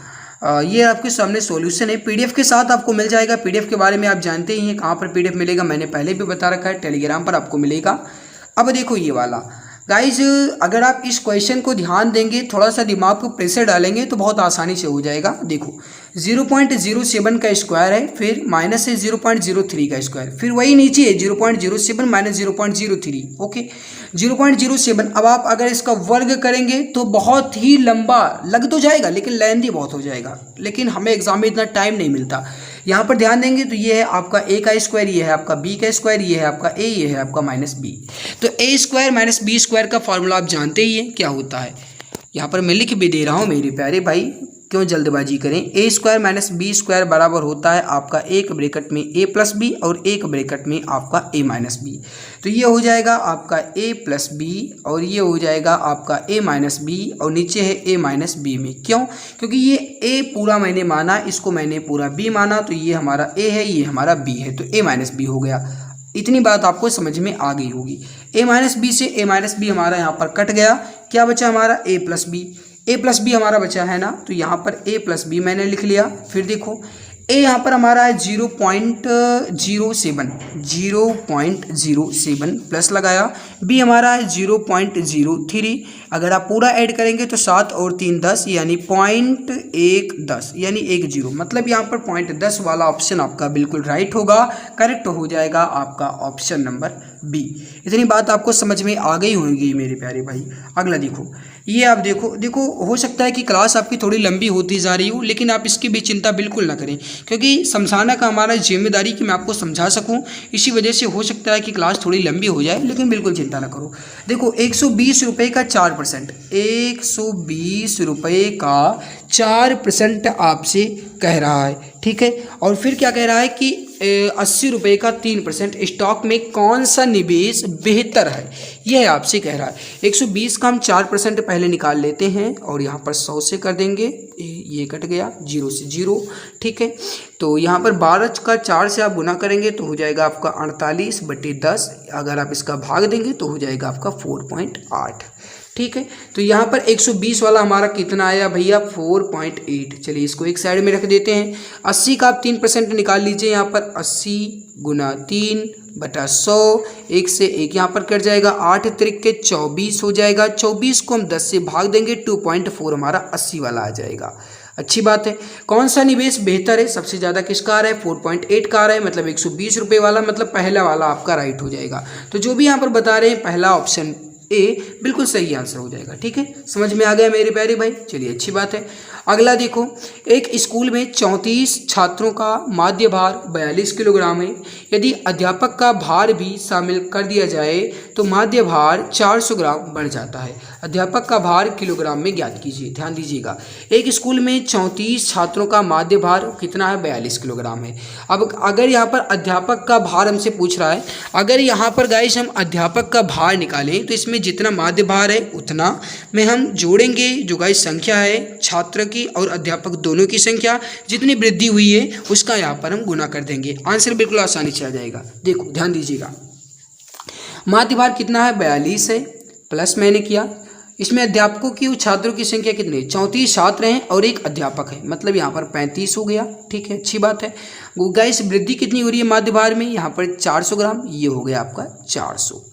ये आपके सामने सॉल्यूशन है, पीडीएफ के साथ आपको मिल जाएगा। पीडीएफ के बारे में आप जानते ही हैं, कहाँ पर पीडीएफ मिलेगा मैंने पहले भी बता रखा है, टेलीग्राम पर आपको मिलेगा। अब देखो ये वाला गाइज, अगर आप इस क्वेश्चन को ध्यान देंगे, थोड़ा सा दिमाग को प्रेशर डालेंगे तो बहुत आसानी से हो जाएगा। देखो 0.07 का स्क्वायर है, फिर माइनस है 0.03 का स्क्वायर, फिर वही नीचे है 0.07 माइनस 0.03, ओके 0.07। अब आप अगर इसका वर्ग करेंगे तो बहुत ही लंबा लग तो जाएगा लेकिन लेंथी बहुत हो जाएगा, लेकिन हमें एग्जाम में इतना टाइम नहीं मिलता। यहाँ पर ध्यान देंगे तो ये है आपका a का स्क्वायर, ये है आपका b का स्क्वायर, ये है आपका a, ये है आपका माइनस b। तो a square minus b square का फॉर्मूला आप जानते ही हैं क्या होता है। यहाँ पर मैं लिख भी दे रहा हूँ मेरे प्यारे भाई, क्यों जल्दबाजी करें। a square minus b square बराबर होता है आपका एक ब्रैकेट में a प्लस b और एक ब्रैकेट में आपका a माइनस b। तो ये हो जाएगा आपका a प्लस b और ये हो जाएगा आपका a माइनस b और नीचे है a माइनस b में। क्यों? क्योंकि ये a पूरा मैंने माना, इसको मैंने पूरा b माना, तो ये हमारा a है, ये हमारा b है, तो a माइनस b हो गया। इतनी बात आपको समझ में आ गई होगी। a माइनस b से a माइनस b हमारा यहाँ पर कट गया, क्या बचा हमारा a plus b, a plus B हमारा बचा है ना, तो यहाँ पर a प्लस बी मैंने लिख लिया। फिर देखो a यहाँ पर हमारा है 0.07 प्लस लगाया, b हमारा है 0.03। अगर आप पूरा ऐड करेंगे तो 7 और 3 10 यानी 0.110 यानी 10, मतलब यहाँ पर 0.10 वाला ऑप्शन आपका बिल्कुल राइट होगा, करेक्ट हो जाएगा आपका ऑप्शन नंबर बी। इतनी बात आपको समझ में आ गई होगी मेरे प्यारे भाई। अगला देखो, ये आप देखो हो सकता है कि क्लास आपकी थोड़ी लंबी होती जा रही हो, लेकिन आप इसकी भी चिंता बिल्कुल ना करें, क्योंकि समझाना का हमारा जिम्मेदारी कि मैं आपको समझा सकूं, इसी वजह से हो सकता है कि क्लास थोड़ी लंबी हो जाए, लेकिन बिल्कुल चिंता ना करो। देखो 120 रुपये का 4%, 120 रुपये का 4% आपसे कह रहा है, ठीक है। और फिर क्या कह रहा है कि 80 रुपये का 3% स्टॉक में कौन सा निवेश बेहतर है, यह आपसे कह रहा है। 120 का हम 4% पहले निकाल लेते हैं और यहाँ पर 100 से कर देंगे, ये कट गया 0 से 0, ठीक है। तो यहाँ पर 12 का 4 से आप गुना करेंगे तो हो जाएगा आपका 48/10, अगर आप इसका भाग देंगे तो हो जाएगा आपका 4.8, ठीक है। तो यहाँ पर 120 वाला हमारा कितना आया भैया 4.8। चलिए इसको एक साइड में रख देते हैं। 80 का आप 3% निकाल लीजिए, यहाँ पर 80 गुना 3/100, 1 से 1 यहाँ पर कट जाएगा, 8 त्रिक 24 हो जाएगा। 24 को हम 10 से भाग देंगे, 2.4 हमारा 80 वाला आ जाएगा। अच्छी बात है। कौन सा निवेश बेहतर है, सबसे ज़्यादा किसका आ रहा है 4.8 का आ रहा है, मतलब 120 रुपये वाला, मतलब पहला वाला आपका राइट हो जाएगा। तो जो भी यहाँ पर बता रहे हैं पहला ऑप्शन ए बिल्कुल सही आंसर हो जाएगा, ठीक है। समझ में आ गया मेरे प्यारे भाई, चलिए अच्छी बात है। अगला देखो, एक स्कूल में 34 छात्रों का माध्य भार 42 किलोग्राम है। यदि अध्यापक का भार भी शामिल कर दिया जाए तो माध्य भार 400 ग्राम बढ़ जाता है। अध्यापक का भार किलोग्राम में ज्ञात कीजिए। ध्यान दीजिएगा, एक स्कूल में 34 छात्रों का माध्य भार कितना है 42 किलोग्राम है। अब अगर यहाँ पर अध्यापक का भार हमसे पूछ रहा है, अगर यहाँ पर गाइस हम अध्यापक का भार निकालें तो इसमें जितना माध्य भार है उतना में हम जोड़ेंगे जो गाइस संख्या है छात्र की और अध्यापक दोनों की संख्या, जितनी वृद्धि हुई है उसका यहाँ पर हम गुना कर देंगे, आंसर बिल्कुल आसानी से आ जाएगा। देखो ध्यान दीजिएगा, माध्य भार कितना है 42 है, प्लस मैंने किया, इसमें अध्यापकों की और छात्रों की संख्या कितनी है 34 छात्र हैं और एक अध्यापक है, मतलब यहाँ पर 35 हो गया, ठीक है। अच्छी बात है। गाइस वृद्धि कितनी हो रही है माध्य भार में, यहाँ पर 400 ग्राम, ये हो गया आपका 400।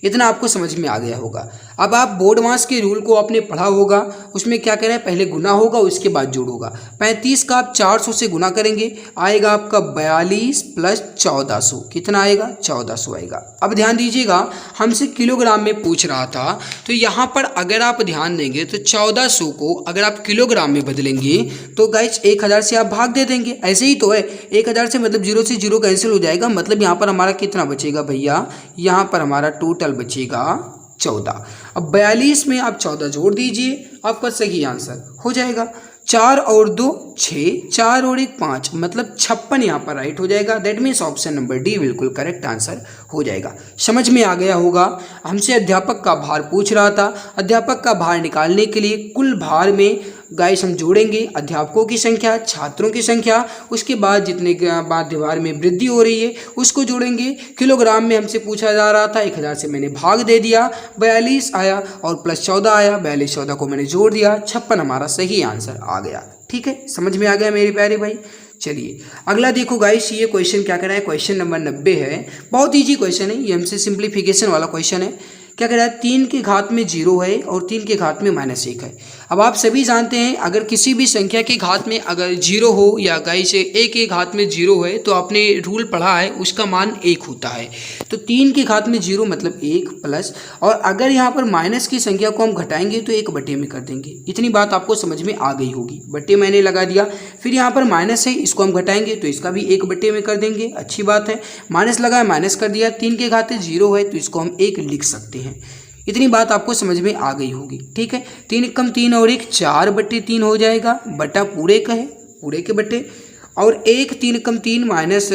इतना आपको समझ में आ गया होगा। अब आप बोर्ड मास के रूल को आपने पढ़ा होगा, उसमें क्या कह रहा है, पहले गुना होगा उसके बाद जोड़ होगा। 35 का आप 400 से गुना करेंगे, आएगा आपका 42 प्लस 1400, कितना आएगा, 1400 आएगा। अब ध्यान दीजिएगा, हमसे किलोग्राम में पूछ रहा था, तो यहाँ पर अगर आप ध्यान देंगे तो 1400 को अगर आप किलोग्राम में बदलेंगे तो गाइस 1000 से आप भाग दे देंगे, ऐसे ही तो है। 1000 से मतलब 0 से 0 कैंसिल हो जाएगा, मतलब यहाँ पर हमारा कितना बचेगा भैया, यहाँ पर हमारा टोटल बचेगा 14। अब 42 में आप 14 जोड़ दीजिए, आपका सही आंसर हो जाएगा। 4 और 2 6, 4 और 1 5, मतलब 56 यहाँ पर राइट हो जाएगा। That means option number D बिल्कुल करेक्ट आंसर हो जाएगा। समझ में आ गया होगा। हमसे अध्यापक का भार पूछ रहा था, अध्यापक का भार निकालने के लिए कुल भार में गाइस हम जोड़ेंगे अध्यापकों की संख्या, छात्रों की संख्या, उसके बाद जितने बाद भार में वृद्धि हो रही है उसको जोड़ेंगे। किलोग्राम में हमसे पूछा जा रहा था, 1000 से मैंने भाग दे दिया, 42 आया और प्लस 14 आया, 42 14 को मैंने जोड़ दिया, 56 हमारा सही आंसर आ गया। ठीक है, समझ में आ गया मेरे प्यारे भाई। चलिए अगला देखो गाइस, ये क्वेश्चन क्या कह रहा है, क्वेश्चन नंबर 90 है। बहुत ईजी क्वेश्चन है, ये हमसे सिंप्लीफिकेशन वाला क्वेश्चन है। क्या कह रहा है, 3 के घात में 0 है और 3 के घात में -1 है। अब आप सभी जानते हैं, अगर किसी भी संख्या के घात में अगर 0 हो या गाइस 1 के घात में 0 है तो आपने रूल पढ़ा है, उसका मान 1 होता है। तो 3 के घात में 0 मतलब 1 प्लस, और अगर यहाँ पर माइनस की संख्या को हम घटाएंगे तो 1 बटे में कर देंगे। इतनी बात आपको समझ में आ गई होगी। बटे मैंने लगा दिया, फिर यहाँ पर माइनस है, इसको हम घटाएंगे तो इसका भी 1 बटे में कर देंगे। अच्छी बात है, माइनस लगाया माइनस कर दिया, 3 के घात में 0 है तो इसको हम 1 लिख सकते हैं। इतनी बात आपको समझ में आ गई होगी। ठीक है, 3 कम 3 और 1 4 बटे 3 हो जाएगा, बटा पूरे का है, पूरे के बटे, और 1 3 कम 3 माइनस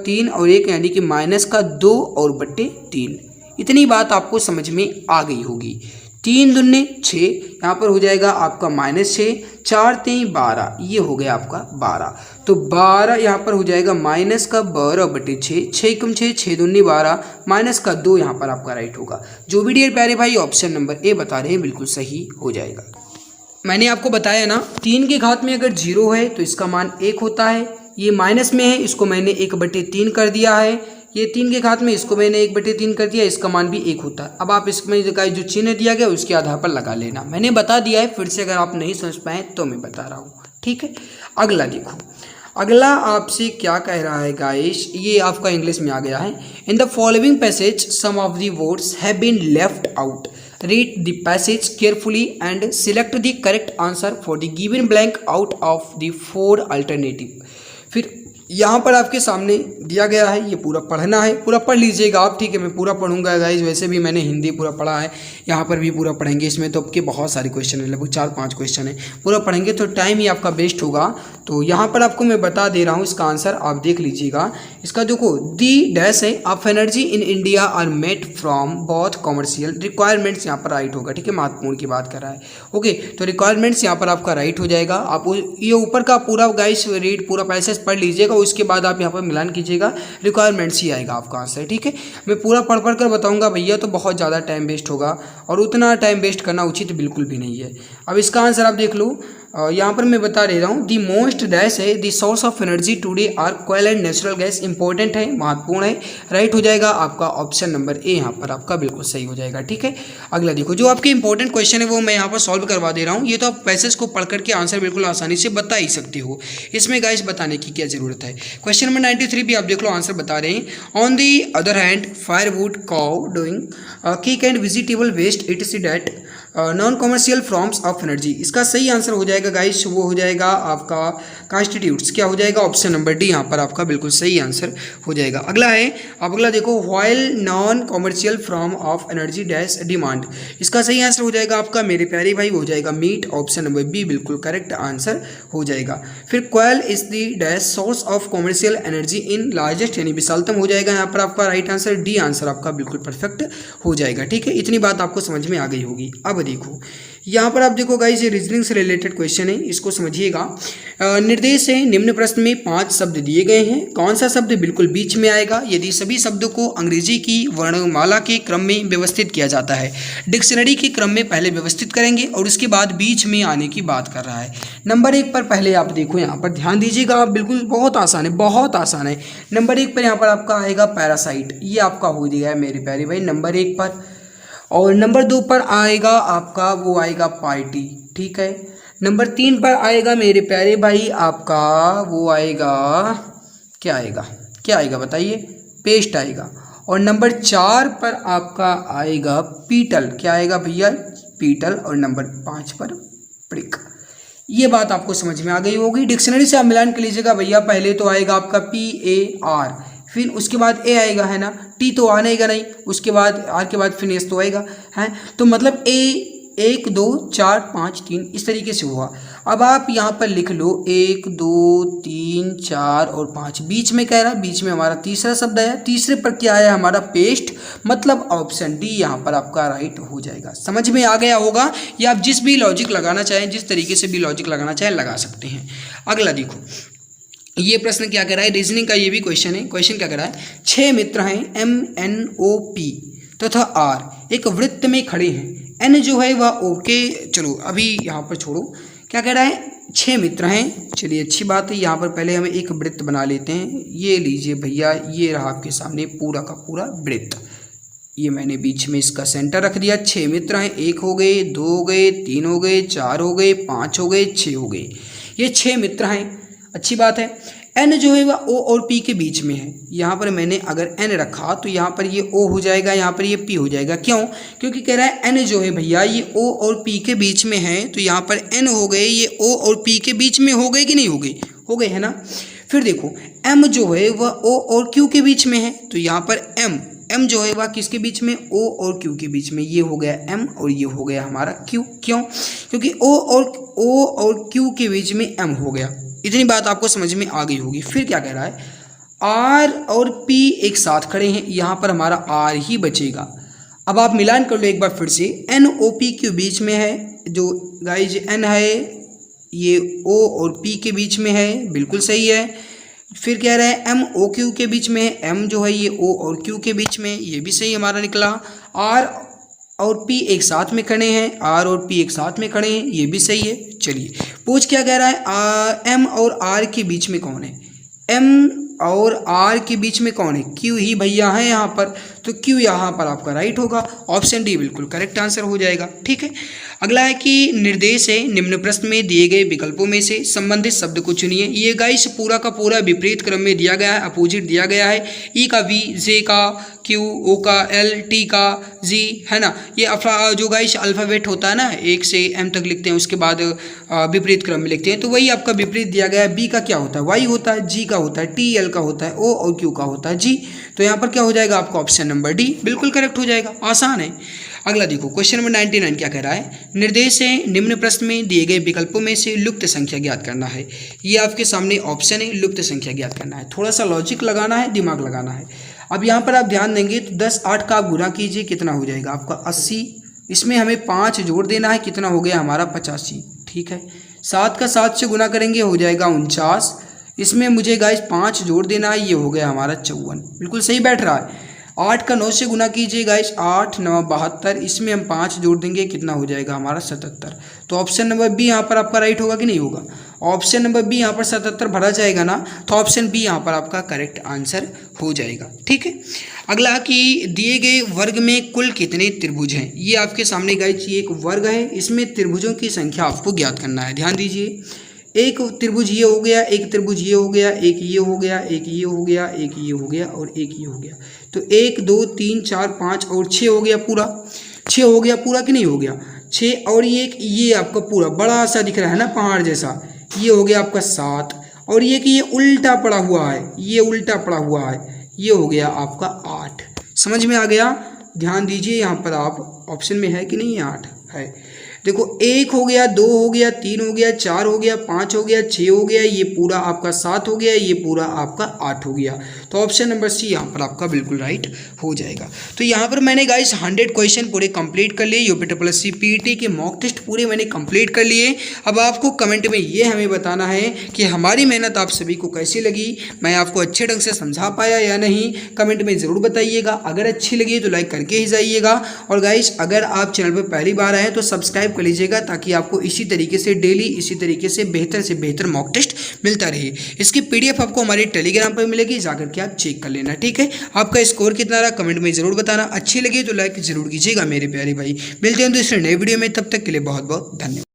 3 और 1 यानी कि माइनस का 2 और बटे 3। इतनी बात आपको समझ में आ गई होगी। 3 दूने 6, यहाँ पर हो जाएगा आपका -6, 4 3 12, ये हो गया आपका 12। तो 12 यहाँ पर हो जाएगा माइनस का 12 बटे 6, 6 कम 6 6 दूनी 12, माइनस का 2 यहाँ पर आपका राइट होगा। जो भी डियर प्यारे भाई ऑप्शन नंबर ए बता रहे हैं बिल्कुल सही हो जाएगा। मैंने आपको बताया ना, 3 के घात में अगर 0 है तो इसका मान 1 होता है। ये माइनस में है, इसको मैंने 1 बटे 3 कर दिया है। ये 3 के घात में इसको मैंने 1 बटे 3 कर दिया, इसका मान भी 1 होता है। अब आप इसमें जो चिन्ह दिया गया उसके आधार पर लगा लेना, मैंने बता दिया है। फिर से अगर आप नहीं समझ पाए तो मैं बता रहा हूँ। ठीक है, अगला देखो, अगला आपसे क्या कह रहा है गाइस, ये आपका इंग्लिश में आ गया है। In the following passage some of the words have been left out, read the passage carefully and select the correct answer for the given blank out of the 4 alternative. फिर यहाँ पर आपके सामने दिया गया है, ये पूरा पढ़ना है, पूरा पढ़ लीजिएगा आप। ठीक है, मैं पूरा पढ़ूंगा गाइस, वैसे भी मैंने हिंदी पूरा पढ़ा है, यहाँ पर भी पूरा पढ़ेंगे। इसमें तो आपके बहुत सारे क्वेश्चन है, लगभग 4-5 क्वेश्चन है, पूरा पढ़ेंगे तो टाइम ही आपका वेस्ट होगा। तो यहाँ पर आपको मैं बता दे रहा हूँ इसका आंसर, आप देख लीजिएगा। इसका देखो, दी डैश है of energy in India are made from both commercial requirements, यहाँ पर राइट होगा। ठीक है, महत्वपूर्ण की बात कर रहा है। ओके, तो रिक्वायरमेंट्स यहाँ पर आपका राइट हो जाएगा। आप ये ऊपर का पूरा गाइस रीड पूरा पैसेज पढ़ लीजिएगा, उसके बाद आप यहाँ पर मिलान कीजिएगा, रिक्वायरमेंट्स ही आएगा आपका आंसर। ठीक है, मैं पूरा पढ़ कर बताऊंगा भैया तो बहुत ज़्यादा टाइम वेस्ट होगा, और उतना टाइम वेस्ट करना उचित बिल्कुल भी नहीं है। अब इसका आंसर आप देख लो, यहाँ पर मैं बता दे रहा हूँ। दी मोस्ट डैश है the source of energy today are coal and natural gas, important है, महत्वपूर्ण है, राइट हो जाएगा आपका ऑप्शन नंबर ए, यहाँ पर आपका बिल्कुल सही हो जाएगा। ठीक है, अगला देखो, जो आपके इंपॉर्टेंट क्वेश्चन है वो मैं यहाँ पर सॉल्व करवा दे रहा हूँ। ये तो आप पैसेज को पढ़ करके आंसर बिल्कुल आसानी से बता ही सकते हो, इसमें गाइस बताने की क्या जरूरत है। क्वेश्चन नंबर 93 भी आप देख लो, आंसर बता रहे हैं। On the other hand firewood cow dung cake and vegetable waste it is that non commercial forms of energy. इसका सही आंसर हो जाएगा गाइस, वो हो जाएगा आपका कॉन्स्टिट्यूट्स। क्या हो जाएगा, ऑप्शन नंबर डी, यहाँ पर आपका बिल्कुल सही आंसर हो जाएगा। अगला है, अब अगला देखो, while non commercial form of energy dash demand. इसका सही आंसर हो जाएगा आपका मेरे प्यारे भाई, हो जाएगा मीट, ऑप्शन नंबर बी बिल्कुल करेक्ट आंसर हो जाएगा। फिर quail is the dash source of commercial energy in largest, यानी विशालतम हो जाएगा यहाँ पर आपका राइट आंसर, डी आंसर आपका बिल्कुल परफेक्ट हो जाएगा। ठीक है, इतनी बात आपको समझ में आ गई होगी। अब देखो, यहाँ पर आप देखो गाइस, ये रीजनिंग से रिलेटेड क्वेश्चन है, इसको समझिएगा। निर्देश है, निम्न प्रश्न में 5 शब्द दिए गए हैं, कौन सा शब्द बिल्कुल बीच में आएगा यदि सभी शब्दों को अंग्रेजी की वर्णमाला के क्रम में व्यवस्थित किया जाता है। डिक्शनरी के क्रम में पहले व्यवस्थित करेंगे और उसके बाद बीच में आने की बात कर रहा है। नंबर 1 पर पहले आप देखो, यहाँ पर ध्यान दीजिएगा आप, बिल्कुल बहुत आसान है, बहुत आसान है। नंबर 1 पर यहाँ पर आपका आएगा पैरासाइट, ये आपका हो गया है मेरे प्यारे भाई नंबर 1 पर। और नंबर 2 पर आएगा आपका वो आएगा पार्टी, ठीक है। नंबर 3 पर आएगा मेरे प्यारे भाई आपका वो आएगा क्या आएगा, क्या आएगा बताइए, पेस्ट आएगा। और नंबर 4 पर आपका आएगा पीटल, क्या आएगा भैया, पीटल। और नंबर 5 पर प्रिक। ये बात आपको समझ में आ गई होगी। डिक्शनरी से आप मिलान कर लीजिएगा भैया। पहले तो आएगा आपका PAR, फिर उसके बाद ए आएगा, है ना, टी तो आने का नहीं, उसके बाद आर के बाद फिर एस तो आएगा, है। तो मतलब ए 1 2 4 5 3 इस तरीके से हुआ। अब आप यहाँ पर लिख लो 1 2 3 4 और 5, बीच में कह रहा, बीच में हमारा तीसरा शब्द आया, तीसरे पर क्या आया हमारा पेस्ट, मतलब ऑप्शन डी यहाँ पर आपका राइट हो जाएगा। समझ में आ गया होगा। या आप जिस भी लॉजिक लगाना चाहें, जिस तरीके से भी लॉजिक लगाना चाहें लगा सकते हैं। अगला देखो, ये प्रश्न क्या कह रहा है, रीजनिंग का ये भी क्वेश्चन है। क्वेश्चन क्या कह रहा है, 6 मित्र हैं MNOP तथा R एक वृत्त में खड़े हैं। N जो है वह ओके, चलो अभी यहाँ पर छोड़ो। क्या कह रहा है, 6 मित्र हैं, चलिए अच्छी बात है। यहाँ पर पहले हमें एक वृत्त बना लेते हैं। ये लीजिए भैया, ये रहा आपके सामने पूरा का पूरा वृत्त। ये मैंने बीच में इसका सेंटर रख दिया। 6 मित्र हैं, 1 हो गए, 2 हो गए, 3 हो गए, 4 हो गए, 5 हो गए, 6 हो गए। ये 6 मित्र हैं, अच्छी बात है। N जो है वह O और P के बीच में है। यहाँ पर मैंने अगर N रखा तो यहाँ पर ये O हो जाएगा, यहाँ पर ये P हो जाएगा। क्यों? क्योंकि कह रहा है N जो है भैया ये O और P के बीच में है, तो यहाँ पर N हो गए, ये O और P के बीच में हो गए कि नहीं हो गए, हो गए, है ना। फिर देखो M जो है वह O और Q के बीच में है, तो यहाँ पर M जो है वह किसके बीच में, O और Q के बीच में। ये हो गया M और ये हो गया हमारा Q। क्यों? क्योंकि O और Q के बीच में M हो गया। इतनी बात आपको समझ में आ गई होगी। फिर क्या कह रहा है, R और P एक साथ खड़े हैं, यहाँ पर हमारा R ही बचेगा। अब आप मिलान कर लो एक बार फिर से। NOP के बीच में है, जो गाइज N है ये O और P के बीच में है, बिल्कुल सही है। फिर कह रहा है MOQ के बीच में है, M जो है ये O और Q के बीच में, ये भी सही हमारा निकला। R और P एक साथ में खड़े हैं, R और P एक साथ में खड़े हैं, ये भी सही है। चलिए पूछ क्या कह रहा है, M और R के बीच में कौन है, M और R के बीच में कौन है, Q ही भैया है यहाँ पर, तो Q यहाँ पर आपका राइट होगा। ऑप्शन डी बिल्कुल करेक्ट आंसर हो जाएगा, ठीक है। अगला है कि निर्देश है, निम्न प्रश्न में दिए गए विकल्पों में से संबंधित शब्द को चुनिए। ये गाइस पूरा का पूरा विपरीत क्रम में दिया गया है, अपोजिट दिया गया है। E का V, J का Q, O का L, T का G, है ना। ये जो गाइस अल्फ़ाबेट होता है ना, 1 से M तक लिखते हैं, उसके बाद विपरीत क्रम में लिखते हैं, तो वही आपका विपरीत दिया गया है। B का क्या होता है, Y होता है, G का होता है T, L का होता है O और Q का होता है G। तो यहाँ पर क्या हो जाएगा आपका ऑप्शन नंबर डी बिल्कुल करेक्ट हो जाएगा, आसान है। अगला देखो क्वेश्चन नंबर 99 क्या कह रहा है, निर्देश है, निम्न प्रश्न में दिए गए विकल्पों में से लुप्त संख्या ज्ञात करना है। ये आपके सामने ऑप्शन है, लुप्त संख्या ज्ञात करना है। थोड़ा सा लॉजिक लगाना है, दिमाग लगाना है। अब यहाँ पर आप ध्यान देंगे तो 10 8 का आप गुना कीजिए, कितना हो जाएगा आपका 80। इसमें हमें 5 जोड़ देना है, कितना हो गया हमारा 85, ठीक है। 7 का 7 से गुना करेंगे हो जाएगा 49। इसमें मुझे गाइस 5 जोड़ देना है, ये हो गया हमारा 54, बिल्कुल सही बैठ रहा है। 8 का 9 से गुना कीजिए गाइस, 8 9 72, इसमें हम 5 जोड़ देंगे, कितना हो जाएगा हमारा 77। तो ऑप्शन नंबर बी यहाँ पर आपका राइट होगा कि नहीं होगा, ऑप्शन नंबर बी यहाँ पर 77 भरा जाएगा ना, तो ऑप्शन बी यहाँ पर आपका करेक्ट आंसर हो जाएगा, ठीक है। अगला कि दिए गए वर्ग में कुल कितने त्रिभुज हैं। ये आपके सामने गाइस ये एक वर्ग है, इसमें त्रिभुजों की संख्या आपको ज्ञात करना है। ध्यान दीजिए, एक त्रिभुज ये हो गया, एक त्रिभुज ये हो गया, एक ये हो गया, एक ये हो गया, एक ये हो गया और एक ये हो गया। तो 1 2 3 4 5 और 6 हो गया पूरा, 6 हो गया पूरा कि नहीं हो गया 6। और ये आपका पूरा बड़ा सा दिख रहा है ना पहाड़ जैसा, ये हो गया आपका 7। और ये कि ये उल्टा पड़ा हुआ है, ये उल्टा पड़ा हुआ है, ये हो गया आपका 8। समझ में आ गया। ध्यान दीजिए यहाँ पर आप ऑप्शन में है कि नहीं, 8 है। देखो 1 हो गया, 2 हो गया, 3 हो गया, 4 हो गया, 5 हो गया, 6 हो गया, ये पूरा आपका 7 हो गया, ये पूरा आपका 8 हो गया। तो ऑप्शन नंबर सी यहाँ पर आपका बिल्कुल राइट हो जाएगा। तो यहाँ पर मैंने गाइस 100 क्वेश्चन पूरे कंप्लीट कर लिए, यूपीट्रिपल पीईटी के मॉक टेस्ट पूरे मैंने कंप्लीट कर लिए। अब आपको कमेंट में ये हमें बताना है कि हमारी मेहनत आप सभी को कैसी लगी, मैं आपको अच्छे ढंग से समझा पाया या नहीं, कमेंट में ज़रूर बताइएगा। अगर अच्छी लगी तो लाइक करके ही जाइएगा। और गाइस अगर आप चैनल पर पहली बार आए तो सब्सक्राइब कर लीजिएगा ताकि आपको इसी तरीके से डेली इसी तरीके से बेहतर मॉक टेस्ट मिलता रहे। इसकी पीडीएफ आपको हमारे टेलीग्राम पर मिलेगी, जाकर के आप चेक कर लेना, ठीक है। आपका स्कोर कितना रहा कमेंट में जरूर बताना, अच्छी लगी तो लाइक जरूर कीजिएगा मेरे प्यारे भाई। मिलते हैं दूसरे नए वीडियो में, तब तक के लिए बहुत बहुत धन्यवाद।